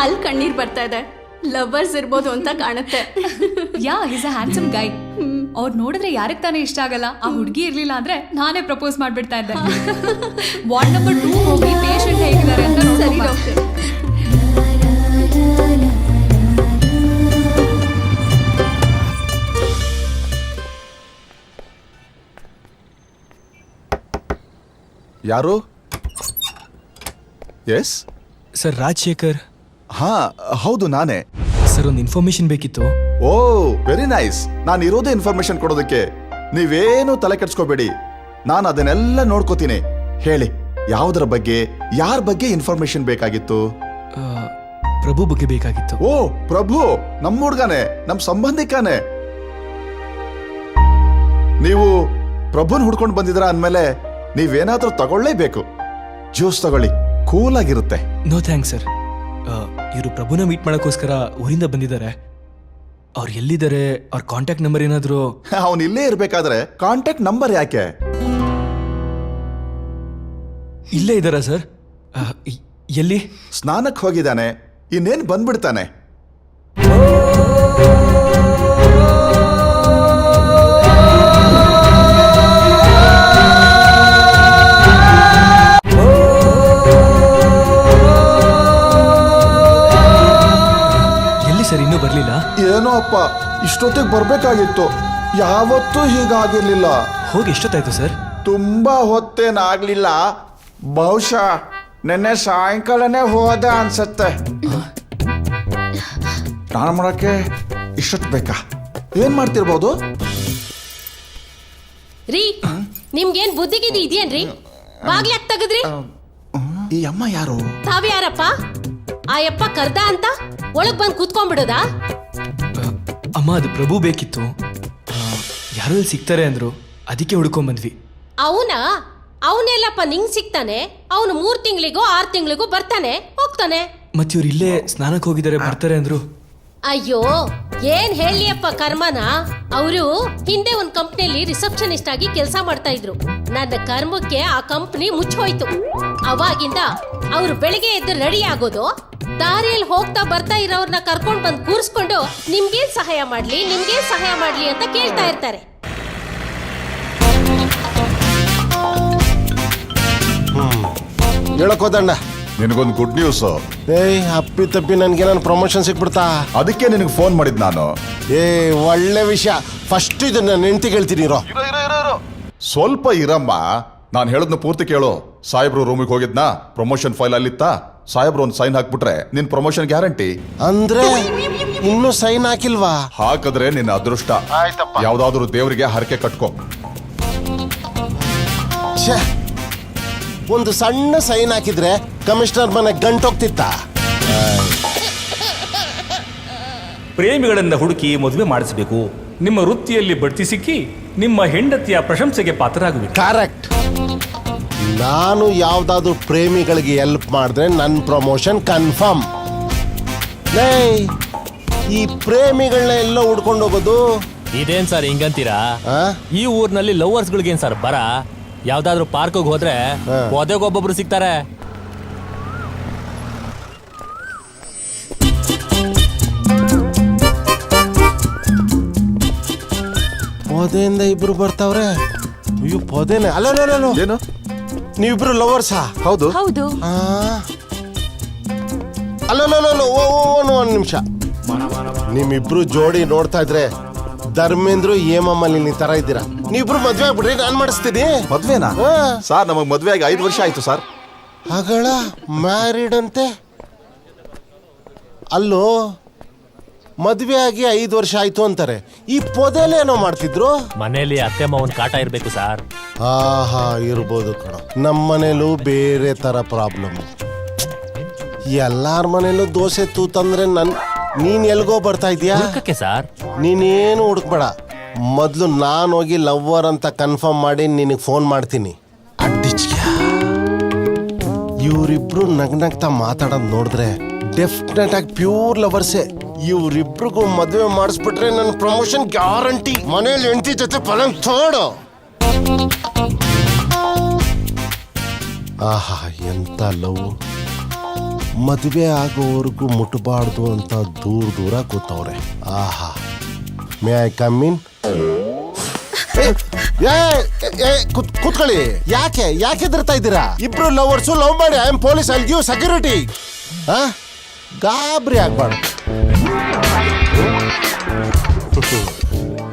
ಅಲ್ಲಿ ಕಣ್ಣೀರ್ ಬರ್ತಾ ಇದೆ. ಲವರ್ಸ್ ಇರ್ಬೋದು ಅಂತ ಕಾಣುತ್ತೆ. ಯಾ, ಈಸ್ ಅ ಹ್ಯಾಂಡ್ಸಮ್ ಗೈ. ಅವ್ರು ನೋಡಿದ್ರೆ ಯಾರಿಗೆ ತಾನೇ ಇಷ್ಟ ಆಗಲ್ಲ. ಆ ಹುಡುಗಿ ಇರ್ಲಿಲ್ಲ ಅಂದ್ರೆ ನಾನೇ ಪ್ರಪೋಸ್ ಮಾಡ್ಬಿಡ್ತಾ ಇದ್ದೆ. ವಾರ್ಡ್ ನಂಬರ್ 2 ಹೋಗಿ ಪೇಷಂಟ್ ಹೇಗಿದ್ದಾರೆ ಅಂತ ಸರಿ ಡಾಕ್ಟರ್. ಯಾರು? Yes sir, Rajashekhar. ಹಾ ಹೌದು, ನಾನೇ. ಸರ್, ಒಂದು ಇನ್ಫಾರ್ಮೇಶನ್ ಬೇಕಿತ್ತು. ಓ ವೆರಿ ನೈಸ್. ನಾನು ಇರೋದೇ ಇನ್ಫಾರ್ಮೇಶನ್ ಕೊಡೋದಕ್ಕೆ. ನೀವೇನು ತಲೆ ಕೆಡ್ಸ್ಕೋಬೇಡಿ, ನಾನು ಅದನ್ನೆಲ್ಲ ನೋಡ್ಕೋತೀನಿ. ಹೇಳಿ, ಯಾವುದರ ಬಗ್ಗೆ, ಯಾರ ಬಗ್ಗೆ ಇನ್ಫಾರ್ಮೇಶನ್ ಬೇಕಾಗಿತ್ತು? ಪ್ರಭು ಬಗ್ಗೆ ಬೇಕಾಗಿತ್ತು. ಓ ಪ್ರಭು, ನಮ್ಮ ಹುಡ್ಗಾನೆ, ನಮ್ಮ ಸಂಬಂಧಿಕಾನೆ. ನೀವು ಪ್ರಭುನ್ ಹುಡ್ಕೊಂಡು ಬಂದಿದ್ರ ಅಂದ್ಮೇಲೆ ನೀವೇನಾದ್ರೂ ತಗೊಳ್ಳೇಬೇಕು. ಜ್ಯೂಸ್ ತಗೊಳ್ಳಿ, ಕೂಲ್ ಆಗಿರುತ್ತೆ. No thanks sir. ಇವರು ಪ್ರಭುನ ಮೀಟ್ ಮಾಡೋಕ್ಕೋಸ್ಕರ ಊರಿಂದ ಬಂದಿದ್ದಾರೆ. ಅವ್ರು ಎಲ್ಲಿದ್ದಾರೆ? ಅವ್ರ ಕಾಂಟ್ಯಾಕ್ಟ್ ನಂಬರ್ ಏನಾದ್ರು? ಅವನು ಇಲ್ಲೇ ಇರ್ಬೇಕಾದ್ರೆ ಕಾಂಟ್ಯಾಕ್ಟ್ ನಂಬರ್ ಯಾಕೆ? ಇಲ್ಲೇ ಇದ್ದಾರಾ ಸರ್? ಎಲ್ಲಿ? ಸ್ನಾನಕ್ಕೆ ಹೋಗಿದ್ದಾನೆ, ಇನ್ನೇನು ಬಂದ್ಬಿಡ್ತಾನೆ. ಎಲ್ಲಿ ಸರ್ ಇನ್ನೂ ಬರ್ಲಿಲ್ಲ? ಏನೋ ಅಪ್ಪ, ಇಷ್ಟೊತ್ತಿಗೆ ಬರ್ಬೇಕಾಗಿತ್ತು, ಯಾವತ್ತೂ ಹೀಗಾಗಿರ್ಲಿಲ್ಲ. ಹೋಗಿ ಎಷ್ಟೊತ್ತಾಯ್ತು ಸರ್? ತುಂಬಾ ಹೊತ್ತೇನಾಗ್ಲಿಲ್ಲ, ಬಹುಶಃ ನಿನ್ನೆ ಸಾಯಂಕಾಲನೇ ಹೋದ ಅನ್ಸತ್ತೆ. ಸ್ನಾನ ಮಾಡಕ್ಕೆ ಇಷ್ಟೊತ್ತು ಬೇಕಾ? ಏನ್ ಮಾಡ್ತಿರ್ಬೋದು? ರೀ, ನಿಮ್ಗೇನ್ ಬುದ್ಧಿಗಿದ್ದಿ ಇದೆಯೇನ್ರಿ? ಬಾಗ್ಲ್ಯಾಕ್ ತೆಗದ್ರಿ? ಈ ಅಮ್ಮ ಯಾರು? ತಾವ್ಯಾರಪ್ಪ? ಆ ಯಪ್ಪ ಕರ್ದ ಅಂತ ಒಳಗ್ ಬಂದ್ ಕೂತ್ಕೊಂಡ್ಬಿಡೋದಾ? ಅಮ್ಮ ಅದು ಪ್ರಭು ಬೇಕಿತ್ತು, ಯಾರೋ ಇಲ್ಲಿ ಸಿಗ್ತಾರೆ ಅಂದ್ರು, ಅದಕ್ಕೆ ಹುಡ್ಕೊಂಡ್ ಬಂದ್ವಿ. ಅವನೆಲ್ಲಪ್ಪ ನಿಂಗ್ ಸಿಗ್ತಾನೆ? ಅವನು 3 ತಿಂಗಳಿಗೂ 6 ತಿಂಗಳಿಗೂ ಬರ್ತಾನೆ ಹೋಗ್ತಾನೆ. ಮತ್ತೆ ಇವ್ರು ಇಲ್ಲೇ ಸ್ನಾನಕ್ಕೆ ಹೋಗಿದ್ದಾರೆ, ಬರ್ತಾರೆ ಅಂದ್ರು. ಅಯ್ಯೋ, ಏನ್ ಹೇಳಿಯಪ್ಪ ಕರ್ಮನ. ಅವರು ಹಿಂದೆ ಒಂದ್ ಕಂಪ್ನಿಯಲ್ಲಿ ರಿಸೆಪ್ಷನಿಸ್ಟ್ ಆಗಿ ಕೆಲಸ ಮಾಡ್ತಾ ಇದ್ರು. ನನ್ನ ಕರ್ಮಕ್ಕೆ ಆ ಕಂಪ್ನಿ ಮುಚ್ಚೋಯ್ತು. ಅವಾಗಿಂದ ಅವ್ರು ಬೆಳಿಗ್ಗೆ ಎದ್ದು ರೆಡಿ ಆಗೋದು, ದಾರಿಯಲ್ಲಿ ಹೋಗ್ತಾ ಬರ್ತಾ ಇರೋರ್ನ ಕರ್ಕೊಂಡ್ ಬಂದ್ ಕೂರ್ಸ್ಕೊಂಡು ನಿಮ್ಗೇನ್ ಸಹಾಯ ಮಾಡ್ಲಿ ಅಂತ ಕೇಳ್ತಾ ಇರ್ತಾರೆ. ಹೇಳಕೋದಣ್ಣ, ನಿನಗೊಂದು ಗುಡ್ ನ್ಯೂಸ್. ಅಪ್ಪಿ ತಪ್ಪಿ ನನ್ಗೆ ನಾನು ಪ್ರಮೋಷನ್ ಸಿಕ್ಬಿಡ್ತಾ? ಅದಕ್ಕೆ ನಿನಗೆ ಫೋನ್ ಮಾಡಿದ್ ನಾನು. ಒಳ್ಳೆ ವಿಷಯ. ಫಸ್ಟ್ ಇದನ್ನ ನನ್ನ ಹೆಂಡತಿಗೆ ಹೇಳ್ತೀನಿ. ಸ್ವಲ್ಪ ಇರಮ್ಮ, ನಾನು ಹೇಳದ್ನ ಪೂರ್ತಿ ಕೇಳು. ಸಾಹೇಬ್ರು ರೂಮಿಗೆ ಹೋಗಿದ್ನಾ, ಪ್ರಮೋಷನ್ ಫೈಲ್ ಅಲ್ಲಿತ್ತ, ಸಾಹೇಬ್ರು ಒಂದು ಸೈನ್ ಹಾಕ್ಬಿಟ್ರೆ ನಿನ್ ಪ್ರಮೋಷನ್ ಗ್ಯಾರಂಟಿ. ಅಂದ್ರೆ ಇನ್ನೂ ಸೈನ್ ಹಾಕಿಲ್ವಾ? ಹಾಕಿದ್ರೆ ನಿನ್ನ ಅದೃಷ್ಟ. ಯಾವ್ದಾದ್ರು ದೇವರಿಗೆ ಹರಕೆ ಕಟ್ಕೋ. ಒಂದು ಸಣ್ಣ ಸೈನ್ ಹಾಕಿದ್ರೆ ಕಮಿಷನರ್ ಮನೆ ಗಂಟೋಗ್ತಿತ್ತ. ಪ್ರೇಮಿಗಳನ್ನ ಹುಡುಕಿ ಮದುವೆ ಮಾಡಿಸಬೇಕು. ನಿಮ್ಮ ವೃತ್ತಿಯಲ್ಲಿ ಬಡ್ತಿ ಸಿಕ್ಕಿ ನಿಮ್ಮ ಹೆಂಡತಿಯ ಪ್ರಶಂಸೆಗೆ ಪಾತ್ರರಾಗಬೇಕು. ಕರೆಕ್ಟ್. ನಾನು ಯಾವ್ದಾದ್ರು ಪ್ರೇಮಿಗಳಿಗೆ ಹೆಲ್ಪ್ ಮಾಡಿದ್ರೆ ನನ್ನ ಪ್ರಮೋಷನ್ ಕನ್ಫರ್ಮ್. ಈ ಪ್ರೇಮಿಗಳನ್ನ ಎಲ್ಲ ಹುಡ್ಕೊಂಡು ಹೋಗೋದು ಇದೇನ್ ಸರ್ ಹಿಂಗಂತೀರಾ? ಈ ಊರ್ನಲ್ಲಿ ಲವರ್ಸ್ಗಳಿಗೇನ್ ಸರ್ ಬರ? ಯಾವ್ದಾದ್ರು ಪಾರ್ಕ್ಗೆ ಹೋದ್ರೆ ಒಬ್ಬೊಬ್ರು ಸಿಗ್ತಾರೆ. ಪೊದೆಯಿಂದ ಇಬ್ರು ಬರ್ತಾವ್ರೆ. ಅಯ್ಯೋ ಪೊದೆನೆ ಅಲ್ಲ. ಏನು ನೀವಿಬ್ರು ಲವರ್ಸಾ? ಹೌದು ಹೌದು. ಅಲ್ಲ, ಒಂದ್ ನಿಮಿಷ. ನಿಮ್ಮಿಬ್ರು ಜೋಡಿ ನೋಡ್ತಾ ಇದ್ರೆ ಧರ್ಮೇಂದ್ರ ಹೇಮಮಾಲಿನಿ ತರ ಇದ್ದೀರಾ. ನೀವಿಬ್ರು ಮದ್ವೆ ಆಗ್ಬಿಡ್ರಿ, ನಾನ್ ಮಾಡಿಸ್ತೀನಿ. ಮದ್ವೆನಾ? ಸರ್, ನಮಗ್ ಮದ್ವೆ ಆಗಿ 5 ವರ್ಷ ಆಯ್ತು ಸರ್. ಅಗಳ ಮ್ಯಾರಿಡ್ ಅಂತೆ? ಅಲ್ಲೋ, ಮದ್ವೆ ಆಗಿ 5 ವರ್ಷ ಆಯ್ತು ಅಂತಾರೆ. ಈ ಪೊದೆಲೆ ಏನೋ ಮಾಡ್ತಿದ್ರು. ಮನೇಲಿ ಅತ್ತೆ ಮಾವನ್ ಕಾಟ ಇರ್ಬೇಕು ಸರ್. ಇರ್ಬೋದು ಕಣ. ನಮ್ಮನೇಲೂ ಬೇರೆ ತರ ಪ್ರಾಬ್ಲಮ್. ಎಲ್ಲಾರ ಮನೇಲೂ ದೋಸೆ ತೂತಂದ್ರೆ ನೀನ್ ಎಲ್ಗೋ ಬರ್ತಾ ಇದೀಯಾ ಸರ್? ನೀನೇನು ಹುಡುಕ್ಬೇಡ. ಮೊದ್ಲು ನಾನು ಹೋಗಿ ಲವ್ವರ್ ಅಂತ ಕನ್ಫರ್ಮ್ ಮಾಡಿ ನಿನಗೆ ಫೋನ್ ಮಾಡ್ತೀನಿ. ಇವರಿಬ್ರು ನಗ್ನಗ್ತಾ ಮಾತಾಡೋದು ನೋಡಿದ್ರೆ ಡೆಫಿನೆಟ್ ಆಗಿ ಪ್ಯೂರ್ ಲವರ್ಸೇ. ಇವರಿಬ್ರಿಗೂ ಮದುವೆ ಮಾಡಿಸ್ಬಿಟ್ರೆ ನನ್ನ ಪ್ರಮೋಷನ್ ಗ್ಯಾರಂಟಿ. ಮನೇಲಿ ಹೆಂಡತಿ ಜೊತೆ ಪಲಂಗ್ ತೋಡು. ಆಹಾ, ಎಂತ ಲವ್. ಮದುವೆ ಆಗೋವರೆಗೂ ಮುಟ್ಟಬಾರ್ದು ಅಂತ ದೂರ ಕೂತವ್ರೆ. ಆಹಾ, ಮೇ ಐ ಕಮ್ ಇನ್? ಕೂತ್ಕೊಳ್ಳಿ. ಯಾಕೆ ಹೆದರ್ತಾ ಇದ್ದೀರಾ? ಇಬ್ರು ಲವರ್ಸು ಲವ್ ಮಾಡಿ. I am police, I will give security. ಗಾಬರಿ ಆಗ್ಬಾರ್ದು.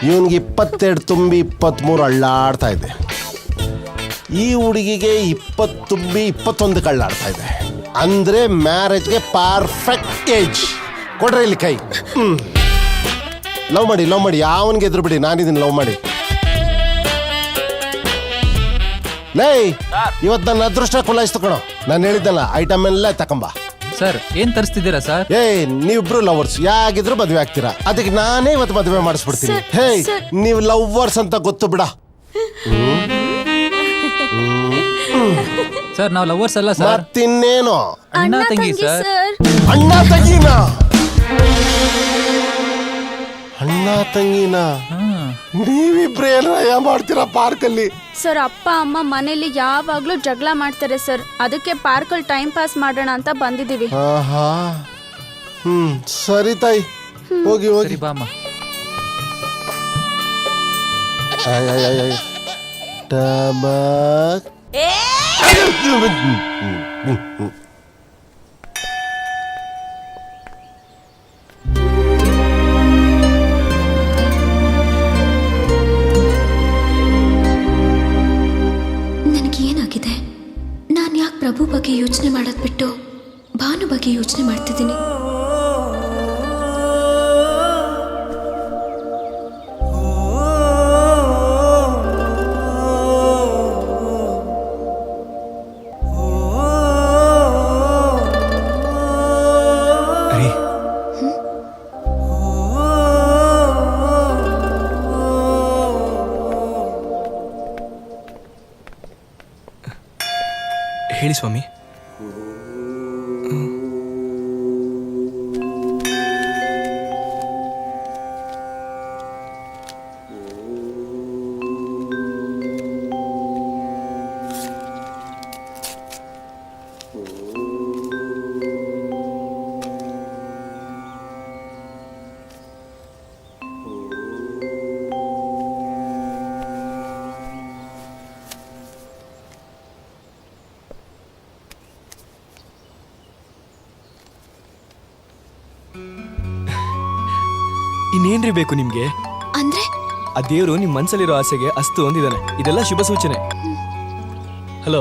ಇವನ್ಗೆ 22 ತುಂಬಿ 23 ಅಳ್ಳಾಡ್ತಾ ಇದೆ. ಈ ಹುಡುಗಿಗೆ 20 ತುಂಬಿ 21 ಕಳ್ಳಾಡ್ತಾ ಇದೆ. ಅಂದ್ರೆ ಮ್ಯಾರೇಜ್ಗೆ ಪರ್ಫೆಕ್ಟ್ ಏಜ್. ಕೊಡ್ರಿ ಇಲ್ಲಿ ಕೈ. ಲವ್ ಮಾಡಿ. ಯಾವನ್ಗೆ ಎದ್ರು ಬಿಡಿ, ನಾನಿದ್ದೀನಿ. ಲವ್ ಮಾಡಿ. ಇವತ್ತು ನನ್ನ ಅದೃಷ್ಟ ಕುಲಾಯಿಸ್ತು ಕಣೋ. ನಾನು ಹೇಳಿದ್ದಲ್ಲ, ಐಟಮ್ ಎಲ್ಲ ತಕೊಂಬ. ಸರ್, ಏನ್ ತರಿಸ್ತಿದ್ದೀರಾ ಸರ್? ನೀವಿಬ್ರು ಲವರ್ಸ್ ಯಾಗಿದ್ರು ಮದ್ವೆ ಆಗ್ತೀರಾ. ಅದಕ್ಕೆ ನಾನೇ ಇವತ್ತು ಮದ್ವೆ ಮಾಡಿಸ್ಬಿಡ್ತೀನಿ. ನೀವು ಲವರ್ಸ್ ಅಂತ ಗೊತ್ತು ಬಿಡ. ಸರ್, ನಾವು ಲವರ್ಸ್ ಅಲ್ಲ ಸರ್. ಮತ್ತಿನ್ನೇನು? ಅಣ್ಣ ತಂಗಿ ಸರ್. ಅಣ್ಣ ತಂಗಿನ? ಅಣ್ಣ ತಂಗಿನ ನೀವಿಬ್ರು ಏನಯ್ಯ ಮಾಡ್ತೀರಾ ಪಾರ್ಕಲ್ಲಿ? ಸರ್ ಅಪ್ಪ ಅಮ್ಮ ಮನೇಲಿ ಯಾವಾಗ್ಲೂ ಜಗಳ ಮಾಡ್ತಾರೆ ಸರ್, ಅದಕ್ಕೆ ಪಾರ್ಕಲ್ಲಿ ಟೈಮ್ ಪಾಸ್ ಮಾಡೋಣ ಅಂತ ಬಂದಿದೀವಿ. ಆಹಾ ಸರಿ ತಾಯಿ, ಹೋಗಿ ಹೋಗಿ ಬಾಮ್ಮ. ಟಬಾಕ್. ನನಗೇನಾಗಿದೆ? ನಾನು ಯಾಕೆ ಪ್ರಭು ಬಗ್ಗೆ ಯೋಚನೆ ಮಾಡೋದು ಬಿಟ್ಟು ಭಾನು ಬಗ್ಗೆ ಯೋಚನೆ ಮಾಡ್ತಿದ್ದೀನಿ? ಹೇಳಿ ಸ್ವಾಮಿ. ಇನ್ನೇನ್ರಿ ಬೇಕು ನಿಮ್ಗೆ? ಅಂದ್ರೆ ಆ ದೇವ್ರು ನಿಮ್ ಮನ್ಸಲ್ಲಿರೋ ಆಸೆಗೆ ಅಸ್ತು ಅಂದಿದ್ದಾನೆ. ಇದೆಲ್ಲ ಶುಭ ಸೂಚನೆ. ಹಲೋ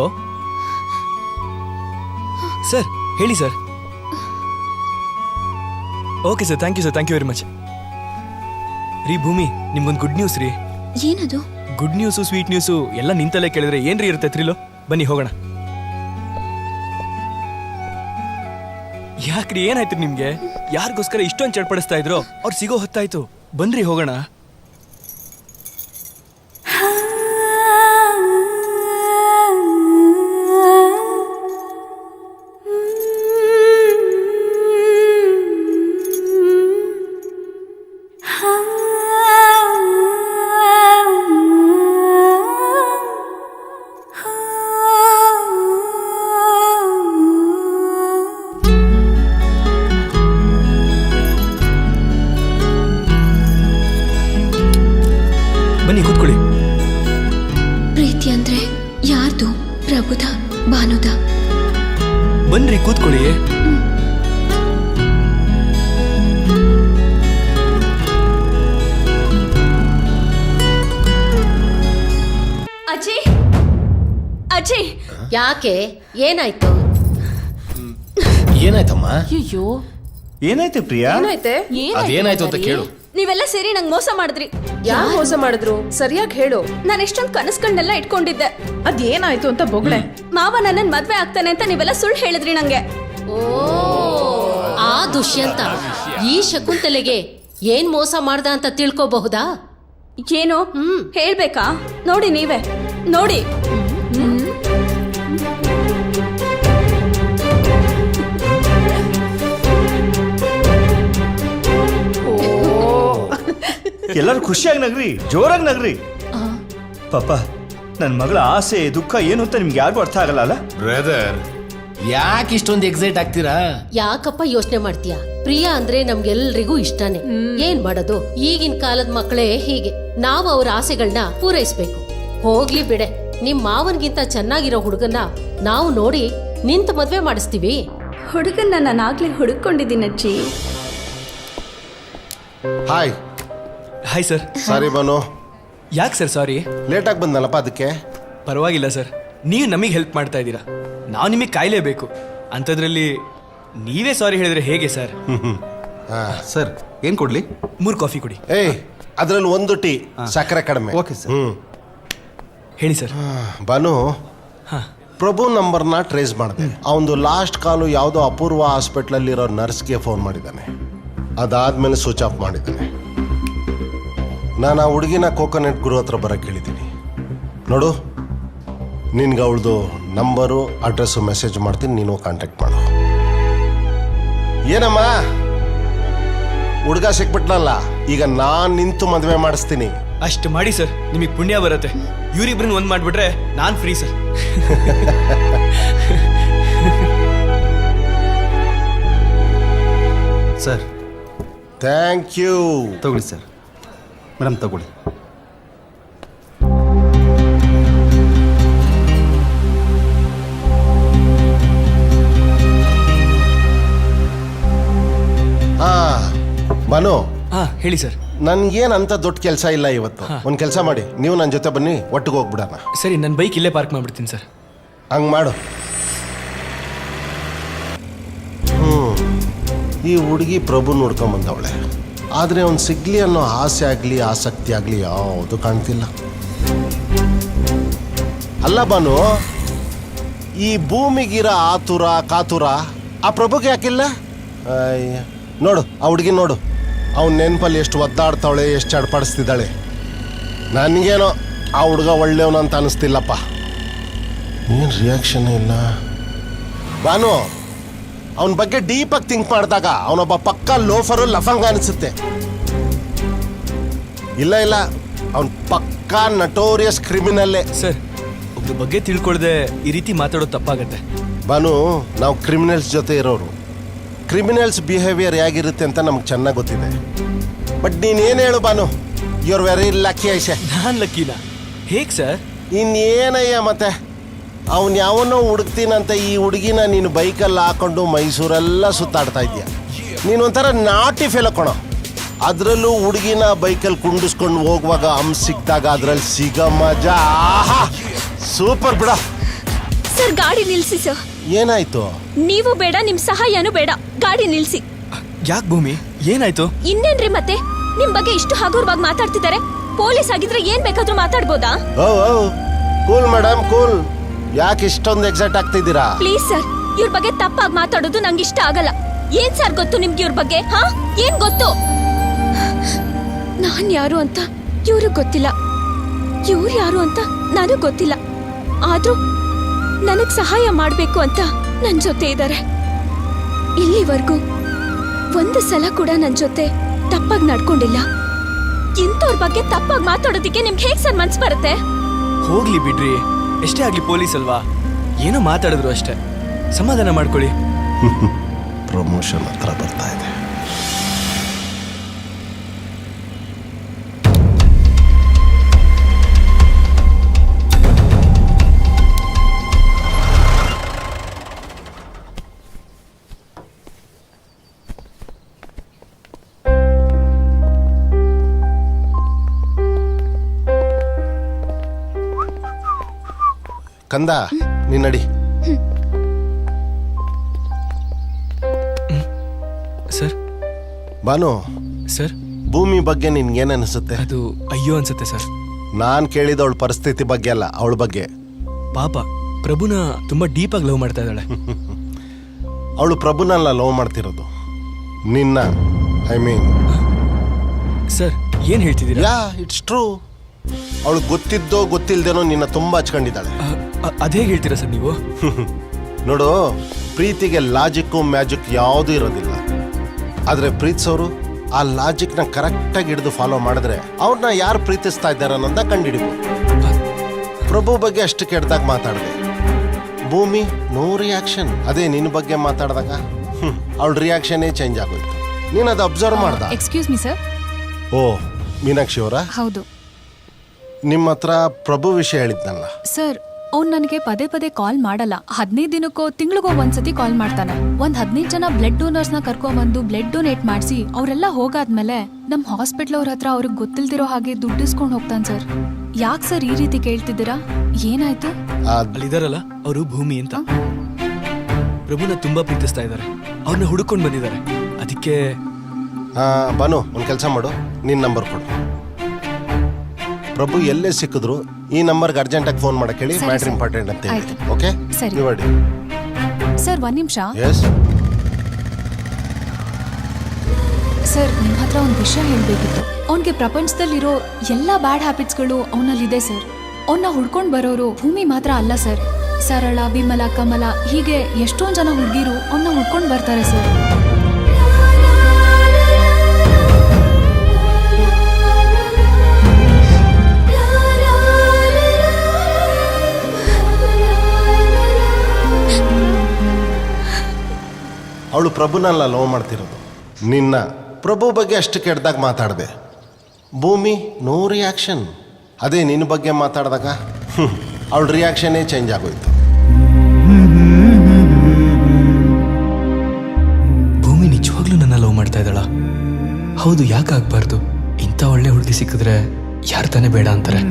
ಸರ್, ಹೇಳಿ sir. Okay sir, thank you very much. ರೀ ಭೂಮಿ, ನಿಮ್ಗೊಂದು ಗುಡ್ ನ್ಯೂಸ್ ರೀ. ಏನದು? ಗುಡ್ ನ್ಯೂಸು ಸ್ವೀಟ್ ನ್ಯೂಸು ಎಲ್ಲ ನಿಂತಲ್ಲೇ ಕೇಳಿದ್ರೆ ಏನ್ರಿ ಇರುತ್ತೆ ತ್ರಿಲೋ? ಬನ್ನಿ ಹೋಗೋಣ. ಯಾಕ್ರಿ, ಏನಾಯ್ತು ನಿಮ್ಗೆ? ಯಾರಿಗೋಸ್ಕರ ಇಷ್ಟೊಂದು ಚಡ್ಪಡಿಸ್ತಾ ಇದ್ರು? ಅವ್ರು ಸಿಗೋ ಹೊತ್ತಾಯ್ತು, ಬನ್ರಿ ಹೋಗೋಣ. ಬನ್ನಿ ಕೂತ್ಕೊಳ್ಳಿ. ಪ್ರೀತಿ ಅಂದ್ರೆ ಯಾರ್ದು? ಪ್ರಭುದ, ಭಾನುದ? ಬನ್ರಿ ಕೂತ್ಕೊಳ್ಳಿ. ಅಜ್ಜಿ, ಅಜ್ಜಿ, ಯಾಕೆ? ಏನಾಯ್ತು? ಏನಾಯ್ತಮ್ಮ? ಅಯ್ಯೋ, ಏನಾಯ್ತು ಪ್ರಿಯಾ? ಏನಾಯ್ತೆ? ಅದೇನಾಯ್ತು ಅಂತ ಕೇಳು. ನೀವೆಲ್ಲ ಸೇರಿ ನಂಗೆ ಮೋಸ ಮಾಡಿದ್ರಿ. ಯಾರು ಮೋಸ ಮಾಡಿದ್ರು? ಸರಿಯಾಗಿ ಹೇಳು. ನಾನು ಎಷ್ಟೊಂದು ಕನಸುಗಳನ್ನೆಲ್ಲ ಇಟ್ಕೊಂಡಿದ್ದೆ. ಅದೇನಾಯ್ತು ಅಂತ ಬೊಗಳೆ. ಮಾವ ನನ್ನನ್ ಮದ್ವೆ ಆಗ್ತಾನೆ ಅಂತ ನೀವೆಲ್ಲ ಸುಳ್ಳು ಹೇಳಿದ್ರಿ ನಂಗೆ. ಆ ದುಷ್ಯಂತ ಈ ಶಕುಂತಲೆಗೆ ಏನ್ ಮೋಸ ಮಾಡ್ದ ಅಂತ ತಿಳ್ಕೋಬಹುದಾ? ಏನು ಹೇಳ್ಬೇಕಾ? ನೋಡಿ ನೀವೇ ನೋಡಿ. ಎಲ್ಲರೂ ಖುಷಿಯಾಗಿ ನಗ್ರಿ, ಜೋರಾಗಿ ನಗ್ರಿ. ಪಾಪ ನನ್ನ ಮಗಳ ಆಸೆ ದುಃಖ ಏನು ಅಂತ ನಿಮ್ಗೆ ಯಾರಿಗೂ ಅರ್ಥ ಆಗಲ್ಲ ಅಲ್ಲ? ಬ್ರದರ್, ಯಾಕೆ ಇಷ್ಟೊಂದು ಎಕ್ಸೈಟ್ ಆಗ್ತೀರಾ? ಯಾಕಪ್ಪ ಯೋಚನೆ ಮಾಡ್ತೀಯಾ? ಪ್ರಿಯಾ ಅಂದ್ರೆ ನಮ್ಗೆಲ್ರಿಗೂ ಇಷ್ಟನೇ. ಏನ್ ಮಾಡೋದು, ಈಗಿನ ಕಾಲದ ಮಕ್ಕಳೇ ಹೀಗೆ. ನಾವು ಅವ್ರ ಆಸೆಗಳನ್ನ ಪೂರೈಸ್ಬೇಕು. ಹೋಗ್ಲಿ ಬಿಡೆ, ನಿಮ್ ಮಾವನ್ಗಿಂತ ಚೆನ್ನಾಗಿರೋ ಹುಡುಗನ್ನ ನಾವು ನೋಡಿ ನಿಂತ ಮದ್ವೆ ಮಾಡಿಸ್ತೀವಿ. ಹುಡುಗನ್ನ ನಾನಾಗ್ಲೇ ಹುಡುಕೊಂಡಿದ್ದೀನಿ ಅಜ್ಜಿ. Hi. Hi sir. Sorry Banu. ಯಾಕೆ ಸರ್ ಸಾರಿ? ಲೇಟಾಗಿ ಬಂದಲ್ಲಪ್ಪ, ಅದಕ್ಕೆ. ಪರವಾಗಿಲ್ಲ ಸರ್, ನೀವು ನಮಗೆ ಹೆಲ್ಪ್ ಮಾಡ್ತಾ ಇದ್ದೀರಾ, ನಾವು ನಿಮಗೆ ಕಾಯಲೇಬೇಕು. ಅಂಥದ್ರಲ್ಲಿ ನೀವೇ ಸಾರಿ ಹೇಳಿದ್ರೆ ಹೇಗೆ ಸರ್? ಸರ್, ಏನ್ ಕೊಡ್ಲಿ? 3 ಕಾಫಿ ಕೊಡಿ. ಏಯ್, ಅದ್ರಲ್ಲಿ 1 ಟೀ, ಸಕ್ಕರೆ ಕಡಿಮೆ. Okay sir. ಹೇಳಿ ಸರ್. ಬಾನು, ಪ್ರಭು ನಂಬರ್ನ ಟ್ರೇಸ್ ಮಾಡಿದೆ. ಅವನು ಲಾಸ್ಟ್ ಕಾಲು ಯಾವುದೋ ಅಪೂರ್ವ ಹಾಸ್ಪಿಟ್ಲಲ್ಲಿರೋ ನರ್ಸ್ಗೆ ಫೋನ್ ಮಾಡಿದ್ದಾನೆ. ಅದಾದ್ಮೇಲೆ ಸ್ವಿಚ್ ಆಫ್ ಮಾಡಿದ್ದಾನೆ. ನಾನು ಆ ಹುಡುಗಿನ ಕೋಕೋನಟ್ ಗುರು ಹತ್ರ ಬರಕ್ಕೆ ಹೇಳಿದ್ದೀನಿ. ನೋಡು, ನಿನ್ಗೆ ಅವಳದು ನಂಬರು ಅಡ್ರೆಸ್ಸು ಮೆಸೇಜ್ ಮಾಡ್ತೀನಿ, ನೀನು ಕಾಂಟ್ಯಾಕ್ಟ್ ಮಾಡು. ಏನಮ್ಮ, ಹುಡುಗ ಸಿಕ್ಬಿಟ್ನಲ್ಲ, ಈಗ ನಾನ್ ನಿಂತು ಮದುವೆ ಮಾಡಿಸ್ತೀನಿ. ಅಷ್ಟು ಮಾಡಿ ಸರ್, ನಿಮಗೆ ಪುಣ್ಯ ಬರುತ್ತೆ. ಇವರಿಬ್ರನ್ನ ಒಂದ್ ಮಾಡ್ಬಿಟ್ರೆ ನಾನ್ free sir. Sir thank you. ತಗೊಳ್ಳಿ ಸರ್. ಮೇಡಮ್ ತಗೊಳ್ಳಿ. ಹಾ ಬಾನು. ಹಾ ಹೇಳಿ ಸರ್. ನನ್ಗೇನ್ ಅಂತ ದೊಡ್ಡ ಕೆಲಸ ಇಲ್ಲ ಇವತ್ತು. ಒಂದ್ ಕೆಲಸ ಮಾಡಿ, ನೀವು ನನ್ನ ಜೊತೆ ಬನ್ನಿ, ಒಟ್ಟಿಗೆ ಹೋಗ್ಬಿಡೋಣ. ಸರಿ, ನನ್ನ ಬೈಕ್ ಇಲ್ಲೇ ಪಾರ್ಕ್ ಮಾಡ್ಬಿಡ್ತೀನಿ ಸರ್. ಹಂಗ್ ಮಾಡು. ಈ ಹುಡುಗಿ ಪ್ರಭು ನೋಡ್ಕೊಂಡ್ ಬಂದವಳೆ, ಆದ್ರೆ ಅವ್ನು ಸಿಗ್ಲಿ ಅನ್ನೋ ಆಸೆ ಆಗ್ಲಿ ಆಸಕ್ತಿ ಆಗ್ಲಿ ಯಾವುದು ಕಾಣ್ತಿಲ್ಲ. ಅಲ್ಲ ಬಾನು, ಈ ಭೂಮಿಗಿರ ಆತುರ ಕಾತುರ ಆ ಪ್ರಭುಗೆ ಯಾಕಿಲ್ಲ? ನೋಡು ಆ ಹುಡುಗಿ ನೋಡು, ಅವ್ನ ನೆನಪಲ್ಲಿ ಎಷ್ಟು ಒದ್ದಾಡ್ತಾವಳೆ, ಎಷ್ಟು ಚಡ್ಪಾಡಿಸ್ತಿದ್ದಾಳೆ. ನನಗೇನೋ ಆ ಹುಡುಗ ಒಳ್ಳೆಯವನು ಅಂತ ಅನಿಸ್ತಿಲ್ಲಪ್ಪ. ಏನು ರಿಯಾಕ್ಷನ್ ಇಲ್ಲ. ಬಾನು, ಅವನ ಬಗ್ಗೆ ಡೀಪಾಗಿ ಥಿಂಕ್ ಮಾಡಿದಾಗ ಅವನೊಬ್ಬ ಪಕ್ಕ ಲೋಫರು ಲಫಂಗ ಅನಿಸುತ್ತೆ. ಇಲ್ಲ ಇಲ್ಲ, ಅವನ್ ಪಕ್ಕ ನಟೋರಿಯಸ್ ಕ್ರಿಮಿನಲ್ಲೇ. ಸರ್, ಒಬ್ಬರ ಬಗ್ಗೆ ತಿಳ್ಕೊಳ್ದೆ ಈ ರೀತಿ ಮಾತಾಡೋದು ತಪ್ಪಾಗತ್ತೆ. ಬಾನು, ನಾವು ಕ್ರಿಮಿನಲ್ಸ್ ಜೊತೆ ಇರೋರು. ಕ್ರಿಮಿನಲ್ಸ್ ಬಿಹೇವಿಯರ್ ಹೇಗಿರುತ್ತೆ ಅಂತ ನಮ್ಗೆ ಚೆನ್ನಾಗಿ ಗೊತ್ತಿದೆ. ಬಟ್ ನೀನೇನು ಹೇಳು Banu, you are very lucky ಐಸೆ. ನಾನು ಲಕ್ಕಿನ? ಹೇಗೆ ಸರ್? ಇನ್ನೇನಯ್ಯ ಮತ್ತೆ, ಅವನು ಯಾವನೋ ಹುಡುಕ್ತೀನಂತ ಈ ಹುಡುಗಿನ ನೀನು ಬೈಕಲ್ಲಿ ಹಾಕೊಂಡು ಮೈಸೂರೆಲ್ಲ ಸುತ್ತಾಡ್ತಾ ಇದೆಯಾ. ನೀನೊಂಥರ ನಾಟಿ ಫೇಲ್ ಕೊಣೋ. ಅದರಲ್ಲೂ ಹುಡುಗಿನ ಬೈಕಲ್ಲಿ ಕುಂಡಿಸ್ಕೊಂಡು ಹೋಗುವಾಗ ಸಿಕ್ಕಿದಾಗ ಅದ್ರಲ್ಲಿ ಸಿಗೋ ಮಜಾ ಆಹಾ ಸೂಪರ್ ಬಿಡ. ಸರ್, ಗಾಡಿ ನಿಲ್ಸಿ ಸರ್. ಏನಾಯ್ತು? ನೀವು ಬೇಡ, ನಿಮ್ ಸಹಾಯನೂ ಬೇಡ, ಗಾಡಿ ನಿಲ್ಸಿ. ಯಾಕೆ ಭೂಮಿ, ಏನಾಯ್ತು? ಇನ್ನೇನ್ರಿ ಮತ್ತೆ, ನಿಮ್ ಬಗ್ಗೆ ಇಷ್ಟು ಹಗುರವಾಗಿ ಮಾತಾಡ್ತಿದ್ದಾರೆ. ಪೊಲೀಸ್ ಆಗಿದ್ರೆ ಏನ್ ಬೇಕಾದ್ರೂ ಮಾತಾಡ್ಬೋದಾ? Cool madam, cool. ಯಾಕೆ ಇಷ್ಟೊಂದು ಎಕ್ಸೈಟ್ ಆಗ್ತಿದ್ದೀರಾ? ಪ್ಲೀಸ್ ಸರ್, ಇವ್ರ ಬಗ್ಗೆ ತಪ್ಪಾಗಿ ಮಾತಾಡೋದು ನಂಗೆ ಇಷ್ಟ ಆಗಲ್ಲ. ಏನ್ ಸರ್ ಗೊತ್ತು ನಿಮ್ಗೆ ಇವ್ರ ಬಗ್ಗೆ? ಹಾ, ಏನ್ ಗೊತ್ತು? ನಾನ್ ಯಾರು ಅಂತ ಇವ್ರಿಗೆ ಗೊತ್ತಿಲ್ಲ, ಇವ್ರು ಯಾರು ಅಂತ ನನಗ್ ಗೊತ್ತಿಲ್ಲ. ಆದ್ರೂ ನನಗ್ ಸಹಾಯ ಮಾಡ್ಬೇಕು ಅಂತ ನನ್ ಜೊತೆ ಇದ್ದಾರೆ. ಇಲ್ಲಿವರೆಗೂ ಒಂದು ಸಲ ಕೂಡ ನನ್ ಜೊತೆ ತಪ್ಪಾಗಿ ನಡ್ಕೊಂಡಿಲ್ಲ. ಇಂಥವ್ರ ಬಗ್ಗೆ ತಪ್ಪಾಗಿ ಮಾತಾಡೋದಿಕ್ಕೆ ನಿಮ್ಗೆ ಹೇಗ್ ಸರ್ ಮನ್ಸು ಬರುತ್ತೆ? ಹೋಗ್ಲಿ ಬಿಡ್ರಿ, ಎಷ್ಟೇ ಆಗ್ಲಿ ಪೊಲೀಸ್ ಅಲ್ವಾ, ಏನೋ ಮಾತಾಡಿದ್ರು ಅಷ್ಟೇ, ಸಮಾಧಾನ ಮಾಡ್ಕೊಳ್ಳಿ. ಪ್ರಮೋಷನ್ ಹತ್ರ ಬರ್ತಾ ಇದೆ. ಕಂದ, ನೀನ್ ನಡಿ. ಸರ್. ಬಾನು ಸರ್, ಭೂಮಿ ಬಗ್ಗೆ ನಿನ್ಗೇನ್ ಅನಿಸುತ್ತೆ? ಅದು ಅಯ್ಯೋ ಅನ್ಸುತ್ತೆ ಸರ್. ನಾನ್ ಕೇಳಿದ ಅವಳ ಪರಿಸ್ಥಿತಿ ಬಗ್ಗೆ ಅಲ್ಲ, ಅವಳ ಬಗ್ಗೆ. ಪಾಪ ಪ್ರಭುನ ತುಂಬಾ ಡೀಪ್ ಆಗಿ ಲವ್ ಮಾಡ್ತಾ ಇದ್ದಾಳೆ. ಅವಳು ಪ್ರಭುನಲ್ಲ ಲವ್ ಮಾಡ್ತಿರೋದು, ನಿನ್ನ. ಐ ಮೀನ್ ಸರ್, ಏನ್ ಹೇಳ್ತಿದ್ದೀರಾ? ಯಾ, ಇಟ್ಸ್ ಟ್ರೂ. ಅವಳು ಗೊತ್ತಿದ್ದೋ ಗೊತ್ತಿಲ್ದೇನೋ ನಿನ್ನ ತುಂಬಾ ಹಚ್ಕೊಂಡಿದ್ದಾಳೆ. ಅದೇ ಹೇಳ್ತೀರಾ ಸರ್ ನೀವು? ನೋಡು, ಪ್ರೀತಿಗೆ ಲಾಜಿಕ್ಕು ಮ್ಯಾಜಿಕ್ ಯಾವುದೂ ಇರೋದಿಲ್ಲ. ಆದ್ರೆ ಪ್ರೀತಿಸೋರು ಆ ಲಾಜಿಕ್ನ ಕರೆಕ್ಟಾಗಿ ಹಿಡಿದು ಫಾಲೋ ಮಾಡಿದ್ರೆ ಅವ್ರನ್ನ ಯಾರು ಪ್ರೀತಿಸ್ತಾ ಇದ್ದಾರೆ ಅನ್ನೋದ ಕಂಡುಹಿಡಿಬೋದು. ಪ್ರಭು ಬಗ್ಗೆ ಅಷ್ಟು ಕೆಟ್ಟದಾಗ ಮಾತಾಡಿದೆ, ಭೂಮಿ ನೋ ರಿಯಾಕ್ಷನ್. ಅದೇ ನಿನ್ನ ಬಗ್ಗೆ ಮಾತಾಡಿದಾಗ ಅವಳ ರಿಯಾಕ್ಷನ್ನೇ ಚೇಂಜ್ ಆಗೋಯ್ತು. ನೀನು ಅದು ಅಬ್ಸರ್ವ್ ಮಾಡ್ದ? Excuse me sir. Oh, Meenakshi ಅವರ? ಹೌದು. ನಿಮ್ಮ ಹತ್ರ ಪ್ರಭು ವಿಷಯ ಹೇಳಿದ್ನಲ್ಲ ಸರ್, ಅವ್ನು ನನಗೆ ಪದೇ ಪದೇ ಕಾಲ್ ಮಾಡಲ್ಲ. 15 ದಿನಕ್ಕೋ ತಿಂಗಳಿಗೋ ಒಂದ್ಸತಿ ಕಾಲ್ ಮಾಡ್ತಾನೆ. 15 ಜನ ಬ್ಲಡ್ ಡೋನರ್ಸ್ನ ಕರ್ಕೊಂಡ್ಬಂದು ಬ್ಲಡ್ ಡೊನೇಟ್ ಮಾಡಿಸಿ ಅವರೆಲ್ಲ ಹೋಗಾದ್ಮೇಲೆ ನಮ್ಮ ಹಾಸ್ಪಿಟ್ಲ್ ಅವ್ರ ಹತ್ರ ಅವ್ರಿಗೆ ಗೊತ್ತಿಲ್ದಿರೋ ಹಾಗೆ ದುಡ್ಡು ಇಸ್ಕೊಂಡು ಹೋಗ್ತಾನೆ ಸರ್. ಯಾಕೆ ಸರ್ ಈ ರೀತಿ ಕೇಳ್ತಿದ್ದೀರಾ? ಏನಾಯ್ತು? ಅಲ್ಲಿದಾರಲ್ಲ ಅವರು ಭೂಮಿ ಅಂತ, ಪ್ರಭುನ ತುಂಬಾ ಪ್ರೀತಿಸ್ತಾ ಇದ್ದಾರೆ. ಅವ್ರನ್ನ ಹುಡುಕೊಂಡು ಬಂದಿದ್ದಾರೆ. ಅದಕ್ಕೆ ಬಾನು, ಒಂದು ಕೆಲಸ ಮಾಡು, ನಿನ್ನ ನಂಬರ್ ಕೊಡು. ಪ್ರಭು ಎಲ್ಲೇ ಸಿಕ್ಕಿದ್ರು ಈ ನಂಬರ್ಗೆ ಅರ್ಜೆಂಟಾಗಿ ಫೋನ್ ಮಾಡಕ್ಕೆ ಹೇಳಿ, ಮ್ಯಾಟ್ರ್ ಇಂಪಾರ್ಟೆಂಟ್ ಅಂತ ಹೇಳಿ. ಓಕೆ, ನೋಡಿ ಸರ್. 1 ನಿಮಿಷ ಎಸ್ ಸರ್, ನಿಮ್ಮ ಹತ್ರ ಒಂದು ವಿಷಯ ಹೇಳಬೇಕಿತ್ತು. ಅವನಿಗೆ ಪ್ರಪಂಚದಲ್ಲಿರೋ ಎಲ್ಲ ಬ್ಯಾಡ್ ಹ್ಯಾಬಿಟ್ಸ್ಗಳು ಅವನಲ್ಲಿದೆ ಸರ್. ಅವನ್ನ ಹುಡ್ಕೊಂಡು ಬರೋರು ಭೂಮಿ ಮಾತ್ರ ಅಲ್ಲ ಸರ್. ಸರಳ, ವಿಮಲ, ಕಮಲ, ಹೀಗೆ ಎಷ್ಟೊಂದು ಜನ ಹುಡುಗಿರು ಅವನ್ನ ಹುಡ್ಕೊಂಡು ಬರ್ತಾರೆ ಸರ್. ಪ್ರಭುನಲ್ಲ ಲವ್ ಮಾಡ್ತಿರೋದು ನಿನ್ನ. ಪ್ರಭು ಬಗ್ಗೆ ಅಷ್ಟು ಕೆಟ್ಟದಾಗ ಮಾತಾಡಿದೆ. ಭೂಮಿ ನೋ ರಿಯಾಕ್ಷನ್. ಅದೇ ನಿನ್ನ ಬಗ್ಗೆ ಮಾತಾಡಿದಾಗ ಅವಳ ರಿಯಾಕ್ಷನ್ನೇ ಚೇಂಜ್ ಆಗೋಯ್ತು. ಭೂಮಿ ನಿಜವಾಗ್ಲೂ ನನ್ನ ಲವ್ ಮಾಡ್ತಾ ಇದ್ದಾಳ? ಹೌದು, ಯಾಕೆ ಆಗ್ಬಾರ್ದು? ಇಂಥ ಒಳ್ಳೆ ಹುಡುಗಿ ಸಿಕ್ಕಿದ್ರೆ ಯಾರು ತಾನೇ ಬೇಡ ಅಂತಾರೆ.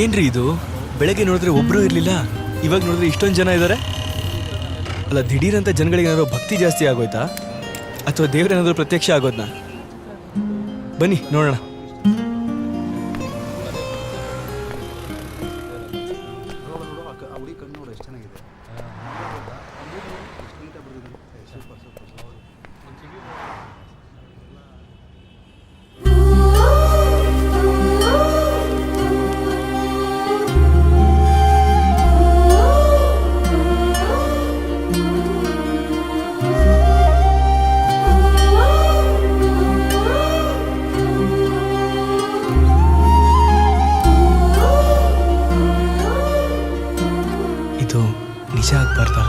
ಏನ್ರಿ ಇದು? ಬೆಳಗ್ಗೆ ನೋಡಿದ್ರೆ ಒಬ್ರು ಇರ್ಲಿಲ್ಲ, ಇವಾಗ ನೋಡಿದ್ರೆ ಇಷ್ಟೊಂದು ಜನ ಇದ್ದಾರೆ. ಅಲ್ಲ, ದಿಢೀರಂತ ಜನಗಳಿಗೆ ಏನಾದ್ರು ಭಕ್ತಿ ಜಾಸ್ತಿ ಆಗೋಯ್ತಾ ಅಥವಾ ದೇವ್ರೇನಾದ್ರು ಪ್ರತ್ಯಕ್ಷ ಆಗೋದ್ನಾ? ಬನ್ನಿ ನೋಡೋಣ. ನಿಜ ಆಗ್ಬಾರ್ದಾ?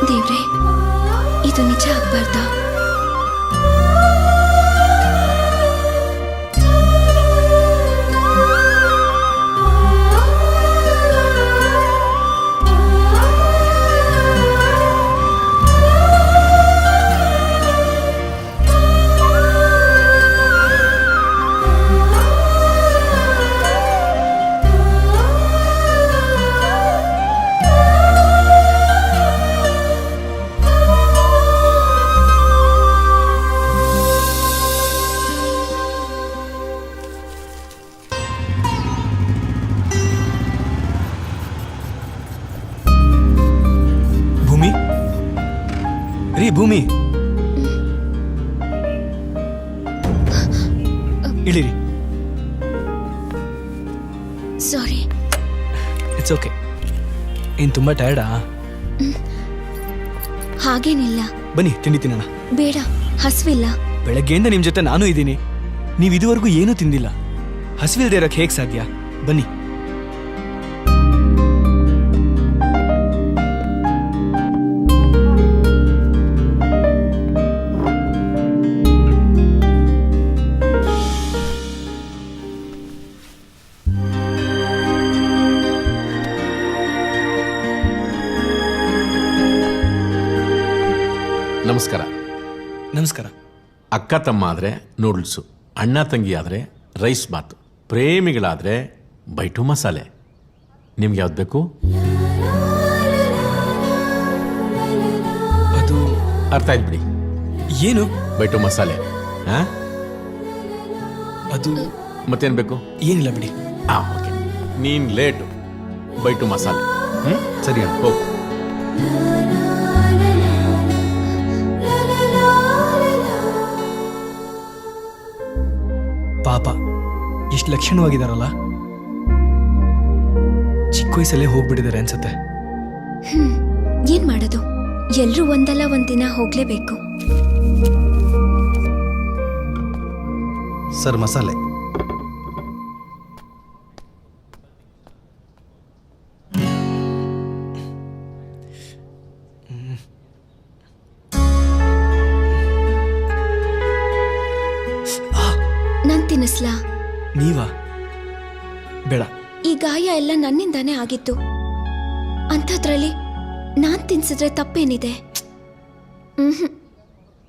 ದೇವ್ರೆ, ಇದು ನಿಜ ಆಗ್ಬಾರ್ದಾ? ಭೂಮಿ, ಇಳಿರಿ. ಸಾರಿ. It's okay. ಏನ್ ತುಂಬಾ ಟಯರ್ಡಾ? ಹಾಗೇನಿಲ್ಲ. ಬನ್ನಿ ತಿಂಡಿ ತಿನ್ನೋಣ. ಬೇಡ, ಹಸ್ವಿಲ್ಲ. ಬೆಳಗ್ಗೆಯಿಂದ ನಿಮ್ ಜೊತೆ ನಾನು ಇದ್ದೀನಿ, ನೀವು ಇದುವರೆಗೂ ಏನೂ ತಿಂದಿಲ್ಲ. ಹಸ್ವಿಲ್ದೇ ಇರಕ್ಕೆ ಹೇಗೆ ಸಾಧ್ಯ? ಬನ್ನಿ. ನಮಸ್ಕಾರ. ನಮಸ್ಕಾರ. ಅಕ್ಕ ತಮ್ಮ ಆದರೆ ನೂಡಲ್ಸು, ಅಣ್ಣ ತಂಗಿ ಆದರೆ ರೈಸ್ ಬಾತು, ಪ್ರೇಮಿಗಳಾದರೆ ಬೈಟು ಮಸಾಲೆ. ನಿಮ್ಗೆ ಯಾವ್ದು ಬೇಕು? ಅದು ಅರ್ಥ ಆಯ್ತು ಬಿಡಿ. ಏನು ಬೈಟು ಮಸಾಲೆ? ಹಾಂ, ಅದು ಮತ್ತೇನು ಬೇಕು? ಏನಿಲ್ಲ ಬಿಡಿ. ಓಕೆ. ನೀನು ಲೇಟು, ಬೈಟು ಮಸಾಲೆ. ಸರಿ ಅಣ್ಣ, ಹೋಗು. ಪಾಪ, ಎಷ್ಟು ಲಕ್ಷಣವಾಗಿದಾರಲ್ಲ. ಚಿಕ್ಕ ವಯಸ್ಸಲ್ಲೇ ಹೋಗ್ಬಿಟ್ಟಿದ್ದಾರೆ ಅನ್ಸತ್ತೆ. ಏನ್ ಮಾಡೋದು, ಎಲ್ರೂ ಒಂದಲ್ಲ ಒಂದಿನ ಹೋಗ್ಲೇಬೇಕು. ಸರ್, ಮಸಾಲೆ. ನಾನ್ ತಿನ್ನಿಸ್ಲಾ? ನೀವಾ? ಬೇಡ. ಈ ಗಾಯ ಎಲ್ಲ ನನ್ನಿಂದಾನೇ ಆಗಿತ್ತು. ಅಂಥದ್ರಲ್ಲಿ ನಾನ್ ತಿನ್ಸಿದ್ರೆ ತಪ್ಪೇನಿದೆ?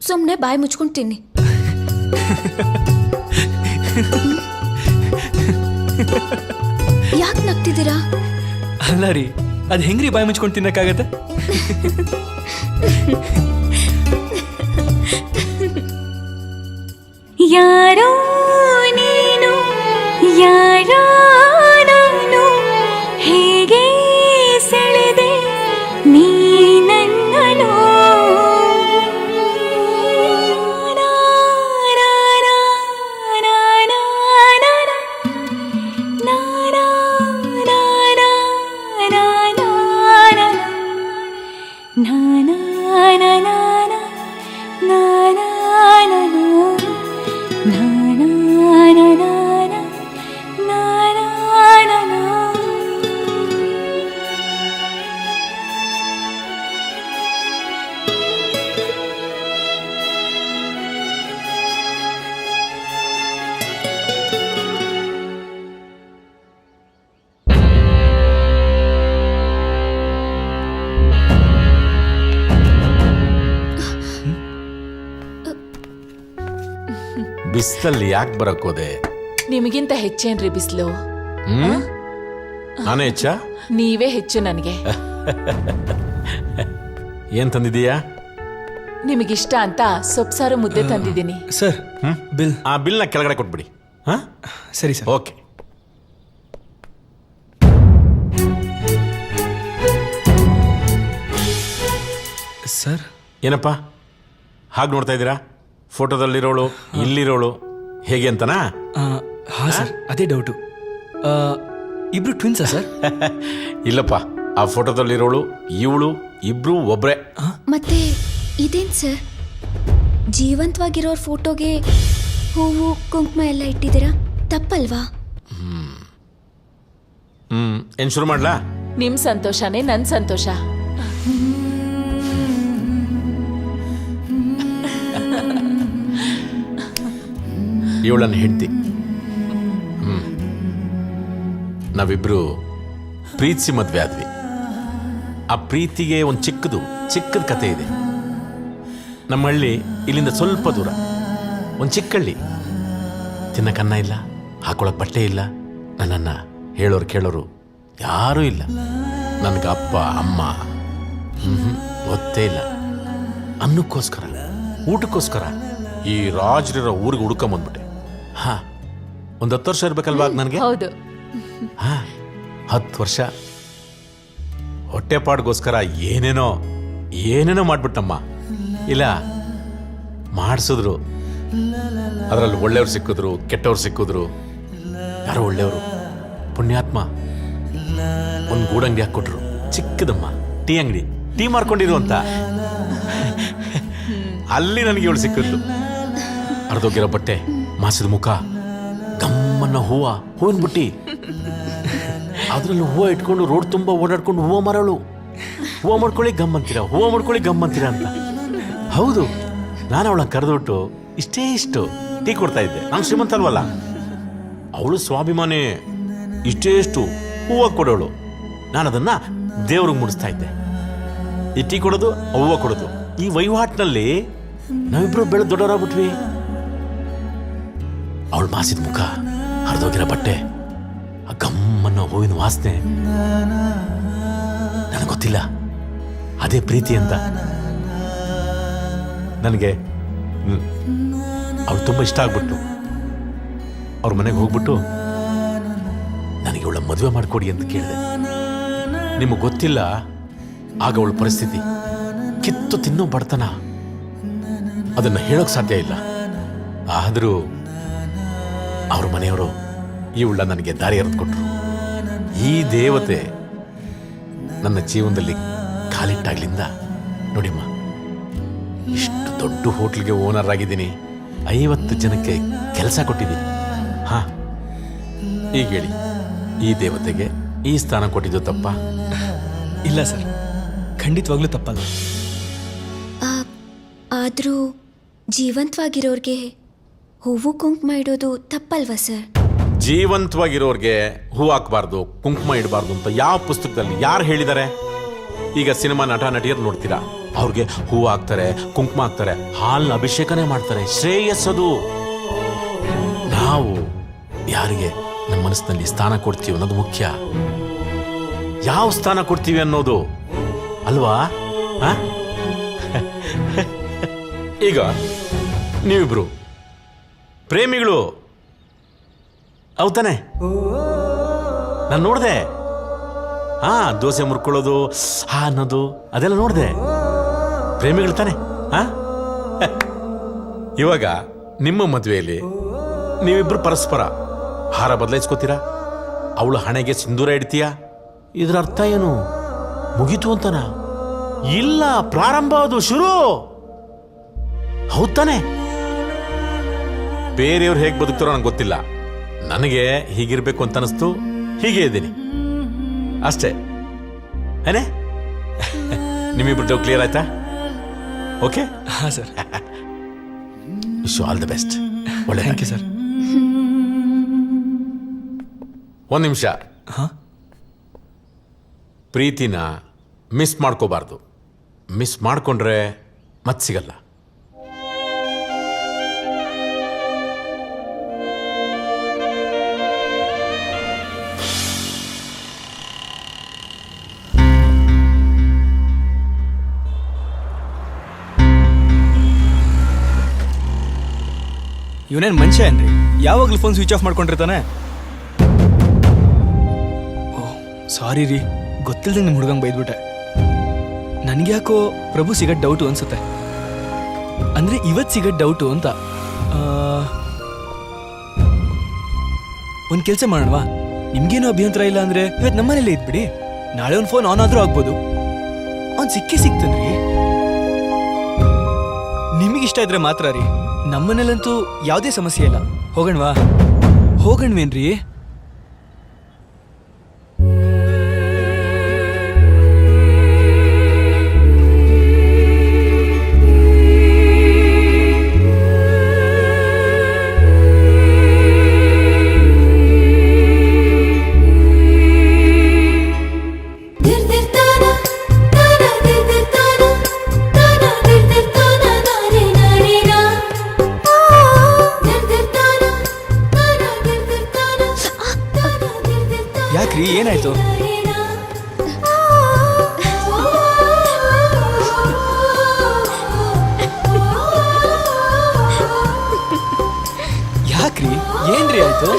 ಸುಮ್ನೆ ಬಾಯಿ ಮುಚ್ಕೊಂಡು ತಿನ್ನಿ. ಯಾಕೆ ನಗ್ತಿದ್ದೀರಾ? ಅಲ್ಲ ರೀ, ಅದು ಹೆಂಗ್ರಿ ಬಾಯಿ ಮುಚ್ಕೊಂಡು ತಿನ್ನಕ್ಕಾಗತ್ತೆ? ಯಾರೋ ನೀನು, ಯಾರೋ ನಾನು, ಹೇಗೆ ಸೆಳೆದೆ ನೀ ನನ್ನನು. na ಬಿಸಿಲಲ್ಲಿ ಯಾಕೆ ಬರಕ್ಕೋದೆ? ನಿಮಗಿಂತ ಹೆಚ್ಚೇನ್ರಿ ಬಿಸಿಲು? ನಾನೇ ಹೆಚ್ಚ? ನೀವೇ ಹೆಚ್ಚು ನನಗೆ. ಏನ್ ತಂದಿದೀಯಾ? ನಿಮಗಿಷ್ಟ ಅಂತ ಸೊಪ್ಸಾರು ಮುದ್ದೆ ತಂದಿದ್ದೀನಿ. Sir bill. ಆ ಬಿಲ್ನ ಕೆಳಗಡೆ ಕೊಟ್ಬಿಡಿ. ಹಾ ಸರಿ ಸರ್. ಓಕೆ. ಸರ್ ಏನಪ್ಪ ಹಾಗೆ ನೋಡ್ತಾ ಇದ್ದೀರಾ? ಫೋಟೋದಲ್ಲಿರೋಳು ಇಲ್ಲಿರೋಳು ಹೇಗೆ ಅಂತನಾ? ಹಾ ಸರ್, ಅದೇ ಡೌಟು. ಇಬ್ರು ಟ್ವಿನ್ಸಾ ಸರ್? ಇಲ್ಲಪ್ಪ, ಆ ಫೋಟೋದಲ್ಲಿರೋಳು ಇವಳು ಇಬ್ರು ಒಬ್ರೆ. ಮತ್ತೆ ಇದೇನ್ ಸರ್, ಜೀವಂತವಾಗಿರೋರ್ ಫೋಟೋಗೆ ಹೂವು ಕುಂಕುಮ ಎಲ್ಲ ಇಟ್ಟಿದ್ದೀರಾ, ತಪ್ಪಲ್ವಾ? ಏನ್ ಶುರು ಮಾಡ್ಲಾ? ನಿಮ್ ಸಂತೋಷನೇ ನನ್ ಸಂತೋಷ. ಇವಳನ್ನ ಹೆಂಡತಿ. ನಾವಿಬ್ರು ಪ್ರೀತಿಸಿ ಮದ್ವೆ ಆದ್ವಿ. ಆ ಪ್ರೀತಿಗೆ ಒಂದು ಚಿಕ್ಕದ ಕತೆ ಇದೆ. ನಮ್ಮ ಹಳ್ಳಿ ಇಲ್ಲಿಂದ ಸ್ವಲ್ಪ ದೂರ, ಒಂದು ಚಿಕ್ಕಹಳ್ಳಿ. ತಿನ್ನಕನ್ನ ಇಲ್ಲ, ಹಾಕೊಳಕ್ ಬಟ್ಟೆ ಇಲ್ಲ. ನನ್ನನ್ನ ಹೇಳೋರು ಕೇಳೋರು ಯಾರೂ ಇಲ್ಲ. ನನ್ಗೆ ಅಪ್ಪ ಅಮ್ಮ ಗೊತ್ತೇ ಇಲ್ಲ. ಅನ್ನಕ್ಕೋಸ್ಕರ, ಊಟಕ್ಕೋಸ್ಕರ ಈ ರಾಜರಿರೋ ಊರಿಗೆ ಹುಡ್ಕೊಂಬಂದ್ಬಿಟ್ಟೆ. ಹಾ, ಒಂದು 10 ವರ್ಷ ಇರ್ಬೇಕಲ್ವಾ ನನಗೆ? ಹೌದು. ಹಾ, 10 ವರ್ಷ ಹೊಟ್ಟೆಪಾಡ್ಗೋಸ್ಕರ ಏನೇನೋ ಮಾಡ್ಬಿಟ್ಟಮ್ಮ. ಇಲ್ಲ, ಮಾಡಿಸಿದ್ರು. ಅದರಲ್ಲಿ ಒಳ್ಳೆಯವ್ರು ಸಿಕ್ಕಿದ್ರು, ಕೆಟ್ಟವ್ರು ಸಿಕ್ಕಿದ್ರು. ಯಾರೋ ಒಳ್ಳೆಯವರು ಪುಣ್ಯಾತ್ಮ ಒಂದು ಗೂಡಂಗಡಿ ಹಾಕ್ಕೊಟ್ರು, ಚಿಕ್ಕದಮ್ಮ, ಟೀ ಅಂಗಡಿ, ಟೀ ಮಾರ್ಕೊಂಡಿರು ಅಂತ. ಅಲ್ಲಿ ನನಗೆ ಇವಳು ಸಿಕ್ಕಿದ್ಲು. ಅರ್ಧೋಗಿರೋ ಬಟ್ಟೆ, ಮಾಸಿದ ಮುಖ, ಗಮ್ಮನ್ನ ಹೂವಿನ ಬುಟ್ಟಿ. ಅದ್ರಲ್ಲಿ ಹೂವು ಇಟ್ಕೊಂಡು ರೋಡ್ ತುಂಬ ಓಡಾಡ್ಕೊಂಡು ಹೂವು ಮಾರೋಳು. ಹೂವು ಮಾಡ್ಕೊಳ್ಳಿ ಗಮ್ಮಂತೀರ, ಹೂವು ಮಾಡ್ಕೊಳ್ಳಿ ಗಮ್ಮಂತೀರ ಅಂತ. ಹೌದು, ನಾನು ಅವಳನ್ನ ಕರೆದ್ಬಿಟ್ಟು ಇಷ್ಟು ಟೀ ಕೊಡ್ತಾ ಇದ್ದೆ. ನಾನು ಶ್ರೀಮಂತ ಅಲ್ವಲ್ಲ. ಅವಳು ಸ್ವಾಭಿಮಾನಿ, ಇಷ್ಟು ಹೂವು ಕೊಡೋಳು. ನಾನು ಅದನ್ನ ದೇವ್ರಿಗೆ ಮುಡಿಸ್ತಾ ಇದ್ದೆ. ಈ ಟೀ ಕೊಡೋದು, ಹೂವು ಕೊಡೋದು, ಈ ವಹಿವಾಟಿನಲ್ಲಿ ನಾವಿಬ್ರು ಬೆಳೆದು ದೊಡ್ಡವರಾಗ್ಬಿಟ್ವಿ. ಅವಳು ಮಾಸಿದ ಮುಖ, ಹರಿದೋಗಿರೋ ಬಟ್ಟೆ, ಆ ಗಮ್ಮನ್ನ ಹೂವಿನ ವಾಸನೆ. ನನಗೆ ಗೊತ್ತಿಲ್ಲ ಅದೇ ಪ್ರೀತಿ ಅಂತ. ನನಗೆ ಅವಳು ತುಂಬ ಇಷ್ಟ ಆಗ್ಬಿಟ್ಟು ಅವ್ರ ಮನೆಗೆ ಹೋಗ್ಬಿಟ್ಟು ನನಗೆ ಅವಳ ಮದುವೆ ಮಾಡಿಕೊಡಿ ಅಂತ ಕೇಳಿದೆ. ನಿಮಗೆ ಗೊತ್ತಿಲ್ಲ ಆಗ ಅವಳ ಪರಿಸ್ಥಿತಿ, ಕಿತ್ತು ತಿನ್ನೋ ಬಡತನ. ಅದನ್ನ ಹೇಳೋಕ್ ಸಾಧ್ಯ ಇಲ್ಲ. ಆದರೂ ಅವ್ರ ಮನೆಯವರು ಇವಳ ನನಗೆ ದಾರಿ ಎರೆದುಕೊಟ್ರು. ಈ ದೇವತೆ ನನ್ನ ಜೀವನದಲ್ಲಿ ಕಾಲಿಟ್ಟಾಗ್ಲಿಂದ ನೋಡಿಮ್ಮ, ಇಷ್ಟು ದೊಡ್ಡ ಹೋಟ್ಲ್ಗೆ ಓನರ್ ಆಗಿದ್ದೀನಿ. 50 ಜನಕ್ಕೆ ಕೆಲಸ ಕೊಟ್ಟಿದ್ದೀನಿ. ಹಾ, ಈಗ ಹೇಳಿ, ಈ ದೇವತೆಗೆ ಈ ಸ್ಥಾನ ಕೊಟ್ಟಿದ್ದು ತಪ್ಪ? ಇಲ್ಲ ಸರ್, ಖಂಡಿತವಾಗ್ಲೂ ತಪ್ಪಲ್ಲ. ಆದರೂ ಜೀವಂತವಾಗಿರೋರ್ಗೆ ಹೂವು ಕುಂಕುಮ ಇಡೋದು ತಪ್ಪಲ್ವಾ ಸರ್? ಜೀವಂತವಾಗಿರೋರ್ಗೆ ಹೂ ಹಾಕಬಾರ್ದು, ಕುಂಕುಮ ಇಡಬಾರ್ದು ಅಂತ ಯಾವ ಪುಸ್ತಕದಲ್ಲಿ ಯಾರು ಹೇಳಿದ್ದಾರೆ? ಈಗ ಸಿನಿಮಾ ನಟ ನಟಿಯರು ನೋಡ್ತೀರಾ, ಅವ್ರಿಗೆ ಹೂ ಹಾಕ್ತಾರೆ, ಕುಂಕುಮ ಹಾಕ್ತಾರೆ, ಹಾಲಿನ ಅಭಿಷೇಕನೇ ಮಾಡ್ತಾರೆ. ಶ್ರೇಯಸ್ಸದು. ನಾವು ಯಾರಿಗೆ ನಮ್ಮ ಮನಸ್ಸಿನಲ್ಲಿ ಸ್ಥಾನ ಕೊಡ್ತೀವಿ ಅನ್ನೋದು ಮುಖ್ಯ. ಯಾವ ಸ್ಥಾನ ಕೊಡ್ತೀವಿ ಅನ್ನೋದು ಅಲ್ವಾ? ಈಗ ನೀವಿಬ್ರು ಪ್ರೇಮಿಗಳು ಹೌದಾನೆ? ನಾನು ನೋಡಿದೆ. ದೋಸೆ ಮುರ್ಕೊಳ್ಳೋದು, ಅನ್ನೋದು ಅದೆಲ್ಲ ನೋಡಿದೆ. ಪ್ರೇಮಿಗಳು ತಾನೆ? ಇವಾಗ ನಿಮ್ಮ ಮದುವೆಯಲ್ಲಿ ನೀವಿಬ್ರು ಪರಸ್ಪರ ಹಾರ ಬದಲಾಯಿಸ್ಕೋತೀರಾ? ಅವಳು ಹಣೆಗೆ ಸಿಂಧೂರ ಇಡ್ತೀಯಾ? ಇದರ ಅರ್ಥ ಏನು? ಮುಗೀತು ಅಂತನ? ಇಲ್ಲ, ಪ್ರಾರಂಭ, ಅದು ಶುರು. ಹೌದ್ ತಾನೆ? ಬೇರೆಯವ್ರು ಹೇಗೆ ಬದುಕ್ತಾರೋ ನನಗೆ ಗೊತ್ತಿಲ್ಲ. ನನಗೆ ಹೀಗಿರ್ಬೇಕು ಅಂತ ಅನಿಸ್ತು, ಹೀಗೆ ಇದ್ದೀನಿ ಅಷ್ಟೇ. ಏನೇ ನಿಮ್ಮಿಬ್ರು ಡೌಟ್ ಕ್ಲಿಯರ್ ಆಯ್ತಾ? ಓಕೆ. ಹಾ sir. Wish you all the best. ಒಳ್ಳೆ. Thank you sir. ಒಂದು ನಿಮಿಷ. ಪ್ರೀತಿನ ಮಿಸ್ ಮಾಡ್ಕೋಬಾರ್ದು. ಮಿಸ್ ಮಾಡ್ಕೊಂಡ್ರೆ ಮತ್ತೆ ಸಿಗಲ್ಲ. ಇವನೇನು ಮನುಷ್ಯ ಏನ್ರಿ ಯಾವಾಗಲೂ ಫೋನ್ ಸ್ವಿಚ್ ಆಫ್ ಮಾಡ್ಕೊಂಡಿರ್ತಾನೆ. ಓಹ್ ಸಾರಿ ರೀ, ಗೊತ್ತಿಲ್ಲದೆ ನಿಮ್ಮ ಹುಡುಗಂಗೆ ಬೈದ್ಬಿಟ್ಟೆ. ನನಗ್ಯಾಕೋ ಪ್ರಭು ಸಿಗಟ್ ಡೌಟು ಅನ್ಸುತ್ತೆ. ಅಂದರೆ ಇವತ್ತು ಸಿಗಟ್ ಡೌಟು ಅಂತ. ಒಂದು ಕೆಲಸ ಮಾಡೋಣವಾ, ನಿಮ್ಗೇನು ಅಭ್ಯಂತರ ಇಲ್ಲ ಅಂದರೆ ಇವತ್ತು ನಮ್ಮನೇಲೇ ಇದ್ಬಿಡಿ. ನಾಳೆ ಒಂದು ಫೋನ್ ಆನ್ ಆದರೂ ಆಗ್ಬೋದು. ಅವ್ನು ಸಿಕ್ಕೇ ಸಿಗ್ತಾನ್ರಿ. ನಿಮಗಿಷ್ಟ ಇದ್ರೆ ಮಾತ್ರ ರೀ, ನಮ್ಮನೇಲಂತೂ ಯಾವುದೇ ಸಮಸ್ಯೆ ಇಲ್ಲ. ಹೋಗಣ್ವಾ? ಹೋಗಣ್ವೇನ್ರಿ? ಯಾಕ್ರಿ, ಏನಾಯ್ತು? ಯಾಕ್ರಿ, ಏನ್ರಿ ಆಯ್ತು?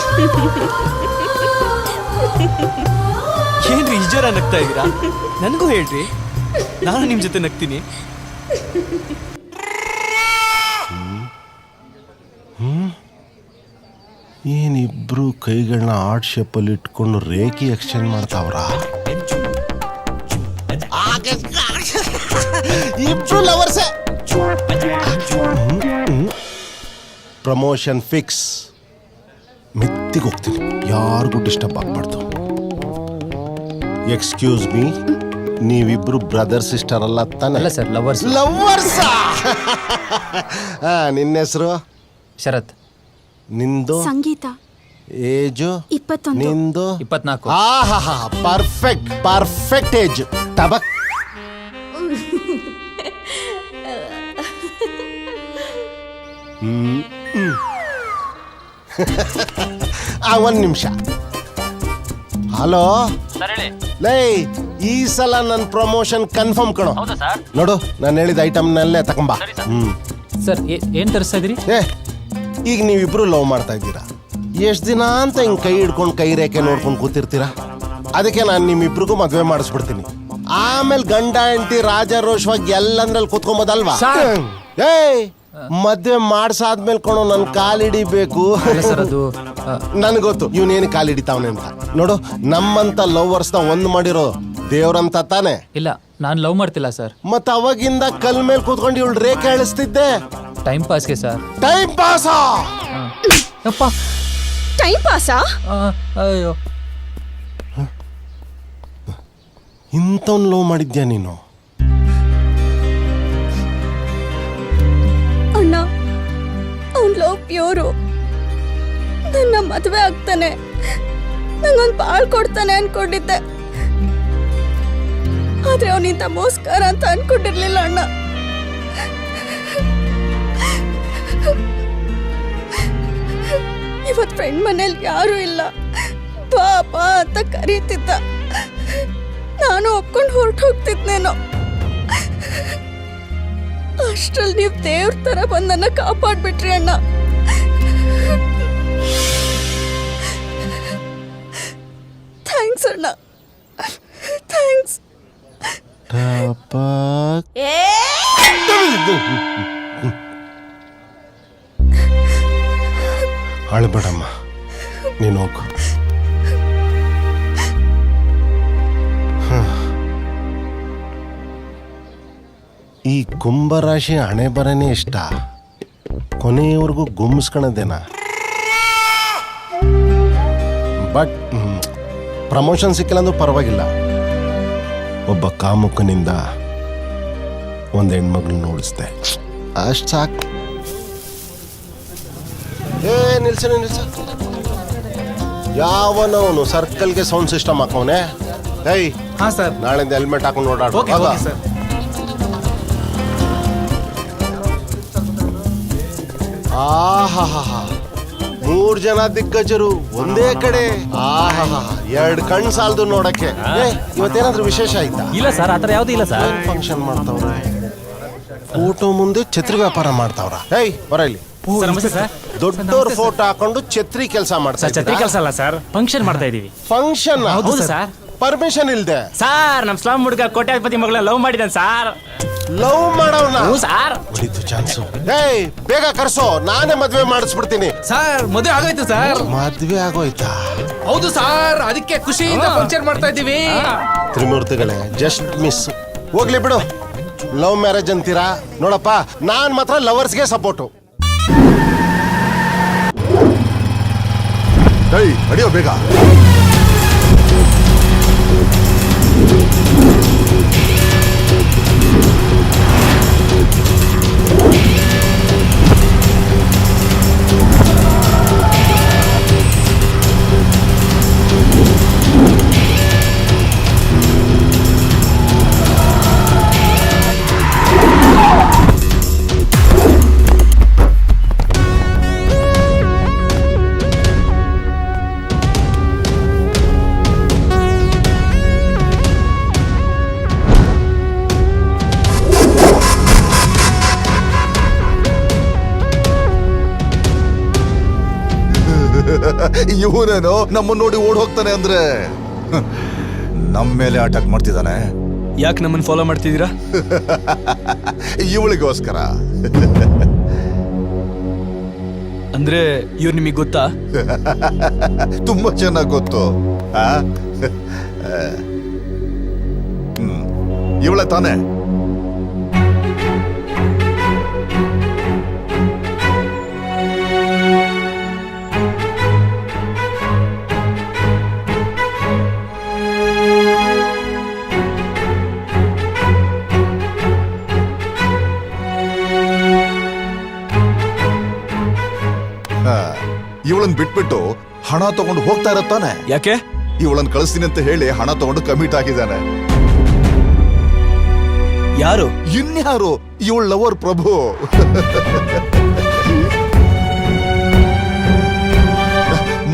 ಏನ್ರಿ ಇಜ್ಜರ ನಗ್ತಾ ಇದ್ದೀರಾ? ನನಗೂ ಹೇಳ್ರಿ, ನಾನು ನಿಮ್ ಜೊತೆ ನಗ್ತೀನಿ. ಏನಿಬ್ರು ಕೈಗಳನ್ನ ಆರ್ಟ್ ಶೇಪಲ್ಲಿ ಇಟ್ಕೊಂಡು ರೇಖೆ ಎಕ್ಸ್ಚೇಂಜ್ ಮಾಡ್ತಾವ್ರ. ಇಬ್ರು ಲವರ್ಸೇ. Promotion fix. ಮೆತ್ತಿಗೆ ಹೋಗ್ತೀನಿ, ಯಾರಿಗೂ ಡಿಸ್ಟರ್ಬ್ ಆಗ್ಬಾರ್ದು. ಎಕ್ಸ್ಕ್ಯೂಸ್ ಮೀ, ನೀವಿಬ್ರು ಬ್ರದರ್ ಸಿಸ್ಟರ್ ಅಲ್ಲ ತಾನೆ? ಅಲ್ಲ ಸರ್, ಲವರ್ಸ್. ಲವರ್ಸ್. ನಿನ್ನ ಹೆಸರು? ಶರತ್. ನಿಂದು? ಸಂಗೀತ. ಏಜು? 21. ನಿಂದು? 24. ಆಹಾ, ಪರ್ಫೆಕ್ಟ್ ಪರ್ಫೆಕ್ಟ್ ಏಜ್. ಟಬಕ್. ಒಂದ್ ನಿಮಿಷ. ಹಲೋ ಲೇ, ಈ ಸಲ ನನ್ನ ಪ್ರಮೋಷನ್ ಕನ್ಫರ್ಮ್ ಕಣೋ. ನೋಡು, ನಾನು ಹೇಳಿದ ಐಟಮ್ನಲ್ಲೇ ತಗೊಂಬಾ. ಸರ್ ಏನ್ ತರಿಸ್ತಾ ಇದ್ರಿ? ಈಗ ನೀವಿಬ್ರು ಲವ್ ಮಾಡ್ತಾ ಇದ್ದೀರಾ. ಎಷ್ಟು ದಿನ ಅಂತ ಹಿಂಗ್ ಕೈ ಹಿಡ್ಕೊಂಡು ಕೈ ರೇಖೆ ನೋಡ್ಕೊಂಡು ಕೂತಿರ್ತೀರಾ? ಅದಕ್ಕೆ ನಾನು ನಿಮ್ಮಿಬ್ರಿಗೂ ಮದ್ವೆ ಮಾಡಿಸ್ಬಿಡ್ತೀನಿ. ಆಮೇಲೆ ಗಂಡ ಹೆಂಡತಿ ರಾಜಾರೋಷವಾಗಿ ಎಲ್ಲಂದ್ರಲ್ಲಿ ಕೂತ್ಕೊಂಬೋದಲ್ವಾ? ಏಯ್, ಮದ್ವೆ ಮಾಡ್ಸಾದ್ಮೇಲೆ ಕಣೋ ನನ್ ಕಾಲಿಡಿಬೇಕು. ನನ್ಗೆ ಗೊತ್ತು ಇವನೇನು ಕಾಲಿಡಿತಾವನೆ ಅಂತ. ನೋಡು, ನಮ್ಮಂತ ಲವರ್ಸ್ನ ಒಂದ್ ಮಾಡಿರೋ ದೇವ್ರಂತ ತಾನೆ? ಇಲ್ಲ, ನಾನ್ ಲವ್ ಮಾಡ್ತಿಲ್ಲ ಸರ್. ಮತ್ತ ಅವಾಗಿಂದ ಕಲ್ ಮೇಲೆ ಕೂತ್ಕೊಂಡು ಇವಳು ರೇಖೆ ಎಳಿಸ್ತಿದ್ದೆ. ಟೈಮ್ ಪಾಸ್ಗೆ ಸರ್. ಟೈಮ್ ಪಾಸಾ? ಟೈಮ್ ಪಾಸಾ? ಅಯ್ಯೋ, ಇಂಥವ್ನ್ ಲವ್ ಮಾಡಿದ್ಯಾ ನೀನು? ಅಣ್ಣ, ಅವ್ನ್ ಲವ್ ಪ್ಯೂರು. ನನ್ನ ಮದುವೆ ಆಗ್ತಾನೆ, ನಂಗೊಂದು ಬಾಳ್ ಕೊಡ್ತಾನೆ ಅನ್ಕೊಂಡಿದ್ದೆ. ಆದ್ರೆ ಅವನಿಂದ ಮೋಸ್ಕಾರ ಅಂತ ಅನ್ಕೊಂಡಿರ್ಲಿಲ್ಲ ಅಣ್ಣ. ಇವತ್ ಫ್ರೆಂಡ್ ಮನೇಲಿ ಯಾರು ಇಲ್ಲ, ಬಾ ಬಾ ಅಂತ ಕರೀತಿದ್ದ. ನಾನು ಒಪ್ಕೊಂಡು ಹೊರಟು ಹೋಗ್ತಿದ್ನೇನೋ. ಅಷ್ಟ್ರಲ್ಲಿ ನೀವು ದೇವ್ರ ತರ ಬಂದು ನನ್ನ ಕಾಪಾಡ್ಬಿಟ್ರಿ ಅಣ್ಣ. ಥ್ಯಾಂಕ್ಸ್ ಅಣ್ಣ, ಥ್ಯಾಂಕ್ಸ್. ಅಳ್ಬೇಡಮ್ಮ, ನೀನು ಹೋಗು. ಈ ಕುಂಭರಾಶಿ ಹಣೆ ಬರನೇ ಇಷ್ಟ, ಕೊನೆಯವರೆಗೂ ಗುಮ್ಸ್ಕೊಳದೇನ. ಬಟ್ ಪ್ರಮೋಷನ್ ಸಿಕ್ಕಿಲ್ಲ ಅಂದ್ರೂ ಪರವಾಗಿಲ್ಲ. ಒಬ್ಬ ಕಾಮುಕನಿಂದ ಒಂದು ಹೆಣ್ಮಗಳು ನೋಡಿಸ್ದೆ, ಅಷ್ಟು ಸಾಕು. ನಿಲ್ಸ ಯಾವನವನು ಸರ್ಕಲ್ಗೆ ಸೌಂಡ್ ಸಿಸ್ಟಮ್ ಹಾಕವನೆ. ಏಯ್, ಹಾ ಸರ್, ನಾಳೆಯಿಂದ ಹೆಲ್ಮೆಟ್ ಹಾಕೊಂಡು ಓಡಾಡ. ಆಹಾ, 3 ಜನ ದಿಗ್ಗಜರು ಒಂದೇ ಕಡೆ. ಆಹಾ, 2 ಕಣ್ ಸಾಲದು ನೋಡಕ್ಕೆ. ಇವತ್ತೇನಾದ್ರೂ ವಿಶೇಷ ಆಯ್ತಾ? ಇಲ್ಲ ಸರ್, ಆತರ ಯಾವ್ದು ಇಲ್ಲ ಸರ್. ಫಂಕ್ಷನ್ ಮಾಡ್ತಾವ್ರೆ, ಫೋಟೋ ಮುಂದೆ ಛತ್ರಿ ವ್ಯಾಪಾರ ಮಾಡ್ತಾವ್ರ. ಏಯ್, ಬರ ಇಲ್ಲಿ. ದೊಡ್ಡೋರ್ ಫೋಟೋ ಹಾಕೊಂಡು ಛತ್ರಿ ಕೆಲಸ ಮಾಡ್ತಾ ಛತ್ರಿ ಕೆಲಸ ಅಲ್ಲ ಸರ್, ಫಂಕ್ಷನ್ ಮಾಡ್ತಾ ಇದೀವಿ. ಫಂಕ್ಷನ್ ಹೌದು ಸರ್. ಪರ್ಮಿಷನ್ ಇಲ್ದೆ ಸರ್ ನಮ್ ಸ್ಲಾಮ್ ಹುಡುಗ ಕೋಟ್ಯಾಧಿಪತಿ ಮಗಳ ಲವ್ ಮಾಡಿದಾನೆ ಸರ್. ಲವ್ ಮಾಡವ್ನ ಸರ್ ಹೊಡಿತು ಚಾನ್ಸು. ಏಯ್ ಬೇಗ ಕರ್ಸೋ, ನಾನೇ ಮದ್ವೆ ಮಾಡಿಸ್ಬಿಡ್ತೀನಿ. ಸರ್ ಮದುವೆ ಆಗೋಯ್ತು ಸರ್. ಮದ್ವೆ ಆಗೋಯ್ತಾ? ಹೌದು ಸರ್, ಅದಕ್ಕೆ ಖುಷಿಯಿಂದ ಫಂಕ್ಷನ್ ಮಾಡ್ತಾ ಇದೀವಿ. ತ್ರಿಮೂರ್ತಿಗಳೇ, ಜಸ್ಟ್ ಮಿಸ್. ಹೋಗ್ಲಿ ಬಿಡು, ಲವ್ ಮ್ಯಾರೇಜ್ ಅಂತೀರಾ? ನೋಡಪ್ಪ, ನಾನ್ ಮಾತ್ರ ಲವರ್ಸ್ಗೆ ಸಪೋರ್ಟು. ನಡಿಯೋ ಬೇಗ. ಇವನೇನೋ ನಮ್ಮನ್ನ ನೋಡಿ ಓಡ್ ಹೋಗ್ತಾನೆ ಅಂದ್ರೆ ನಮ್ಮ ಮೇಲೆ ಅಟ್ಯಾಕ್ ಮಾಡ್ತಿದ್ದಾನೆ. ಯಾಕೆ ನಮ್ಮನ್ನ ಫಾಲೋ ಮಾಡ್ತಿದ್ದೀರಾ? ಇವಳಿಗೋಸ್ಕರ. ಅಂದ್ರೆ ಇವ್ರು ನಿಮಗೆ ಗೊತ್ತಾ? ತುಂಬಾ ಚೆನ್ನಾಗಿ ಗೊತ್ತು. ಇವಳ ತಾನೆ? ಇವಳನ್ನ ಬಿಟ್ಬಿಟ್ಟು ಹಣ ತಗೊಂಡು ಹೋಗ್ತಾ ಇರತ್ತಾನೆ. ಯಾಕೆ? ಇವಳನ್ನ ಕಳಿಸ್ತೀನಿ ಅಂತ ಹೇಳಿ ಹಣ ತಗೊಂಡು ಕಮಿಟ್ ಆಗಿದ್ದಾನೆ. ಯಾರು? ಇನ್ಯಾರು? ಇವಳ ಲವರ್ ಪ್ರಭು.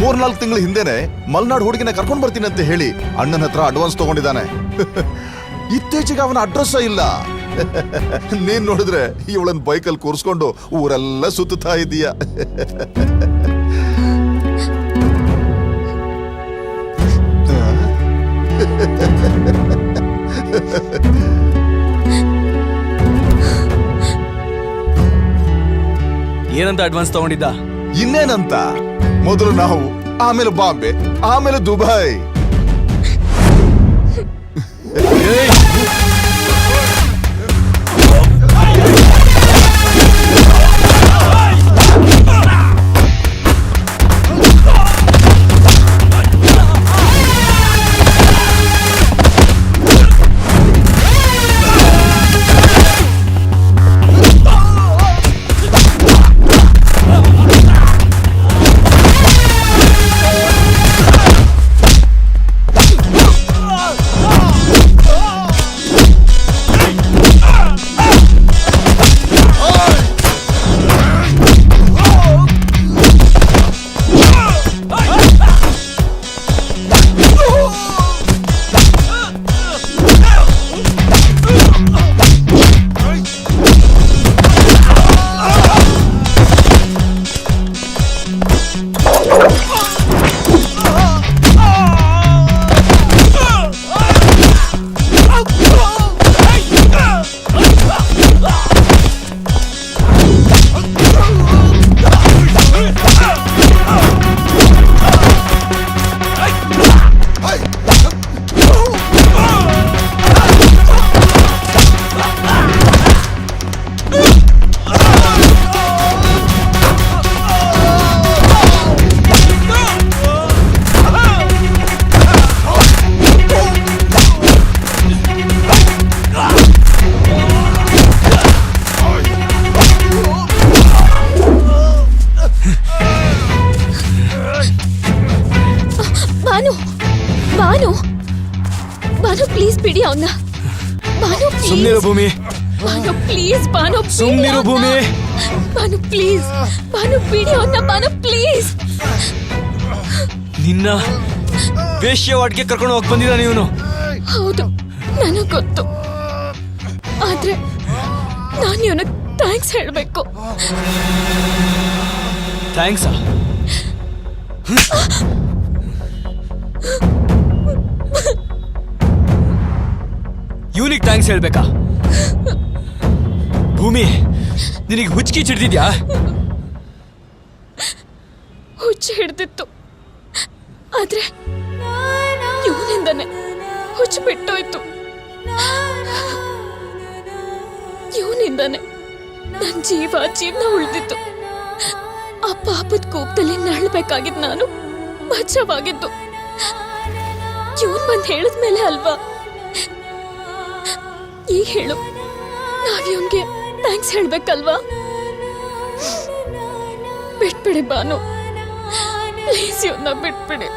ಮೂರ್ನಾಲ್ಕು ತಿಂಗಳ ಹಿಂದೆನೆ ಮಲ್ನಾಡ್ ಹುಡುಗಿನ ಕರ್ಕೊಂಡ್ ಬರ್ತೀನಿ ಅಂತ ಹೇಳಿ ಅಣ್ಣನ ಹತ್ರ ಅಡ್ವಾನ್ಸ್ ತಗೊಂಡಿದ್ದಾನೆ. ಇತ್ತೀಚೆಗೆ ಅವನ ಅಡ್ರೆಸ್ ಇಲ್ಲ. ನೀನ್ ನೋಡಿದ್ರೆ ಇವಳನ್ನ ಬೈಕಲ್ಲಿ ಕೂರಿಸ್ಕೊಂಡು ಊರೆಲ್ಲ ಸುತ್ತಾ ಇದೀಯ. ಏನಂತ ಅಡ್ವಾನ್ಸ್ ತಗೊಂಡಿದ್ದ? ಇನ್ನೇನಂತ, ಮೊದಲು ನಾವು, ಆಮೇಲೆ ಬಾಂಬೆ, ಆಮೇಲೆ ದುಬೈ. ಪ್ಲೀಸ್ ಬಿಡಿ ಅವನ್ನ. ಸುಮ್ಮನಿರು ಭೂಮಿ. ಬಾನು ಪ್ಲೀಸ್, ಬಾನು ಸುಮ್ಮನಿರು ಭೂಮಿ. ಬಾನು ಪ್ಲೀಸ್, ಬಾನು ಬಿಡಿ ಅವನ್ನ. ಬಾನು ಪ್ಲೀಸ್. ನಿನ್ನ ವೇಶ್ಯವಾಡ್ಗೆ ಕರ್ಕೊಂಡು ಹೋಗಿ ಬಂದಿದ್ದಾನೆ ಇವನು. ಹೌದು, ನನಗೆ ಗೊತ್ತು. ಆದ್ರೆ ನಾನು ಇವನು ಥ್ಯಾಂಕ್ಸ್ ಹೇಳ್ಬೇಕು. ಥ್ಯಾಂಕ್ಸಾ? ಇವನಿಗೆ ಥ್ಯಾಂಕ್ಸ್ ಹೇಳ್ಬೇಕಾ? ಭೂಮಿ, ನಿನಗೆ ಹುಚ್ಚಿಗೆ ಚಿಡ್ದಿದ್ಯಾ? ಹುಚ್ಚು ಹಿಡ್ದಿತ್ತು, ಆದ್ರೆ ಇವನಿಂದನೇ ಹುಚ್ಚು ಬಿಟ್ಟೋಯ್ತು. ಇವನಿಂದನೇ ನನ್ನ ಜೀವನ ಉಳಿದಿತ್ತು. ಆ ಪಾಪದ ಕೋಪದಲ್ಲಿ ನಳ್ಬೇಕಾಗಿದ್ದು ನಾನು ಬಚಾವಾಗಿದ್ದು ಇವನ್ ಬಂದು ಹೇಳಿದ್ಮೇಲೆ ಅಲ್ವಾ? ಈಗ ಹೇಳು, ನಾವಿವನ್ಗೆ ಥ್ಯಾಂಕ್ಸ್ ಹೇಳ್ಬೇಕಲ್ವಾ? ಬಿಟ್ಬಿಡಿ ಬಾನು, ಪ್ಲೀಸ್ ಇವನ್ನ ಬಿಟ್ಬಿಡಿ.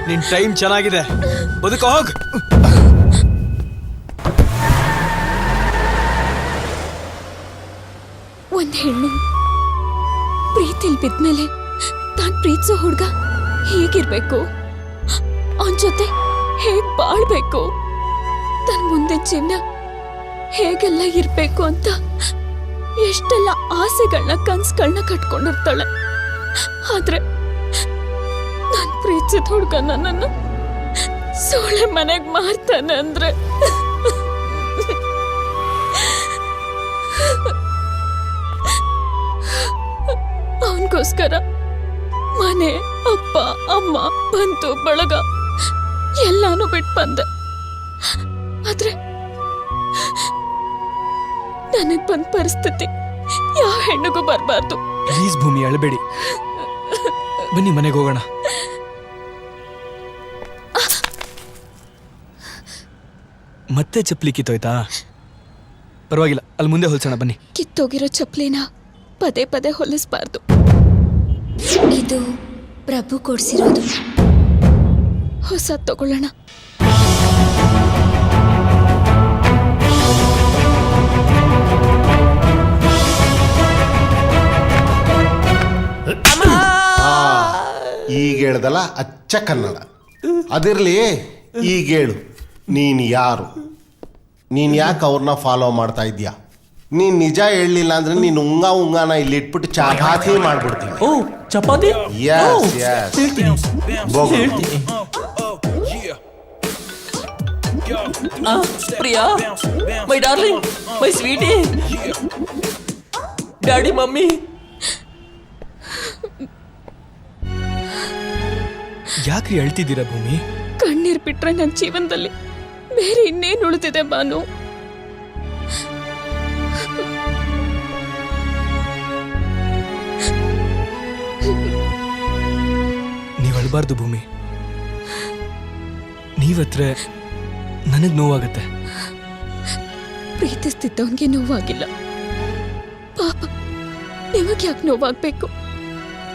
ನಿನ್ ಟೈಮ್ ಚೆನ್ನಾಗಿದೆ, ಬದುಕ ಹೋಗ್. ಒಂದ್ ಹೆಣ್ಣು ಪ್ರೀತಿಲ್ ಬಿದ್ಮೇಲೆ ತಾನ್ ಪ್ರೀತಿಸೋ ಹುಡ್ಗ ಹೇಗಿರ್ಬೇಕು, ಅವನ್ ಜೊತೆ ಹೇಗ್ ಬಾಳ್ಬೇಕು, ತನ್ ಮುಂದೆ ಜೀವನ ಹೇಗೆಲ್ಲ ಇರ್ಬೇಕು ಅಂತ ಎಷ್ಟೆಲ್ಲ ಆಸೆಗಳನ್ನ ಕನ್ಸುಗಳನ್ನ ಕಟ್ಕೊಂಡಿರ್ತಾಳೆ. ಆದ್ರೆ ನಾನ್ ಪ್ರೀತಿಸಿದ ಹುಡ್ಗ ನನ್ನನ್ನು ಸೋಳೆ ಮನೆಗ್ ಮಾರ್ತಾನೆ ಅಂದ್ರೆ ಅವನಿಗೋಸ್ಕರ ಮನೆ, ಅಪ್ಪ, ಅಮ್ಮ, ಬಂತು ಬಳಗ ಎಲ್ಲಾನು ಬಿಟ್ಟು ಬಂದೆ. ಆದ್ರೆ ನನಗ್ ಬಂದ ಪರಿಸ್ಥಿತಿ ಯಾವ ಹೆಣ್ಣಿಗೂ ಬರಬಾರ್ದು. ಪ್ಲೀಸ್ ಭೂಮಿ, ಅಳಬೇಡಿ. ಬನ್ನಿ ಮನೆಗೆ ಹೋಗೋಣ. ಮತ್ತೆ ಚಪ್ಪಲಿ ಕಿತ್ತೋಯ್ತಾ? ಪರವಾಗಿಲ್ಲ, ಅಲ್ಲಿ ಮುಂದೆ ಹೊಲ್ಸೋಣ ಬನ್ನಿ. ಕಿತ್ತೋಗಿರೋ ಚಪ್ಪಲಿನ ಪದೇ ಪದೇ ಹೊಲಿಸ್ಬಾರ್ದು. ಇದು ಪ್ರಭು ಕೊಡ್ಸಿರೋದು. ಹೊಸ ತಗೊಳ್ಳೋಣ. ಈಗ ಹೇಳ್ದಲ್ಲ ಅಚ್ಚ ಕನ್ನಡ. ಅದಿರ್ಲಿ, ಈಗ ಹೇಳು, ನೀನು ಯಾರು? ನೀನು ಯಾಕೆ ಅವ್ರನ್ನ ಫಾಲೋ ಮಾಡ್ತಾ ಇದ್ಯಾ? ನೀನ್ ನಿಜ ಹೇಳಲಿಲ್ಲ ಅಂದ್ರೆ ನೀನು ಉಂಗಾನ ಇಲ್ಲಿ ಇಟ್ಬಿಟ್ಟು ಚಪಾತಿ ಮಾಡ್ಬಿಡ್ತೀನಿ. Oh, chapati? Yes yes, Priya, my darling, my sweetie, daddy, mummy. ಯಾಕ್ರಿ ಅಳ್ತಿದ್ದೀರಾ ಭೂಮಿ? ಕಣ್ಣೀರ್ ಬಿಟ್ರೆ ನನ್ನ ಜೀವನದಲ್ಲಿ ಬೇರೆ ಇನ್ನೇನು ಉಳಿದಿದೆ ಬಾನು? ನೀವು ಅಳಬಾರ್ದು ಭೂಮಿ. ನೀವತ್ರ ನನಗ್ ನೋವಾಗತ್ತೆ. ಪ್ರೀತಿಸ್ತಿದ್ದವನ್ಗೆ ನೋವಾಗಿಲ್ಲ, ಪಾಪ ನಿಮಗೆ ಯಾಕೆ ನೋವಾಗ್ಬೇಕು?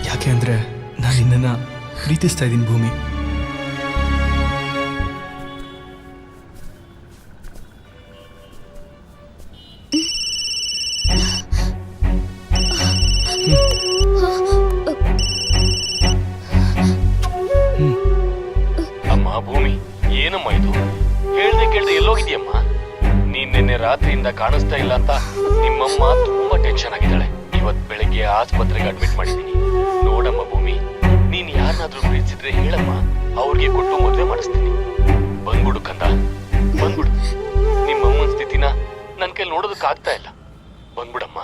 ಯಾಕೆ ಅಂದ್ರೆ ನಾನು ನಿನ್ನನ್ನ ಪ್ರೀತಿಸ್ತಾ ಇದ್ದೀನಿ ಭೂಮಿ. ಅಮ್ಮ ಭೂಮಿ, ಏನಮ್ಮ ಇದು? ಕೇಳ್ದೆ ಎಲ್ಲೋಗಿದ್ಯಮ್ಮ? ನೀನ್ ನಿನ್ನೆ ರಾತ್ರಿಯಿಂದ ಕಾಣಿಸ್ತಾ ಇಲ್ಲ ಅಂತ ನಿಮ್ಮಮ್ಮ ತುಂಬಾ ಟೆನ್ಷನ್ ಆಗಿದ್ದಾಳೆ. ಇವತ್ ಬೆಳಗ್ಗೆ ಆಸ್ಪತ್ರೆಗೆ ಅಡ್ಮಿಟ್ ಮಾಡಿದ್ದೀನಿ. ನೋಡಮ್ಮ ಭೂಮಿ, ನೀನ್ ಯಾರನ್ನಾದ್ರೂ ಪ್ರೀತಿಸಿದ್ರೆ ಹೇಳಮ್ಮ, ಅವ್ರಿಗೆ ಕೊಟ್ಟು ಮದುವೆ ಮಾಡಿಸ್ತೀನಿ. ಬಂದ್ಬಿಡು ಕಂದ, ಬಂದ್ಬಿಡು. ನಿಮ್ಮಮ್ಮನ ಸ್ಥಿತಿನ ನನ್ ಕೈಲಿ ನೋಡೋದಕ್ಕೆ ಆಗ್ತಾ ಇಲ್ಲ. ಬಂದ್ಬಿಡಮ್ಮ.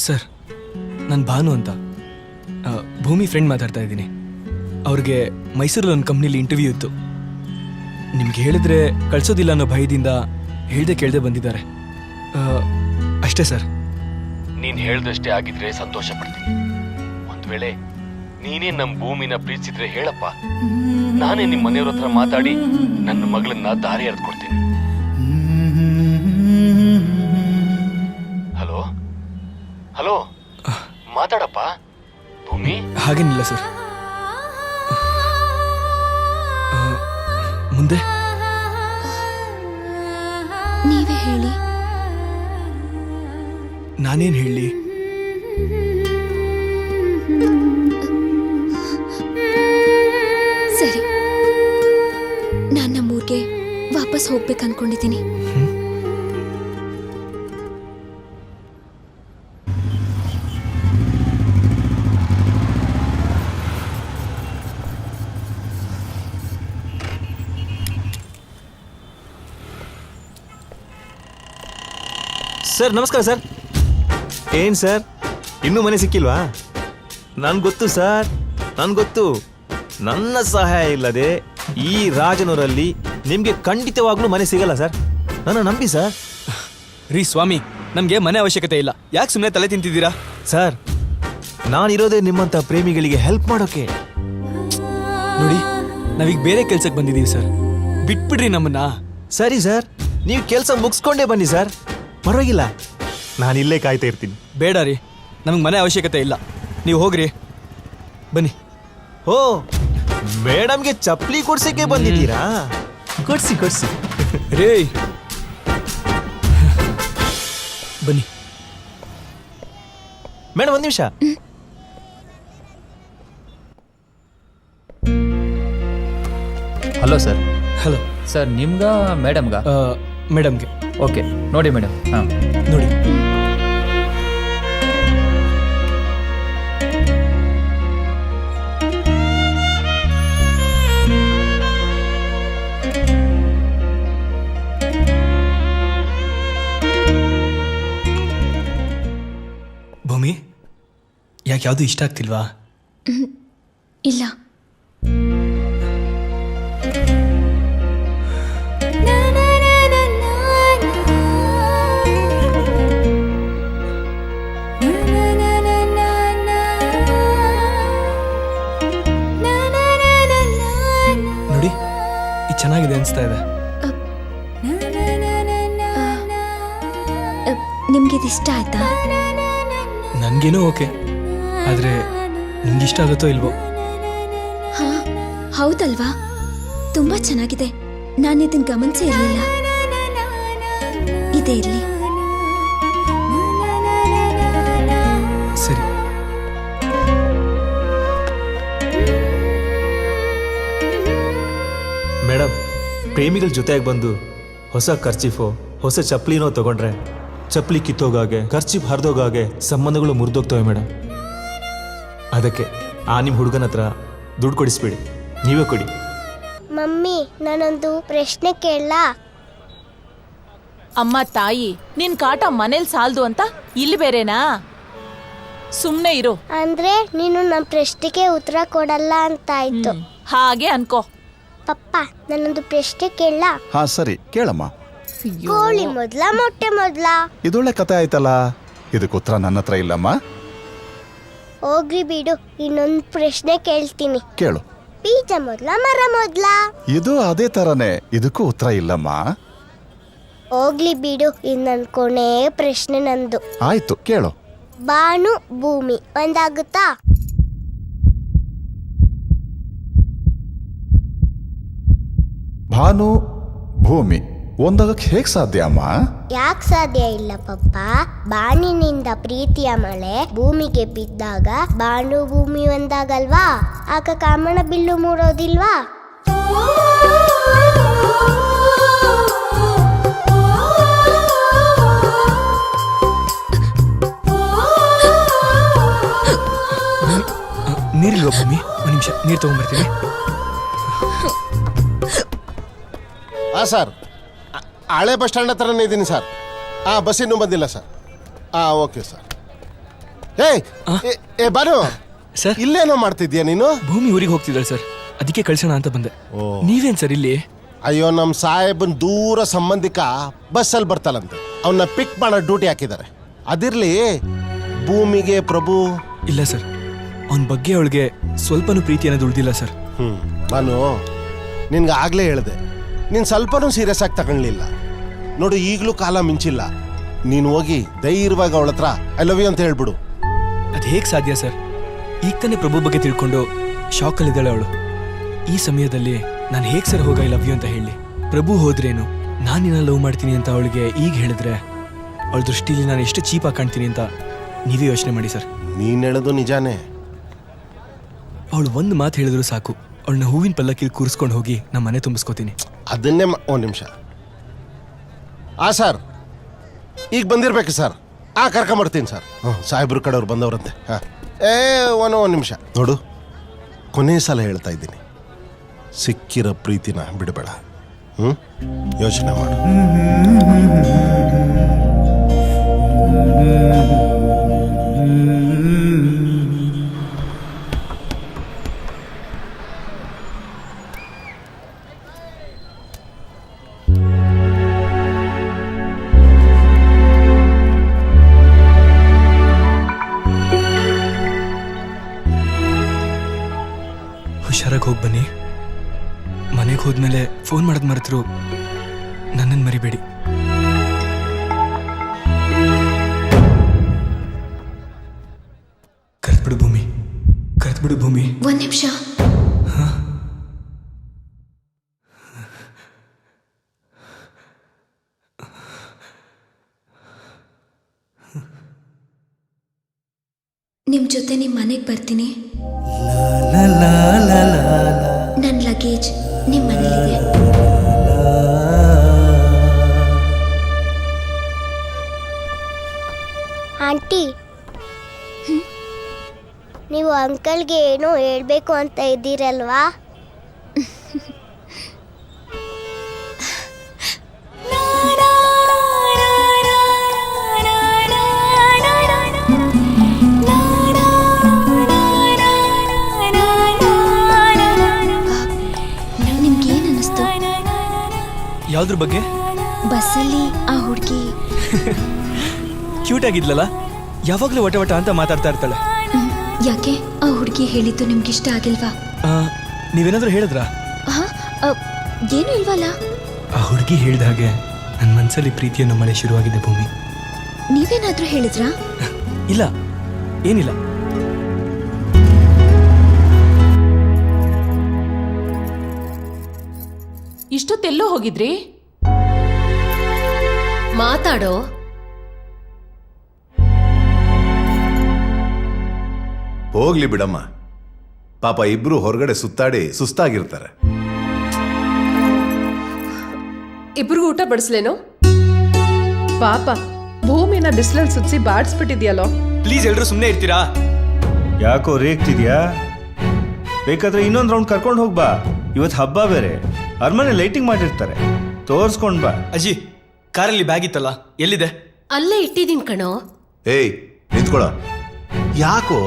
ಸರ್, ನಾನು ಭಾನು ಅಂತ ಭೂಮಿ ಫ್ರೆಂಡ್ ಮಾತಾಡ್ತಾ ಇದ್ದೀನಿ. ಅವ್ರಿಗೆ ಮೈಸೂರಲ್ಲಿ ಒಂದು ಕಂಪ್ನಿಲಿ ಇಂಟರ್ವ್ಯೂ ಇತ್ತು. ನಿಮ್ಗೆ ಹೇಳಿದ್ರೆ ಕಳ್ಸೋದಿಲ್ಲ ಅನ್ನೋ ಭಯದಿಂದ ಹೇಳ್ದೆ ಕೇಳ್ದೆ ಬಂದಿದ್ದಾರೆ. ಅಷ್ಟೇ ಸರ್. ನೀನ್ ಹೇಳ್ದಷ್ಟೇ ಆಗಿದ್ರೆ ಸಂತೋಷ ಪಡ್ತೀನಿ. ಒಂದ್ ವೇಳೆ ನೀನೇ ನಮ್ ಭೂಮಿನ ಪ್ರೀತಿಸಿದ್ರೆ ಹೇಳಪ್ಪ, ನಾನೇ ನಿಮ್ ಮನೆಯವ್ರ ಹತ್ರ ಮಾತಾಡಿ ನನ್ನ ಮಗಳನ್ನ ದಾರಿ ಎರೆದ್ಕೊಡ್ತೀನಿ. ಹಲೋ ಹಲೋ, ಮಾತಾಡಪ್ಪ ಭೂಮಿ. ಹಾಗೇನಿಲ್ಲ ಸರ್. ಮುಂದೆ ನೀವೇ ಹೇಳಿ. ನಾನೇನ್ ಹೇಳಿ? ಸರಿ, ವಾಪಸ್ ಹೋಗ್ಬೇಕು ಅನ್ಕೊಂಡಿದ್ದೀನಿ. ಸರ್ ನಮಸ್ಕಾರ ಸರ್. ಏನು ಸರ್ ಇನ್ನೂ ಮನೆ ಸಿಕ್ಕಿಲ್ವಾ? ನನ್ಗೆ ಗೊತ್ತು ಸರ್, ನನ್ಗೆ ಗೊತ್ತು. ನನ್ನ ಸಹಾಯ ಇಲ್ಲದೆ ಈ ರಾಜನೂರಲ್ಲಿ ನಿಮಗೆ ಖಂಡಿತವಾಗ್ಲೂ ಮನೆ ಸಿಗಲ್ಲ ಸರ್. ನನ್ನ ನಂಬಿ ಸರ್. ರೀ ಸ್ವಾಮಿ, ನಮಗೆ ಮನೆ ಅವಶ್ಯಕತೆ ಇಲ್ಲ. ಯಾಕೆ ಸುಮ್ಮನೆ ತಲೆ ತಿಂತಿದ್ದೀರಾ? ಸರ್ ನಾನಿರೋದೇ ನಿಮ್ಮಂಥ ಪ್ರೇಮಿಗಳಿಗೆ ಹೆಲ್ಪ್ ಮಾಡೋಕೆ. ನೋಡಿ, ನಾವೀಗ ಬೇರೆ ಕೆಲ್ಸಕ್ಕೆ ಬಂದಿದ್ದೀವಿ ಸರ್. ಬಿಟ್ಬಿಡ್ರಿ ನಮ್ಮನ್ನ. ಸರಿ ಸರ್, ನೀವು ಕೆಲಸ ಮುಗಿಸ್ಕೊಂಡೇ ಬನ್ನಿ ಸರ್, ಪರವಾಗಿಲ್ಲ. ನಾನು ಇಲ್ಲೇ ಕಾಯ್ತಾ ಇರ್ತೀನಿ. ಬೇಡ ರೀ, ನಮಗೆ ಮನೆ ಅವಶ್ಯಕತೆ ಇಲ್ಲ. ನೀವು ಹೋಗ್ರಿ, ಬನ್ನಿ. ಓ, ಮೇಡಮ್ಗೆ ಚಪ್ಪಲಿ ಕೊಡ್ಸಕ್ಕೆ ಬಂದಿದ್ದೀರಾ? ಕೊಡ್ಸಿ ಕೊಡ್ಸಿ ರೇ, ಬನ್ನಿ ಮೇಡಮ್. ಒಂದು ನಿಮಿಷ. Hello sir. ಹಲೋ ಸರ್, ನಿಮ್ಗ ಮೇಡಮ್ಗ? ಮೇಡಮ್ಗೆ. ಓಕೆ, ನೋಡಿ ಮೇಡಮ್. ಹಾಂ ನೋಡಿ. ಭೂಮಿ, ಯಾಕೆ ಯಾವುದು ಇಷ್ಟ ಆಗ್ತಿಲ್ವಾ? ಇಲ್ಲ. ನೋಡಿ, ಇದು ಚೆನ್ನಾಗಿದೆ ಅನಿಸ್ತಾ ಇದೆ. ನಿಮ್ಗಿದು ಇಷ್ಟ ಆಯ್ತಾ? ನನಗೇನೋ ಓಕೆ, ಆದರೆ ನಿಮ್ಗೆ ಇಷ್ಟ ಆಗುತ್ತೋ ಇಲ್ವೋ? ಹಾ, ಹೌದಲ್ವಾ? ತುಂಬಾ ಚೆನ್ನಾಗಿದೆ. ನಾನು ಇದನ್ನ ಗಮನಿಸೇ ಇರಲಿಲ್ಲ. ಇದೇ ಇರಲಿ. ಸರಿ. ಮೇಡಮ್, ಪ್ರೇಮಿಗಳ ಜೊತೆಗೆ ಬಂದು ಹೊಸ ಖರ್ಚಿಫೋ ಹೊಸ ಚಪ್ಪಲಿನೋ ತಗೊಂಡ್ರೆ ಚಪ್ಪಲಿ ಕಿತ್ತೋಗಾಗೆ, ಖರ್ಚಿಫ್ ಹರಿದೋಗಾಗೆ ಸಂಬಂಧಗಳು ಮುರಿದೋಗ್ತವೆ ಮೇಡಮ್. ಅದಕ್ಕೆ ಆ ನಿಮ್ಮ ಹುಡುಗನ ಹತ್ರ ದುಡ್ಡು ಕೊಡಿಸ್ಬೇಡಿ, ನೀವೇ ಕೊಡಿ. ಮಮ್ಮಿ, ನಾನೊಂದು ಪ್ರಶ್ನೆ ಕೇಳಲಾ? ಅಮ್ಮ ತಾಯಿ, ನಿನ್ ಕಾಟ ಮನೇಲಿ ಸಾಲ್ದು ಅಂತ ಇಲ್ಲಿ ಬೇರೆನಾ? ಸುಮ್ನೆ ಇರು. ಅಂದ್ರೆ ನೀನು ನಮ್ಮ ಪ್ರಶ್ನೆಗೆ ಉತ್ತರ ಕೊಡಲ್ಲ ಅಂತ ಆಯ್ತು. ಹಾಗೆ ಅನ್ಕೋ. ಪಪ್ಪ, ನಾನೊಂದು ಪ್ರಶ್ನೆ ಕೇಳಲಾ? ಹಾ ಸರಿ, ಕೇಳಮ್ಮ. ಕೋಳಿ ಮೊದ್ಲ ಮೊಟ್ಟೆ ಮೊದ್ಲ? ಇದೊಳ್ಳೆ ಕತೆ ಆಯ್ತಲ್ಲ. ಇದಕ್ಕೆ ಉತ್ತರ ನನ್ನ ಹತ್ರ ಇಲ್ಲಮ್ಮ. ಹೋಗ್ಲಿ ಬಿಡು, ಇನ್ನೊಂದು ಪ್ರಶ್ನೆ ಕೇಳ್ತೀನಿ. ಕೇಳು. ಬೀಜ ಮೊದ್ಲ ಮರ ಮೊದ್ಲ? ಇದು ಅದೇ ತರನೇ, ಇದಕ್ಕೂ ಉತ್ತರ ಇಲ್ಲಮ್ಮ. ಹೋಗ್ಲಿ ಬಿಡು, ಇದು ನನ್ನ ಕೊನೆ ಪ್ರಶ್ನೆ ನಂದು. ಆಯ್ತು, ಕೇಳು. ಬಾನು ಭೂಮಿ ಒಂದಾಗುತ್ತಾ? ಭಾನು ಭೂಮಿ ಒಂದಾಗಕ್ಕೆ ಹೇಗೆ ಸಾಧ್ಯ ಅಮ್ಮ? ಯಾಕೆ ಸಾಧ್ಯ ಇಲ್ಲ ಪಪ್ಪ? ಬಾನಿನಿಂದ ಪ್ರೀತಿಯ ಮಳೆ ಭೂಮಿಗೆ ಬಿದ್ದಾಗ ಬಾನು ಭೂಮಿ ಒಂದಾಗಲ್ವಾ? ಆಗ ಕಾಮನ ಬಿಲ್ಲು ಮೂಡೋದಿಲ್ವಾ? ನೀರಿಲ್ವಾ ಭೂಮಿ? ಒಂದು ನಿಮಿಷ, ನೀರು ತಗೊಂಡ್ಬರ್ತೀನಿ. ಹಾಂ ಸರ್, ಹಳೆ ಬಸ್ ಸ್ಟ್ಯಾಂಡ್ ಹತ್ರನೇ ಇದ್ದೀನಿ ಸರ್. ಬಸ್ ಇನ್ನೂ ಬಂದಿಲ್ಲ ಸರ್. Okay sir. ಏ ಬಾನು ಸರ್, ಇಲ್ಲೇನೋ ಮಾಡ್ತಿದ್ಯಾ ನೀನು? ಭೂಮಿ ಊರಿಗೆ ಹೋಗ್ತಿದ್ದಾಳೆ ಸರ್, ಅದಕ್ಕೆ ಕಳ್ಸೋಣ ಅಂತ ಬಂದೆ. ನೀವೇನು ಸರ್ ಇಲ್ಲಿ? ಅಯ್ಯೋ, ನಮ್ಮ ಸಾಹೇಬನ್ ದೂರ ಸಂಬಂಧಿಕ ಬಸ್ಸಲ್ಲಿ ಬರ್ತಾನಂತೆ. ಅವನ್ನ ಪಿಕ್ ಮಾಡೋ ಡ್ಯೂಟಿ ಹಾಕಿದ್ದಾರೆ. ಅದಿರ್ಲಿ, ಭೂಮಿಗೆ ಪ್ರಭು? ಇಲ್ಲ ಸರ್, ಅವನ ಬಗ್ಗೆ ಅವಳಿಗೆ ಸ್ವಲ್ಪನೂ ಪ್ರೀತಿ ಅನ್ನೋದು ಉಳಿದಿಲ್ಲ ಸರ್. ನಾನು ನಿನ್ಗೆ ಆಗ್ಲೇ ಹೇಳಿದೆ, ನೀನು ಸ್ವಲ್ಪನೂ ಸೀರಿಯಸ್ ಆಗಿ ತಗೊಳ್ಳಿಲ್ಲ ನೋಡು. ಈಗಲೂ ಕಾಲ ಮಿಂಚಿಲ್ಲ. ನೀನು ಹೋಗಿ ಧೈರ್ಯವಾಗಿ ಅವಳ ಹತ್ರ ಐ ಲವ್ ಯು ಅಂತ ಹೇಳ್ಬಿಡು. ಅದು ಹೇಗೆ ಸಾಧ್ಯ ಸರ್? ಈಗ ತಾನೇ ಪ್ರಭು ಬಗ್ಗೆ ತಿಳ್ಕೊಂಡು ಶಾಕಲ್ಲಿದ್ದಾಳೆ ಅವಳು. ಈ ಸಮಯದಲ್ಲಿ ನಾನು ಹೇಗೆ ಸರ್ ಹೋಗ ಐ ಲವ್ ಯು ಅಂತ ಹೇಳಿ? ಪ್ರಭು ಹೋದ್ರೇನು, ನಾನು ನಿನ್ನ ಲವ್ ಮಾಡ್ತೀನಿ ಅಂತ ಅವಳಿಗೆ ಈಗ ಹೇಳಿದ್ರೆ ಅವಳ ದೃಷ್ಟಿಲಿ ನಾನು ಎಷ್ಟು ಚೀಪಾಗಿ ಕಾಣ್ತೀನಿ ಅಂತ ನೀವೇ ಯೋಚನೆ ಮಾಡಿ ಸರ್. ನೀನು ಹೇಳೋದು ನಿಜಾನೇ. ಅವಳು ಒಂದು ಮಾತು ಹೇಳಿದ್ರು ಸಾಕು, ಅವಳನ್ನ ಹೂವಿನ ಪಲ್ಲಕ್ಕಿಲಿ ಕೂರಿಸ್ಕೊಂಡು ಹೋಗಿ ನಮ್ಮ ಮನೆ ತುಂಬಿಸ್ಕೋತೀನಿ. ಅದನ್ನೇ ಒಂದು ನಿಮಿಷ, ಸರ್ ಈಗ ಬಂದಿರ್ಬೇಕು ಸರ್. ಕರ್ಕೊಂಬರ್ತೀನಿ ಸರ್. ಸಾಹೇಬ್ರ ಕಡೆಯವ್ರು ಬಂದವ್ರಂತೆ. ಒಂದು ನಿಮಿಷ ನೋಡು, ಕೊನೆ ಸಲ ಹೇಳ್ತಾ ಇದ್ದೀನಿ, ಸಿಕ್ಕಿರೋ ಪ್ರೀತಿನ ಬಿಡಬೇಡ. ಯೋಚನೆ ಮಾಡು. ಹುಷಾರಾಗಿ ಹೋಗಿ ಬನ್ನಿ. ಮನೆಗೆ ಹೋದ್ಮೇಲೆ ಫೋನ್ ಮಾಡೋದು ಮರೆತರು ನನ್ನನ್ನು ಮರಿಬೇಡಿ. ಕರೆದ್ಬಿಡು ಭೂಮಿ, ಕರೆದ್ಬಿಡು ಭೂಮಿ. ಒಂದ್ ನಿಮಿಷ. ನಿಮ್ ಜೊತೆ ನಿಮ್ ಮನೆಗೆ ಬರ್ತೀನಿ. ನನ್ನ ಲಗೇಜ್ ನಿಮ್ಮ ಮನೇಲಿದೆ. ಆಂಟಿ, ನೀವು ಅಂಕಲ್ಗೆ ಏನೋ ಹೇಳ್ಬೇಕು ಅಂತ ಇದ್ದೀರಲ್ವಾ? ಯಾವ್ದ್ರ ಬಗ್ಗೆ? ಬಸ್ಸಲ್ಲಿ ಆ ಹುಡುಗಿ ಕ್ಯೂಟ್ ಆಗಿದ್ಲಲ್ಲ, ಯಾವಾಗ್ಲೂ ವಟ ವಟ ಅಂತ ಮಾತಾಡ್ತಾ ಇರ್ತಾಳೆ. ಯಾಕೆ ಆ ಹುಡುಗಿ ಹೇಳಿದ್ದು ನಿಮ್ಗೆ ಇಷ್ಟ ಆಗಿಲ್ವಾ? ನೀವೇನಾದ್ರೂ ಹೇಳಿದ್ರಾ? ಏನು ಇಲ್ವಲ್ಲ. ಆ ಹುಡುಗಿ ಹೇಳಿದ ಹಾಗೆ ನನ್ನ ಮನಸ್ಸಲ್ಲಿ ಪ್ರೀತಿಯನ್ನು ಮಳೆ ಶುರುವಾಗಿದೆ ಭೂಮಿ. ನೀವೇನಾದ್ರೂ ಹೇಳಿದ್ರಾ? ಇಲ್ಲ, ಏನಿಲ್ಲ. ಇಷ್ಟೊತ್ತೆಲ್ಲೋ ಹೋಗಿದ್ರಿ? ಮಾತಾಡೋ. ಹೋಗ್ಲಿ ಬಿಡಮ್ಮ, ಪಾಪ ಇಬ್ರು ಹೊರಗಡೆ ಸುತ್ತಾಡಿ ಸುಸ್ತಾಗಿರ್ತಾರೆ. ಇಬ್ರಿಗೂ ಊಟ ಬಡಿಸ್ಲೇನೋ? ಪಾಪ ಭೂಮಿನ ಬಿಸಿಲಲ್ಲಿ ಸುತ್ಸಿ ಬಾಡಿಸ್ಬಿಟ್ಟಿದ್ಯಲ್ಲೋ. ಪ್ಲೀಸ್ ಎಲ್ರು ಸುಮ್ಮನೆ ಇರ್ತೀರಾ? ಯಾಕೋ ರೇಗ್ತಿದ್ಯಾ? ಬೇಕಾದ್ರೆ ಇನ್ನೊಂದು ರೌಂಡ್ ಕರ್ಕೊಂಡು ಹೋಗ್ಬಾ. ಇವತ್ತು ಹಬ್ಬ ಬೇರೆ, ಅರಮನೆ ಲೈಟಿಂಗ್ ಮಾಡಿರ್ತಾರೆ, ತೋರ್ಸ್ಕೊಂಡ್ ಬಾ. ಅಜ್ಜಿ, ಕಾರಲ್ಲಿ ಬ್ಯಾಗ್ ಇತ್ತಲ್ಲ, ಎಲ್ಲಿದೆ? ಅಲ್ಲೇ ಇಟ್ಟಿದ್ದೀನಿ ಕಣೋ. ಏಯ್ ನಿಂತ್ಕೊಳ. ಯಾಕೋ,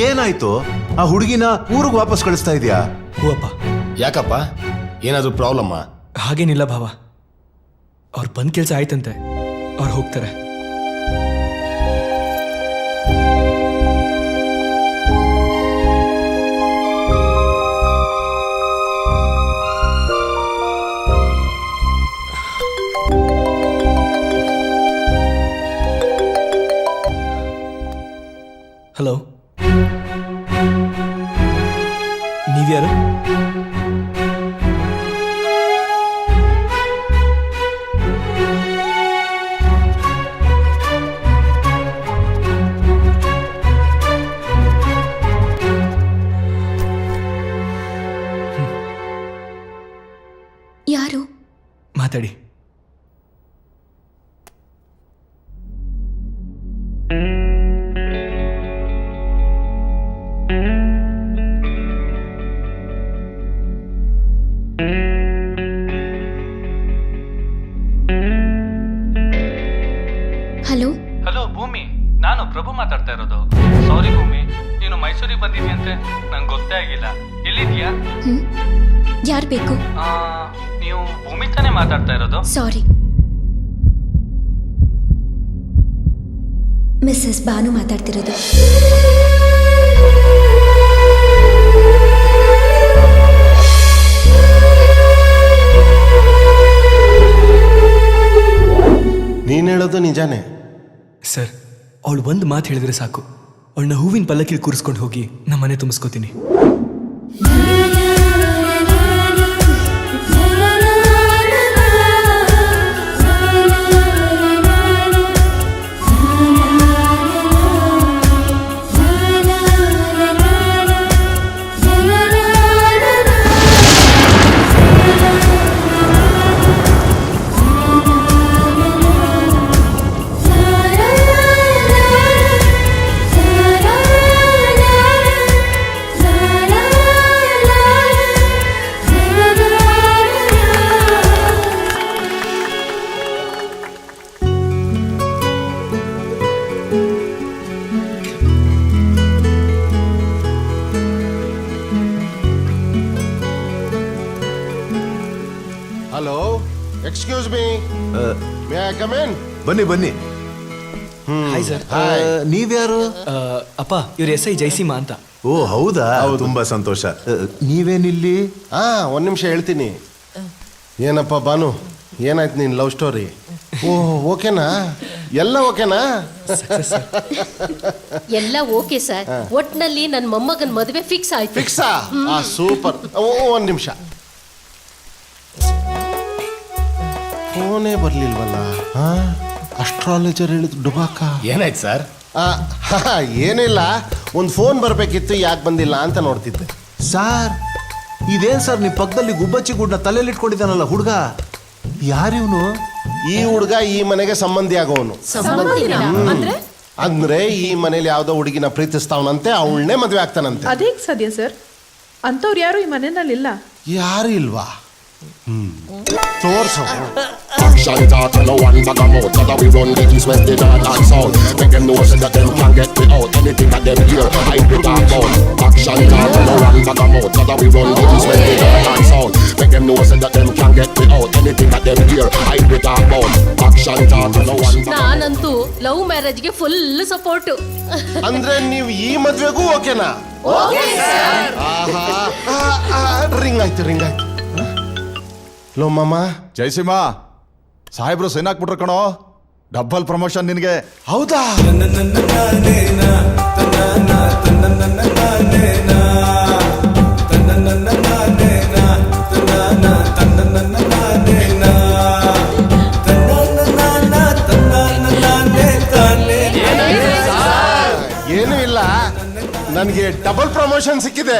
ಏನಾಯ್ತು? ಆ ಹುಡುಗಿನ ಊರಿಗೆ ವಾಪಸ್ ಕಳಿಸ್ತಾ ಇದೀಯಾ? ಹೂವಪ್ಪ. ಯಾಕಪ್ಪ, ಏನಾದರೂ ಪ್ರಾಬ್ಲಮ್ಮ? ಹಾಗೇನಿಲ್ಲ ಭಾವ, ಅವ್ರು ಬಂದ್ ಕೆಲಸ ಆಯ್ತಂತೆ, ಅವ್ರು ಹೋಗ್ತಾರೆ. ಹಲೋ, ನೀವ್ಯಾರು? ಯಾರು? ಮಾತಾಡಿ. ಹಲೋ ಹಲೋ ಭೂಮಿ, ನಾನು ಪ್ರಭು ಮಾತಾಡ್ತಾ ಇರೋದು. ಸಾರಿ ಭೂಮಿ, ನೀನು ಮೈಸೂರಿಗೆ ಬಂದಿದ್ಯಂತೆ, ನಂಗೆ ಗೊತ್ತೇ ಆಗಿಲ್ಲ. ಎಲ್ಲಿದ್ಯಾ? ಯಾರು ಬೇಕು? ನೀವು ಭೂಮಿ ತಾನೇ ಮಾತಾಡ್ತಾ ಇರೋದು? ಸಾರಿ, ಮಿಸ್ಸಸ್ ಬಾನು ಮಾತಾಡ್ತಿರೋದು. ನೀನ್ ಹೇಳೋದು ನಿಜಾನೇ ಸರ್. ಅವಳು ಒಂದು ಮಾತು ಹೇಳಿದ್ರೆ ಸಾಕು, ಅವಳನ್ನ ಹೂವಿನ ಪಲ್ಲಕ್ಕಿಲಿ ಕೂರಿಸ್ಕೊಂಡು ಹೋಗಿ ನಮ್ಮ ಮನೆ ತುಂಬಿಸ್ಕೋತೀನಿ. Excuse me may I come in? ಬನ್ನಿ ಬನ್ನಿ. Hi sir. ನೀವ್ಯಾರು? ಅಪ್ಪ ಇವ್ರ ಎಸ್ ಐ ಜೈಸಿಮಾ ಅಂತ. ಓ ಹೌದಾ, ತುಂಬಾ ಸಂತೋಷ. ನೀವೇನಿಲ್ಲಿ? ಒಂದ್ ನಿಮಿಷ ಹೇಳ್ತೀನಿ. ಏನಪ್ಪ ಬಾನು, ಏನಾಯ್ತು ನಿನ್ ಲವ್ ಸ್ಟೋರಿ? ಓಕೆನಾ? ಎಲ್ಲ ಓಕೆನಾ? ಎಲ್ಲ ಓಕೆ ಸರ್. ಒಟ್ನಲ್ಲಿ ನನ್ನ ಮೊಮ್ಮಗನ ಮದುವೆ ಫಿಕ್ಸ್ ಆಯ್ತು. ಫಿಕ್ಸಾ? ಸೂಪರ್. ಒಂದ್ ನಿಮಿಷ, ಫೋನೇ ಬರ್ಲಿಲ್ವಲ್ಲ. ಅಸ್ಟ್ರಾಲಜರ್ ಹೇಳಿದ್ ಡುಬಾಕ. ಏನಾಯ್ತು ಸರ್? ಏನಿಲ್ಲ, ಒಂದು ಫೋನ್ ಬರ್ಬೇಕಿತ್ತು, ಯಾಕೆ ಬಂದಿಲ್ಲ ಅಂತ ನೋಡ್ತಿದ್ದೆ. ಸಾರ್ ಇದೇನ್ ಸರ್, ನಿಮ್ ಪಕ್ಕದಲ್ಲಿ ಗುಬ್ಬಚ್ಚಿ ಗುಡ್ನ ತಲೆಯಲ್ಲಿ ಇಟ್ಕೊಂಡಿದ್ದಾನಲ್ಲ ಹುಡುಗ, ಯಾರಿವ್ನು? ಈ ಹುಡುಗ ಈ ಮನೆಗೆ ಸಂಬಂಧಿ ಆಗೋನು. ಅಂದ್ರೆ ಈ ಮನೇಲಿ ಯಾವ್ದೋ ಹುಡುಗಿನ ಪ್ರೀತಿಸ್ತಾವನಂತೆ, ಅವಳನ್ನೇ ಮದ್ವೆ ಆಗ್ತಾನಂತೆ. ಅದೇಗ್ ಸಾಧ್ಯ ಸರ್? ಅಂತವ್ರು ಯಾರು ಈ ಮನೆಯಲ್ಲಿಲ್ಲ. ಯಾರು ಇಲ್ವಾ? ತೋರ್ಸು. Action talk, no one bag of mouth. That we run the east, west, the north and south. Make them know so that them can get me out. Anything that them hear, I be talk about. Action talk, no one bag of mouth. That we run the east, west, the north and south. Make them know so that them can get me out. Anything that them hear, I be talk about. Action talk, no one bag of mouth. ನಾನಂತೂ ಲವ್ ಮ್ಯಾರೇಜ್ಗೆ ಫುಲ್ ಸಪೋರ್ಟು. ಅಂದ್ರೆ ನೀವು ಈ ಮದ್ವೆಗೂ ಓಕೆನಾ? ರಿಂಗ್ ಆಯ್ತು, ರಿಂಗ್ ಆಯ್ತು. ಲೋ ಮಾಮ. ಜಯಸಿಂಹ ಸಾಹೇಬ್ರು ಸೈನ್ ಹಾಕ್ಬಿಟ್ರು ಕಣೋ, ಡಬಲ್ ಪ್ರಮೋಷನ್ ನಿನಗೆ. ಹೌದಾ? ಏನೂ ಇಲ್ಲ, ನನಗೆ ಡಬಲ್ ಪ್ರಮೋಷನ್ ಸಿಕ್ಕಿದೆ.